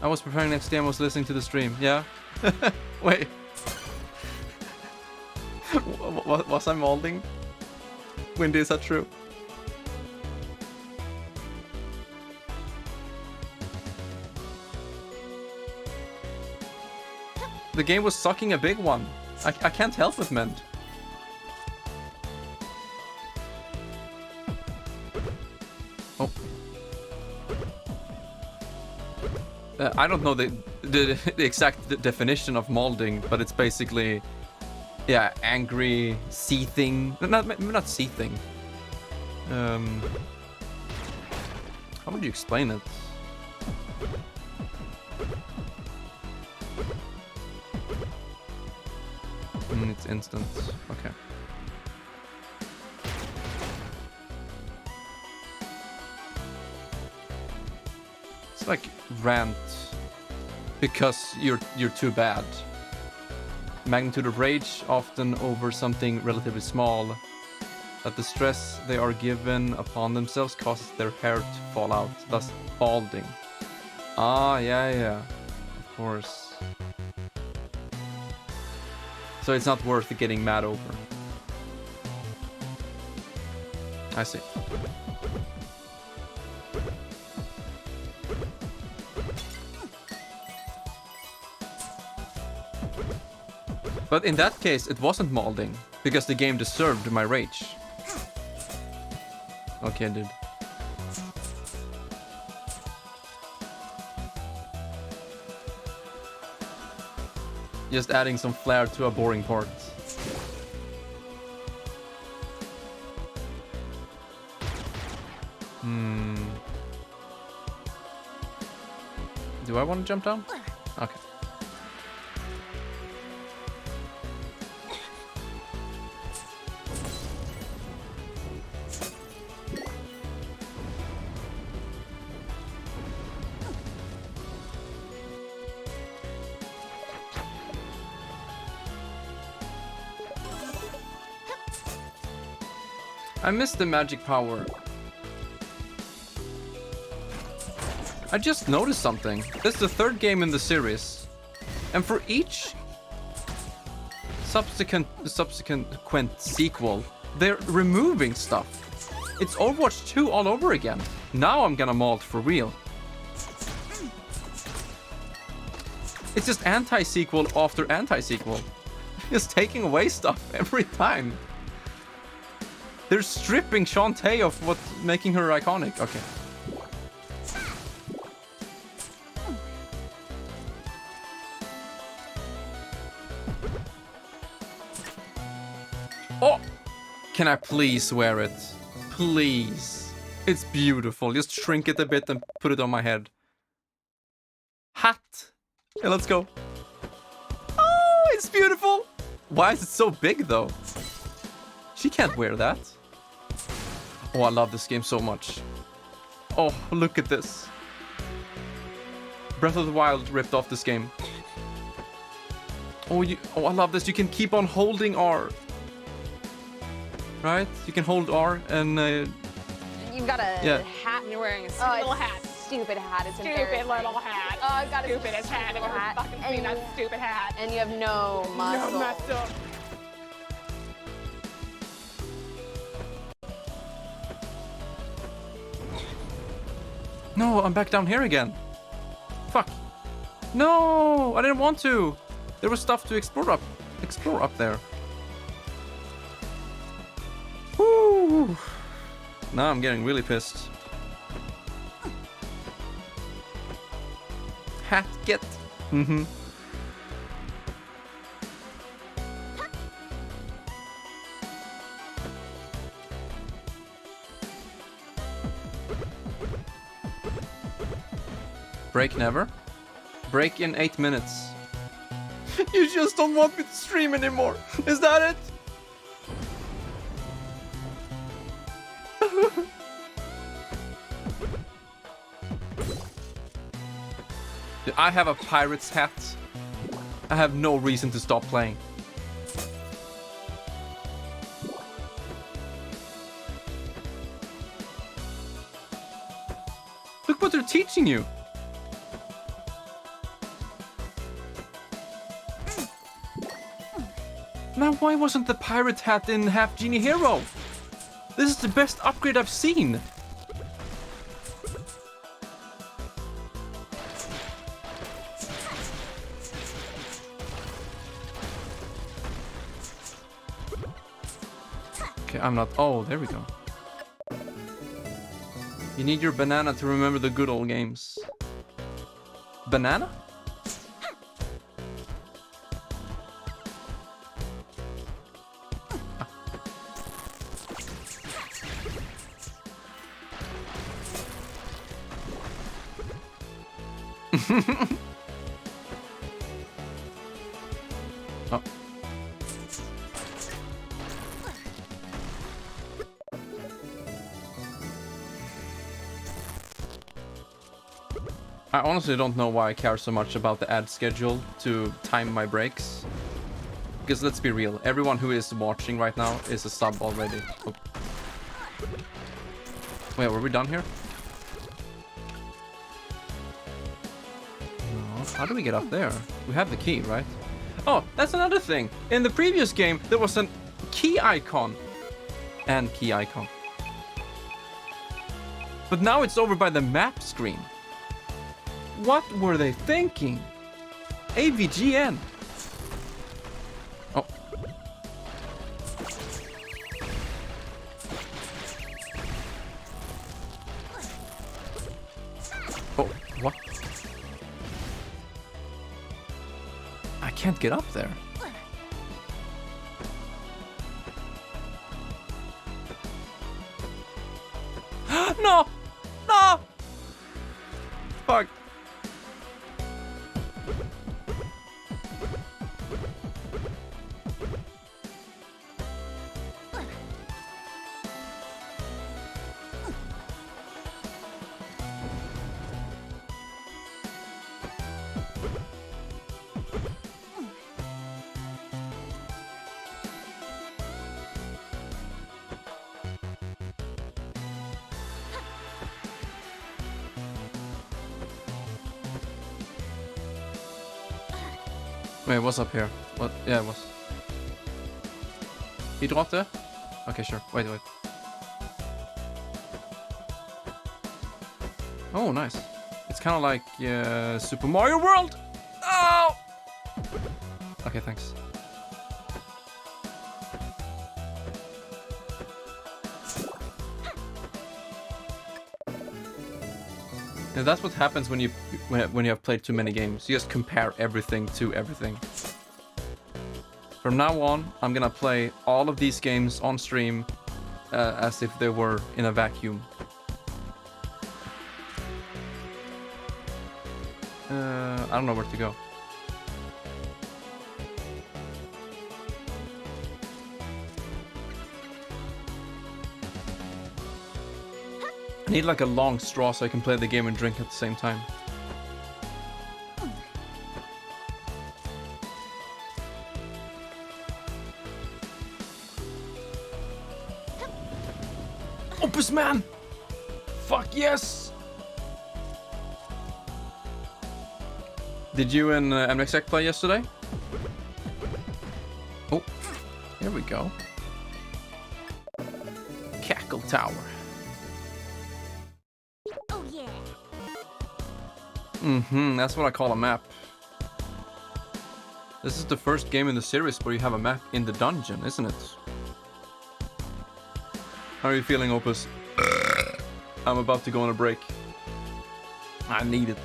I was preparing next day and was listening to the stream. Yeah? Wait. Was I molding? Windy, is that true? The game was sucking a big one. I can't help with Mend. Oh. I don't know the exact definition of molding, but it's basically, yeah, angry, seething. Not seething. How would you explain it? It's instant. Okay. It's like rant because you're too bad. Magnitude of rage, often over something relatively small. That the stress they are given upon themselves causes their hair to fall out, thus balding. Ah, yeah. Of course. So it's not worth getting mad over. I see. But in that case, it wasn't molding, because the game deserved my rage. Okay, dude. Just adding some flair to a boring part. Do I want to jump down? Okay. I missed the magic power. I just noticed something. This is the third game in the series. And for each subsequent sequel, they're removing stuff. It's Overwatch 2 all over again. Now I'm gonna mold for real. It's just anti-sequel after anti-sequel. Just taking away stuff every time. They're stripping Shantae of what's making her iconic. Okay. Oh! Can I please wear it? Please. It's beautiful. Just shrink it a bit and put it on my head. Hat. Yeah, let's go. Oh, it's beautiful. Why is it so big though? She can't wear that. Oh, I love this game so much. Oh, look at this. Breath of the Wild ripped off this game. Oh, I love this. You can keep on holding R. Right? You can hold R and... You've got a hat. And you're wearing a stupid little hat. Stupid hat. It's Stupid little hat. Oh, I've got a stupidest hat I've ever fucking seen. That stupid hat. And you have no muscle. No muscle. No, I'm back down here again. Fuck. No, I didn't want to. There was stuff to explore up there. Woo. Now I'm getting really pissed. Hat get. Mm-hmm. Break never. Break in 8 minutes. You just don't want me to stream anymore. Is that it? I have a pirate's hat. I have no reason to stop playing. Look what they're teaching you. Now, why wasn't the pirate hat in Half Genie Hero? This is the best upgrade I've seen. Okay, I'm not... Oh, there we go. You need your banana to remember the good old games. Banana? Oh. I honestly don't know why I care so much about the ad schedule to time my breaks. Because let's be real, everyone who is watching right now is a sub already. Oh. Wait, were we done here? How do we get up there? We have the key, right? Oh, that's another thing. In the previous game, there was a key icon. And key icon. But now it's over by the map screen. What were they thinking? AVGN. Oh. Oh, what? I can't get up there. No! No! Fuck. Wait, what's up here? What? Yeah, it was. He dropped there? Okay, sure. Wait. Oh, nice. It's kind of like Super Mario World. Oh! Okay, thanks. Yeah, that's what happens when you have played too many games. You just compare everything to everything. From now on, I'm gonna play all of these games on stream as if they were in a vacuum. I don't know where to go. I need like a long straw so I can play the game and drink at the same time. Opus man! Fuck yes! Did you and MXX play yesterday? Oh, here we go. Cackle Tower. Oh yeah. That's what I call a map. This is the first game in the series where you have a map in the dungeon, isn't it? How are you feeling, Opus? I'm about to go on a break. I need it.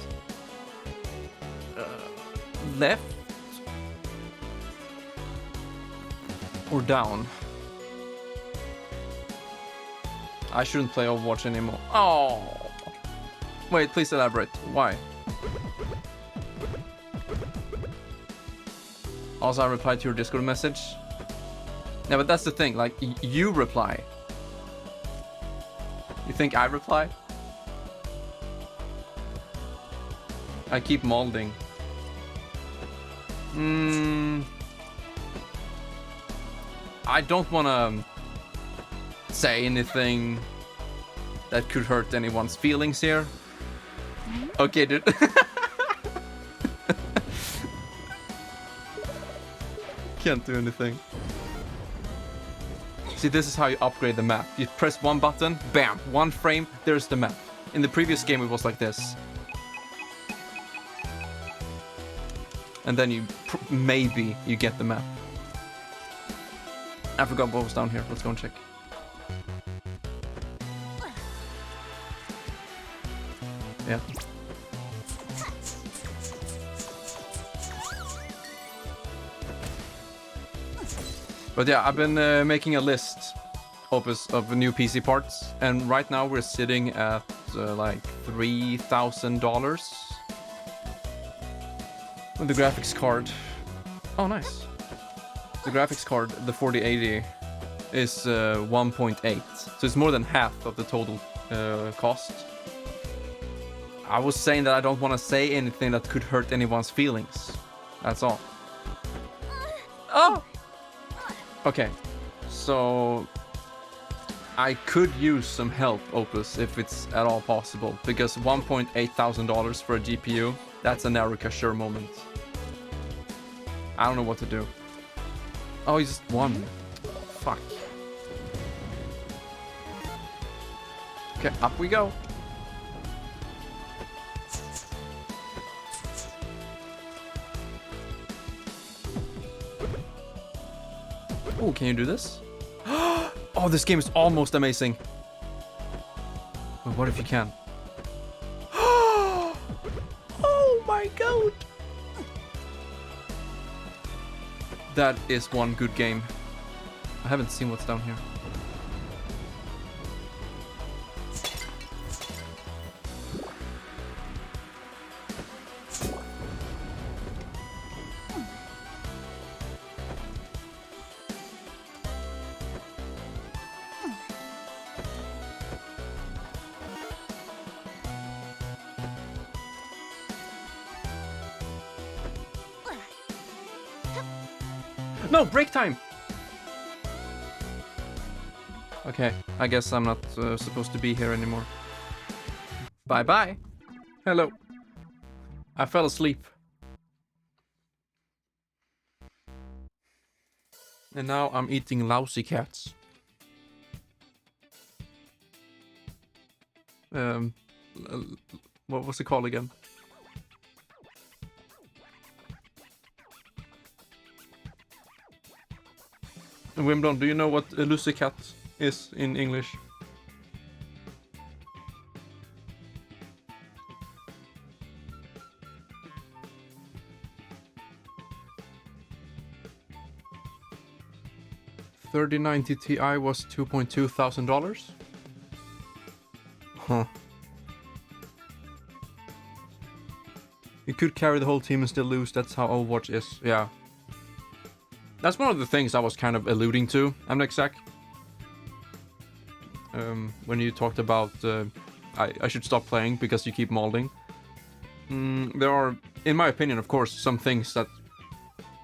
Left? Or down? I shouldn't play Overwatch anymore. Oh! Wait, please elaborate. Why? Also, I replied to your Discord message. Yeah, but that's the thing. Like, you reply. You think I reply? I keep molding. I don't want to say anything that could hurt anyone's feelings here. Okay, dude. Can't do anything. See, this is how you upgrade the map. You press one button, bam, one frame, there's the map. In the previous game, it was like this. And then you maybe you get the map. I forgot what was down here. Let's go and check. Yeah. But yeah, I've been making a list of new PC parts, and right now we're sitting at like $3,000 with the graphics card. Oh, nice. The graphics card, the 4080, is 1.8, so it's more than half of the total cost. I was saying that I don't want to say anything that could hurt anyone's feelings. That's all. Oh! Okay, so I could use some help, Opus, if it's at all possible, because $1,800 for a GPU, that's a Narokath sure moment. I don't know what to do. Oh, he just won. Fuck. Okay, up we go. Oh, can you do this? Oh, this game is almost amazing. But what if you can? Oh my god! That is one good game. I haven't seen what's down here. No, break time! Okay, I guess I'm not supposed to be here anymore. Bye-bye. Hello. I fell asleep. And now I'm eating lousy cats. What was it called again? Wimbledon, do you know what a lousy cat is in English? 3090 Ti was $2,200. Huh. You could carry the whole team and still lose. That's how Overwatch is. Yeah. That's one of the things I was kind of alluding to, Amnexac. When you talked about I should stop playing because you keep molding. There are, in my opinion, of course, some things that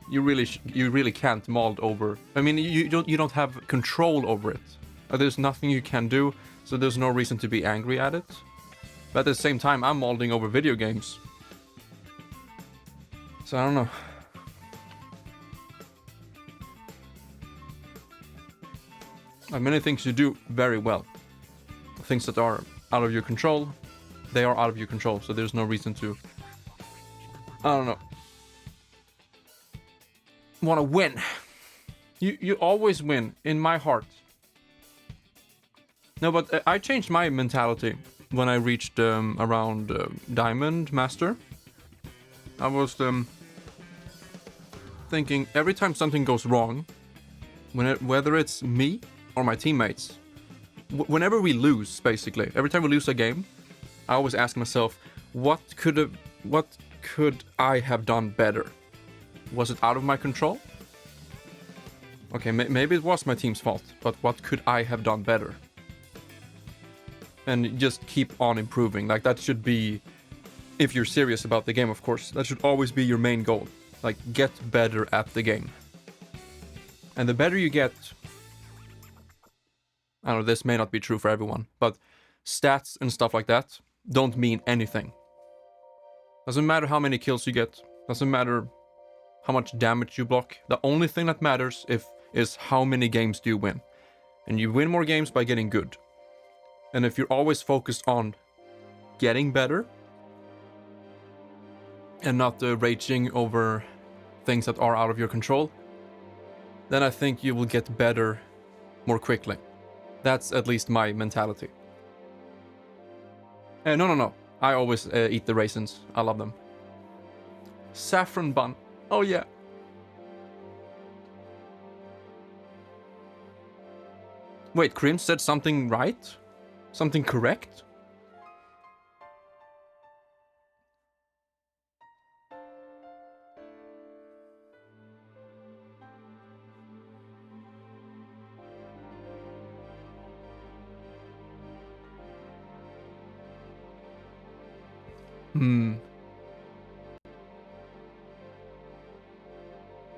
you really can't mold over. I mean, you don't have control over it. There's nothing you can do, so there's no reason to be angry at it. But at the same time, I'm molding over video games. So I don't know. Many things you do very well. Things that are out of your control, they are out of your control, so there's no reason to, I don't know, want to win. You always win, in my heart. No, but I changed my mentality when I reached around Diamond Master. I was thinking every time something goes wrong, whether it's me or my teammates, whenever we lose, basically, every time we lose a game, I always ask myself, what could I have done better? Was it out of my control? Okay, maybe it was my team's fault, but what could I have done better? And just keep on improving. Like, that should be, if you're serious about the game, of course, that should always be your main goal. Like, get better at the game. And the better you get, I don't know, this may not be true for everyone, but stats and stuff like that don't mean anything. Doesn't matter how many kills you get, doesn't matter how much damage you block. The only thing that matters is how many games do you win. And you win more games by getting good. And if you're always focused on getting better and not raging over things that are out of your control, then I think you will get better more quickly. That's at least my mentality. No. I always eat the raisins. I love them. Saffron bun. Oh yeah. Wait, Krim said something right? Something correct?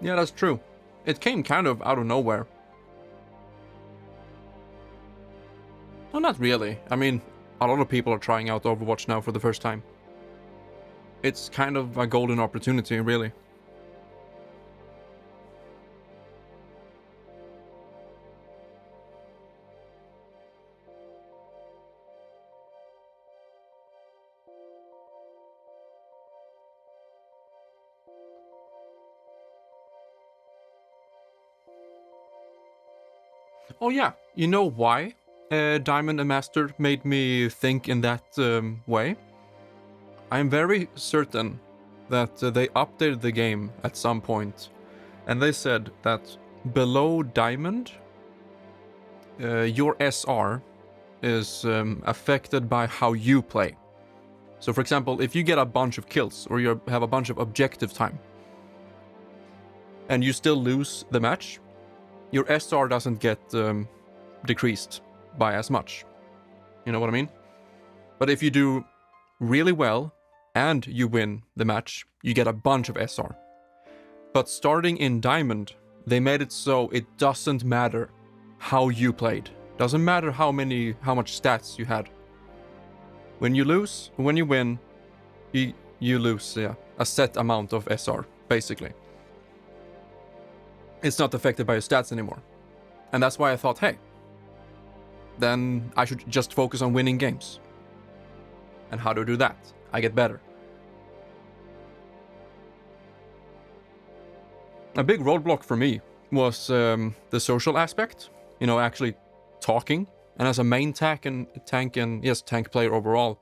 Yeah, that's true. It came kind of out of nowhere. No, not really. I mean, a lot of people are trying out Overwatch now for the first time. It's kind of a golden opportunity, really. Oh yeah, you know why Diamond and Master made me think in that way? I'm very certain that they updated the game at some point, and they said that below Diamond, your SR is affected by how you play. So for example, if you get a bunch of kills, or you have a bunch of objective time, and you still lose the match, your SR doesn't get decreased by as much. You know what I mean? But if you do really well and you win the match, you get a bunch of SR. But starting in Diamond, they made it so it doesn't matter how you played. Doesn't matter how much stats you had. When you lose, when you win, you lose a set amount of SR, basically. It's not affected by your stats anymore. And that's why I thought, hey, then I should just focus on winning games. And how do I do that? I get better. A big roadblock for me was the social aspect. You know, actually talking. And as a main tank and yes, tank player overall,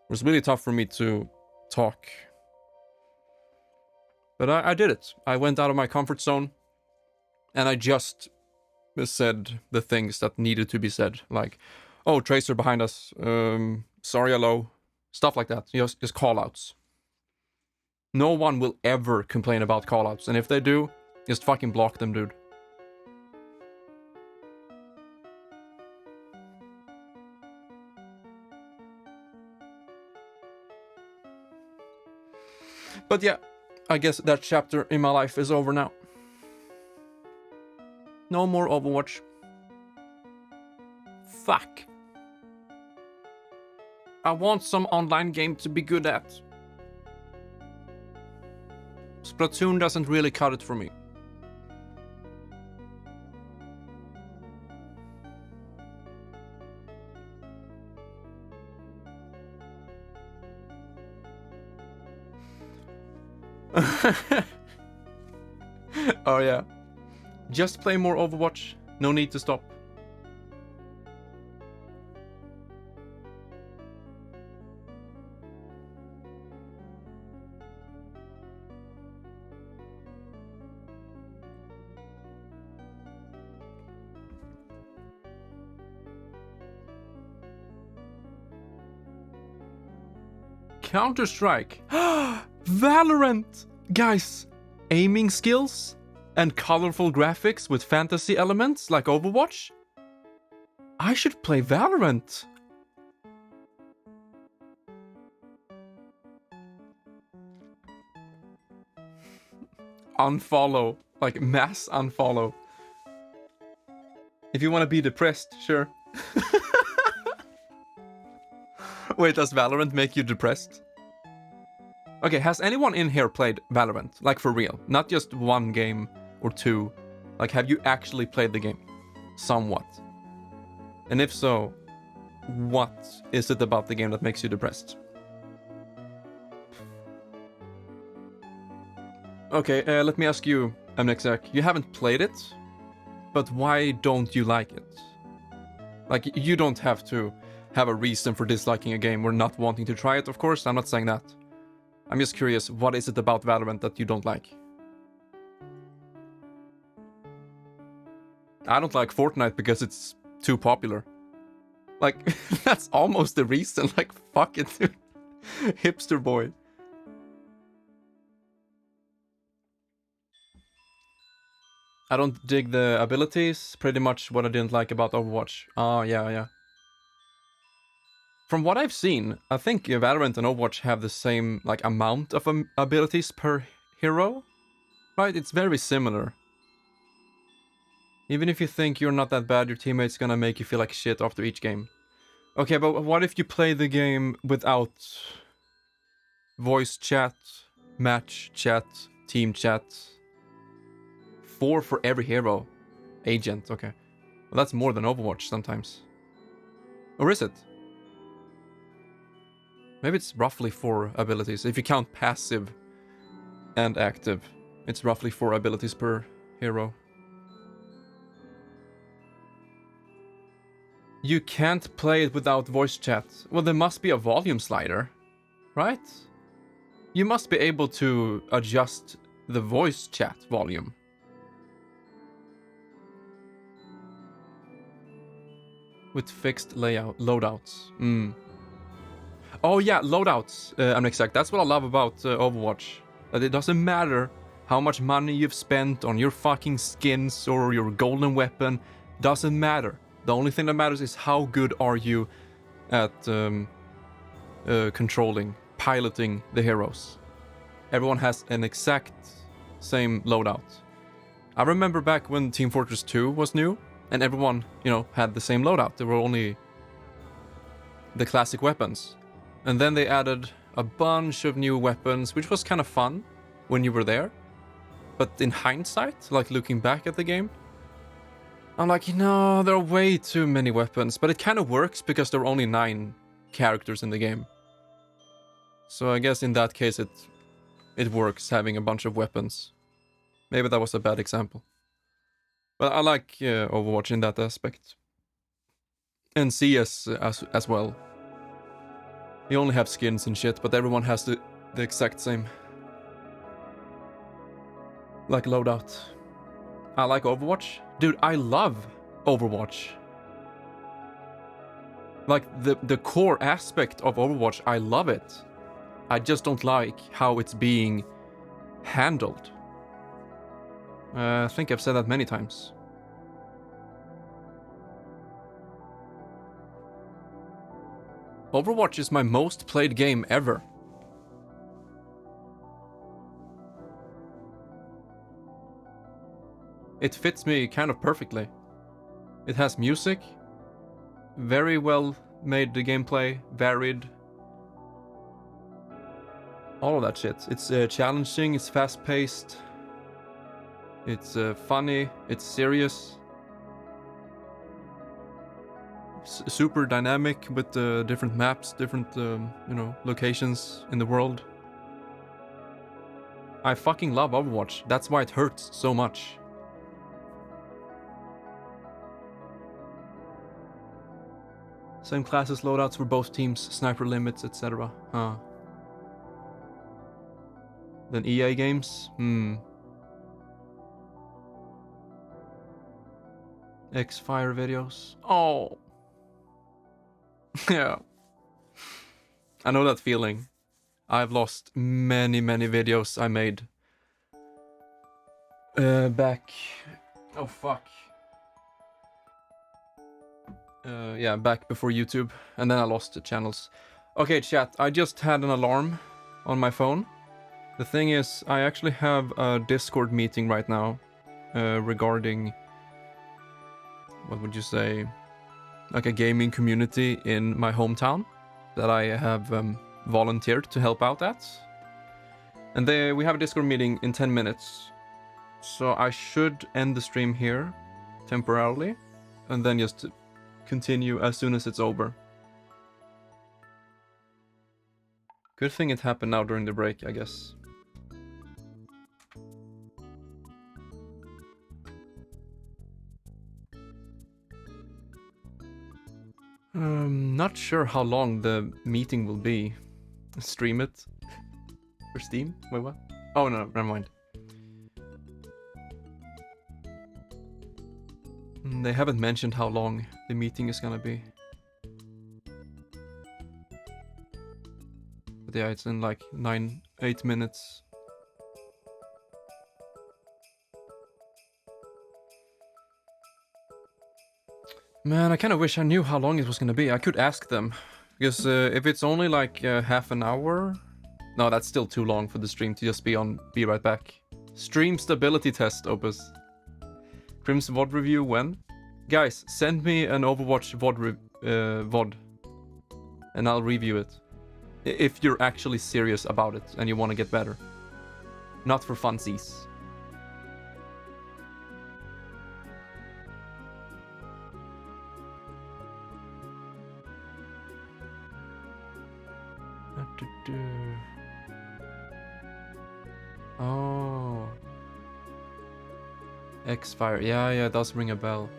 it was really tough for me to talk. But I did it. I went out of my comfort zone. And I just said the things that needed to be said, like, "Oh, Tracer behind us. Sorry, hello," stuff like that. Just call-outs. No one will ever complain about call-outs, and if they do, just fucking block them, dude. But yeah, I guess that chapter in my life is over now. No more Overwatch. Fuck. I want some online game to be good at. Splatoon doesn't really cut it for me. Oh yeah. Just play more Overwatch. No need to stop. Counter-Strike. Valorant! Guys, aiming skills and colorful graphics with fantasy elements like Overwatch? I should play Valorant. Unfollow. Like mass unfollow. If you want to be depressed, sure. Wait, does Valorant make you depressed? Okay, has anyone in here played Valorant? Like for real? Not just one game or two. Like, have you actually played the game? Somewhat. And if so, what is it about the game that makes you depressed? Okay, let me ask you, Amnexac. You haven't played it, but why don't you like it? Like, you don't have to have a reason for disliking a game or not wanting to try it, of course. I'm not saying that. I'm just curious, what is it about Valorant that you don't like? I don't like Fortnite because it's too popular. Like, that's almost the reason. Like, fuck it, dude. Hipster boy. I don't dig the abilities. Pretty much what I didn't like about Overwatch. Oh, yeah. From what I've seen, I think Valorant and Overwatch have the same, like, amount of abilities per hero. Right? It's very similar. Even if you think you're not that bad, your teammate's gonna make you feel like shit after each game. Okay, but what if you play the game without voice chat, match chat, team chat? 4 for every hero. Agent, okay. Well, that's more than Overwatch sometimes. Or is it? Maybe it's roughly 4 abilities. If you count passive and active, it's roughly 4 abilities per hero. You can't play it without voice chat. Well, there must be a volume slider, right? You must be able to adjust the voice chat volume. With fixed loadouts. Oh yeah, loadouts, Amnexac. That's what I love about Overwatch. That it doesn't matter how much money you've spent on your fucking skins or your golden weapon. Doesn't matter. The only thing that matters is how good are you at controlling, piloting the heroes. Everyone has an exact same loadout. I remember back when Team Fortress 2 was new, and everyone, had the same loadout. There were only the classic weapons. And then they added a bunch of new weapons, which was kind of fun when you were there. But in hindsight, like looking back at the game, I'm like, there are way too many weapons. But it kind of works because there are only 9 characters in the game. So I guess in that case it works having a bunch of weapons. Maybe that was a bad example. But I like Overwatch in that aspect. And CS as well. You only have skins and shit, but everyone has the exact same. Like loadout. I like Overwatch Dude, I love Overwatch. Like, the core aspect of Overwatch, I love it. I just don't like how it's being handled. I think I've said that many times. Overwatch is my most played game ever. It fits me kind of perfectly. It has music, very well made the gameplay, varied. All of that shit. It's challenging, it's fast paced, it's funny, it's serious. Super dynamic with different maps, different, locations in the world. I fucking love Overwatch. That's why it hurts so much. Same classes, loadouts for both teams, sniper limits, etc. Huh. Then EA games? X-Fire videos? Oh! Yeah. I know that feeling. I've lost many videos I made. Back... Oh, fuck. Back before YouTube, and then I lost the channels. Okay, chat, I just had an alarm on my phone. The thing is, I actually have a Discord meeting right now regarding, what would you say, like a gaming community in my hometown that I have volunteered to help out at. And we have a Discord meeting in 10 minutes. So I should end the stream here temporarily, and then just continue as soon as it's over. Good thing it happened now during the break, I guess. Not sure how long the meeting will be. Stream it? For Steam? Wait, what? Oh no, never mind. They haven't mentioned how long the meeting is gonna be. But yeah, it's in like 8 minutes. Man, I kind of wish I knew how long it was gonna be. I could ask them. Because if it's only like half an hour... No, that's still too long for the stream to just be right back. Stream stability test, Opus. Crim's VOD review when? Guys, send me an Overwatch VOD. And I'll review it. If you're actually serious about it and you want to get better. Not for funsies. Oh. X-Fire. Yeah, it does ring a bell.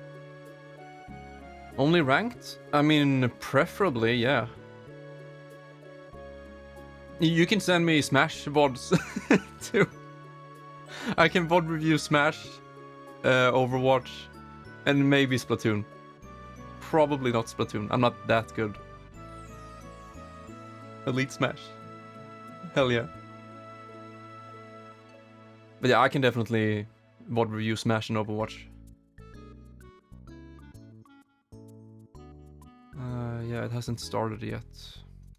Only ranked? I mean, preferably, yeah. You can send me Smash VODs too. I can VOD review Smash, Overwatch, and maybe Splatoon. Probably not Splatoon. I'm not that good. Elite Smash. Hell yeah. But yeah, I can definitely VOD review Smash and Overwatch. Yeah, it hasn't started yet.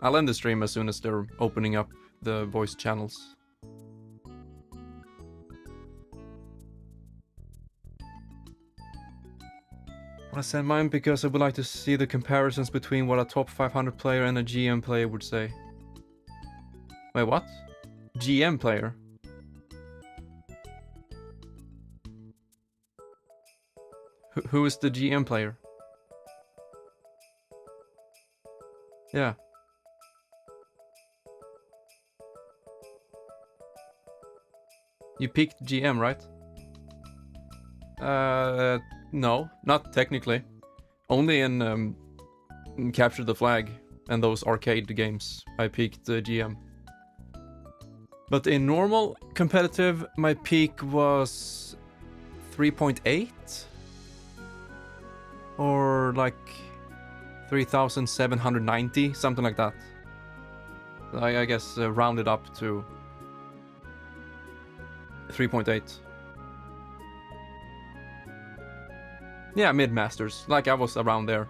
I'll end the stream as soon as they're opening up the voice channels. I send mine because I would like to see the comparisons between what a top 500 player and a GM player would say. Wait, what? GM player? Who is the GM player? Yeah. You picked GM, right? No, not technically. Only in Capture the Flag and those arcade games I peaked GM. But in normal competitive, my peak was 3.8, or like 3,790, something like that. I guess rounded up to 3.8. Yeah, mid-masters, like I was around there.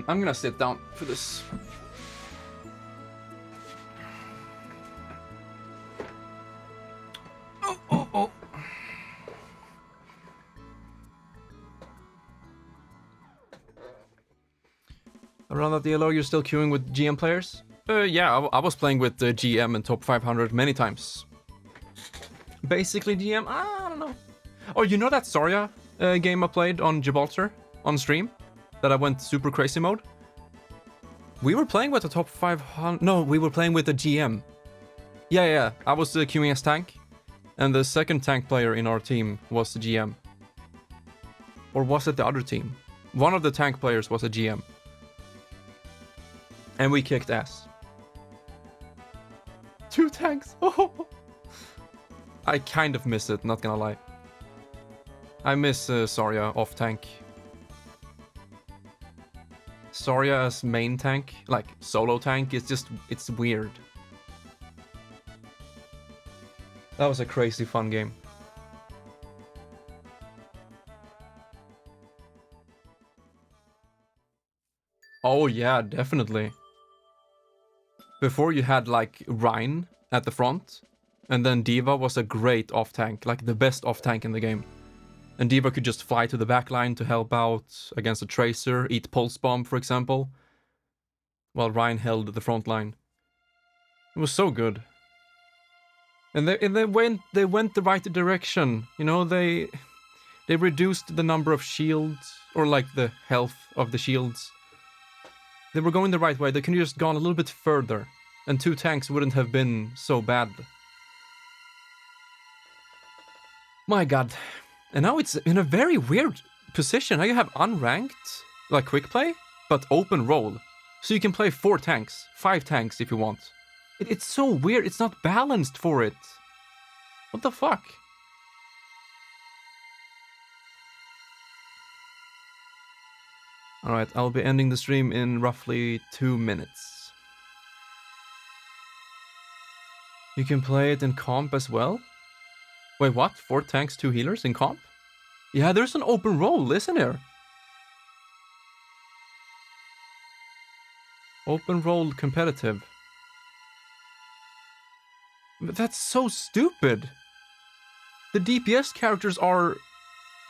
I'm gonna sit down for this. Oh. Around that yellow, you're still queuing with GM players? Yeah, I was playing with the GM and top 500 many times. Basically GM, I don't know. Oh, you know that Soria game I played on Gibraltar on stream? That I went super crazy mode? We were playing with the top 500... No, we were playing with the GM. Yeah. I was queuing as tank. And the second tank player in our team was the GM. Or was it the other team? One of the tank players was a GM. And we kicked ass. 2 tanks! Oh. I kind of miss it, not gonna lie. I miss Soria off tank. Soria as main tank, like solo tank, it's weird. That was a crazy fun game. Oh yeah, definitely. Before you had like Rhine at the front, and then D.Va was a great off tank, like the best off tank in the game. And D.Va could just fly to the back line to help out against a Tracer, eat Pulse Bomb, for example, while Ryan held the front line. It was so good. And they went the right direction. You know, they reduced the number of shields, or like the health of the shields. They were going the right way. They could have just gone a little bit further, and 2 tanks wouldn't have been so bad. My god. And now it's in a very weird position. Now you have unranked, like quick play, but open role. So you can play 4 tanks, 5 tanks if you want. It's so weird. It's not balanced for it. What the fuck? Alright, I'll be ending the stream in roughly 2 minutes. You can play it in comp as well? Wait, what? 4 tanks, 2 healers in comp? Yeah, there's an open role, isn't there? Open role competitive. But that's so stupid. The DPS characters are...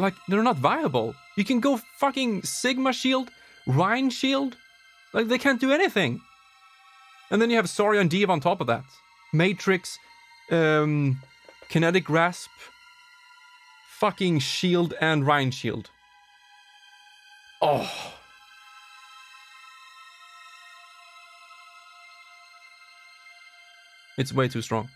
like, they're not viable. You can go fucking Sigma shield, Rhine shield. Like, they can't do anything. And then you have Soria and D.Va on top of that. Matrix, Kinetic Grasp, fucking shield and Rhine shield. Oh. It's way too strong.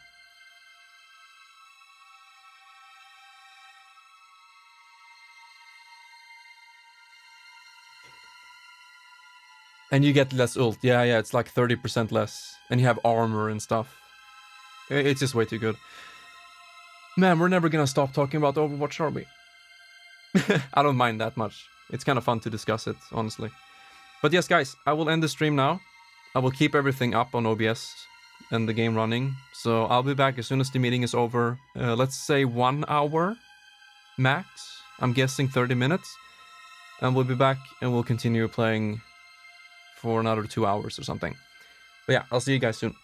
And you get less ult. Yeah, it's like 30% less. And you have armor and stuff. It's just way too good. Man, we're never gonna stop talking about Overwatch, are we? I don't mind that much. It's kind of fun to discuss it, honestly. But yes, guys, I will end the stream now. I will keep everything up on OBS and the game running. So I'll be back as soon as the meeting is over. Let's say 1 hour max. I'm guessing 30 minutes. And we'll be back and we'll continue playing for another 2 hours or something. But yeah, I'll see you guys soon.